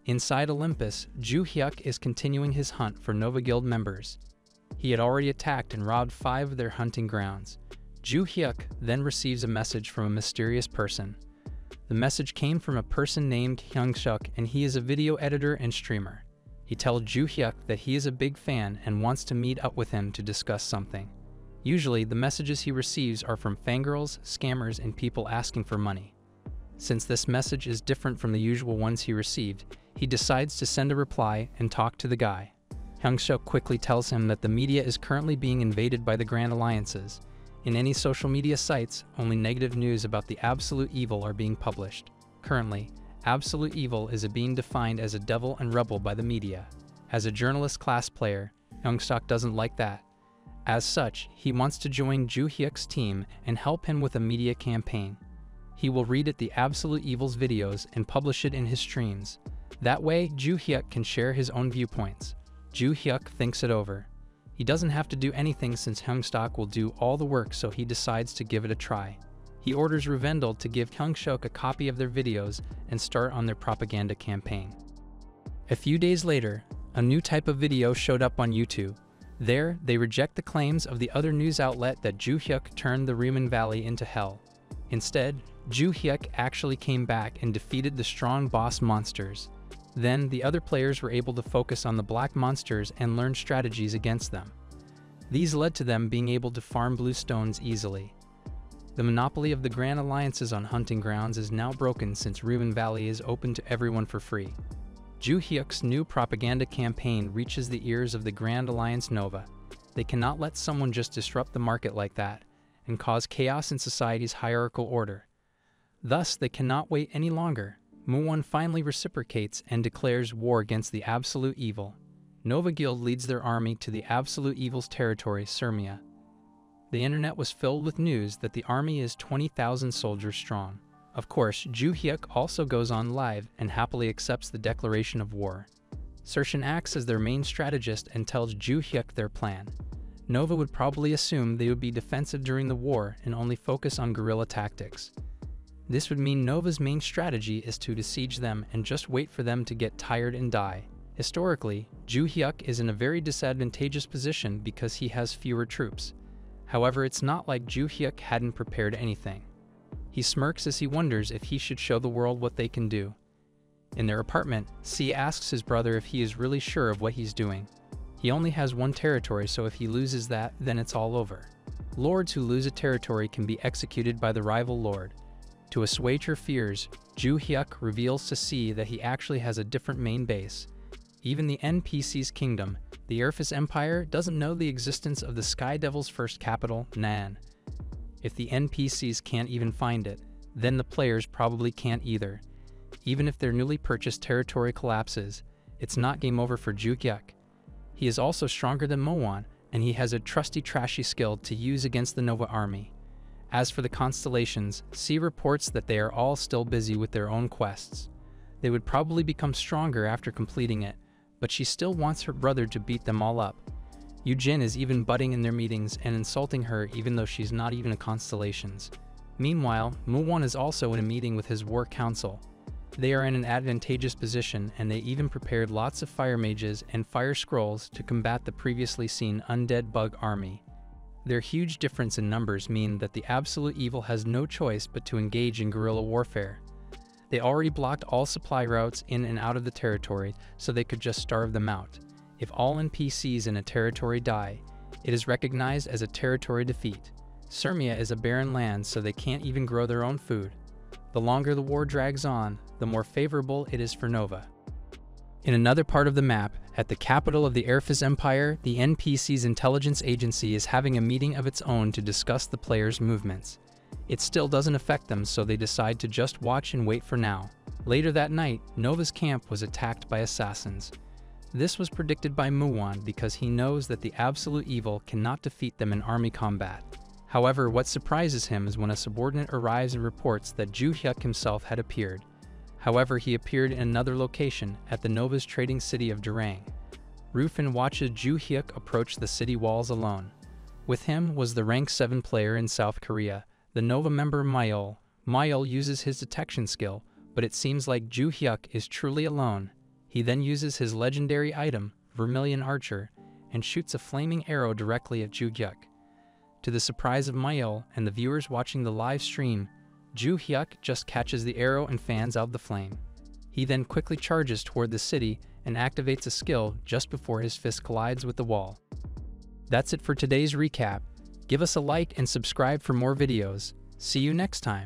Inside Olympus, Ju Hyuk is continuing his hunt for Nova Guild members. He had already attacked and robbed 5 of their hunting grounds. Ju Hyuk then receives a message from a mysterious person. The message came from a person named Hyung-Suk, and he is a video editor and streamer. He tells Ju Hyuk that he is a big fan and wants to meet up with him to discuss something. Usually, the messages he receives are from fangirls, scammers, and people asking for money. Since this message is different from the usual ones he received, he decides to send a reply and talk to the guy. Hyung-Suk quickly tells him that the media is currently being invaded by the Grand Alliances. In any social media sites, only negative news about the absolute evil are being published. Currently, absolute evil is being defined as a devil and rebel by the media. As a journalist class player, Hyung-Suk doesn't like that. As such, he wants to join Ju Hyuk's team and help him with a media campaign. He will read at the absolute evil's videos and publish it in his streams. That way, Ju Hyuk can share his own viewpoints. Ju Hyuk thinks it over. He doesn't have to do anything since Hyung-Suk will do all the work, so he decides to give it a try. He orders Ruvendel to give Hyung-Suk a copy of their videos and start on their propaganda campaign. A few days later, a new type of video showed up on YouTube. There, they reject the claims of the other news outlet that Ju Hyuk turned the Rumen Valley into hell. Instead, Ju Hyuk actually came back and defeated the strong boss monsters. Then, the other players were able to focus on the black monsters and learn strategies against them. These led to them being able to farm blue stones easily. The monopoly of the Grand Alliances on hunting grounds is now broken since Ruin Valley is open to everyone for free. Ju Hyuk's new propaganda campaign reaches the ears of the Grand Alliance Nova. They cannot let someone just disrupt the market like that and cause chaos in society's hierarchical order. Thus, they cannot wait any longer. Manhwa finally reciprocates and declares war against the absolute evil. Nova Guild leads their army to the absolute evil's territory, Sirmia. The internet was filled with news that the army is 20,000 soldiers strong. Of course, Ju Hyuk also goes on live and happily accepts the declaration of war. Sershin acts as their main strategist and tells Ju Hyuk their plan. Nova would probably assume they would be defensive during the war and only focus on guerrilla tactics. This would mean Nova's main strategy is to besiege them and just wait for them to get tired and die. Historically, Ju Hyuk is in a very disadvantageous position because he has fewer troops. However, it's not like Ju Hyuk hadn't prepared anything. He smirks as he wonders if he should show the world what they can do. In their apartment, C asks his brother if he is really sure of what he's doing. He only has one territory, so if he loses that, then it's all over. Lords who lose a territory can be executed by the rival lord. To assuage her fears, Ju Hyuk reveals to C that he actually has a different main base. Even the NPC's kingdom, the Olympus Empire, doesn't know the existence of the Sky Devil's first capital, Nan. If the NPCs can't even find it, then the players probably can't either. Even if their newly purchased territory collapses, it's not game over for Ju Hyuk. He is also stronger than Manhwa, and he has a trashy skill to use against the Nova army. As for the constellations, C reports that they are all still busy with their own quests. They would probably become stronger after completing it, but she still wants her brother to beat them all up. Yujin is even butting in their meetings and insulting her even though she's not even a constellations. Meanwhile, Manhwa is also in a meeting with his war council. They are in an advantageous position and they even prepared lots of fire mages and fire scrolls to combat the previously seen undead bug army. Their huge difference in numbers mean that the absolute evil has no choice but to engage in guerrilla warfare. They already blocked all supply routes in and out of the territory, so they could just starve them out. If all NPCs in a territory die, it is recognized as a territory defeat. Sirmia is a barren land, so they can't even grow their own food. The longer the war drags on, the more favorable it is for Nova. In another part of the map, at the capital of the Olympus Empire, the NPC's intelligence agency is having a meeting of its own to discuss the players' movements. It still doesn't affect them, so they decide to just watch and wait for now. Later that night, Nova's camp was attacked by assassins. This was predicted by Manhwa because he knows that the absolute evil cannot defeat them in army combat. However, what surprises him is when a subordinate arrives and reports that Ju Hyuk himself had appeared. However, he appeared in another location, at the Nova's trading city of Durang. Rufin watches Ju Hyuk approach the city walls alone. With him was the rank 7 player in South Korea, the Nova member Mayol. Mayol uses his detection skill, but it seems like Ju Hyuk is truly alone. He then uses his legendary item, Vermilion Archer, and shoots a flaming arrow directly at Ju Hyuk. To the surprise of Mayol and the viewers watching the live stream, Ju Hyuk just catches the arrow and fans out the flame. He then quickly charges toward the city and activates a skill just before his fist collides with the wall. That's it for today's recap. Give us a like and subscribe for more videos. See you next time.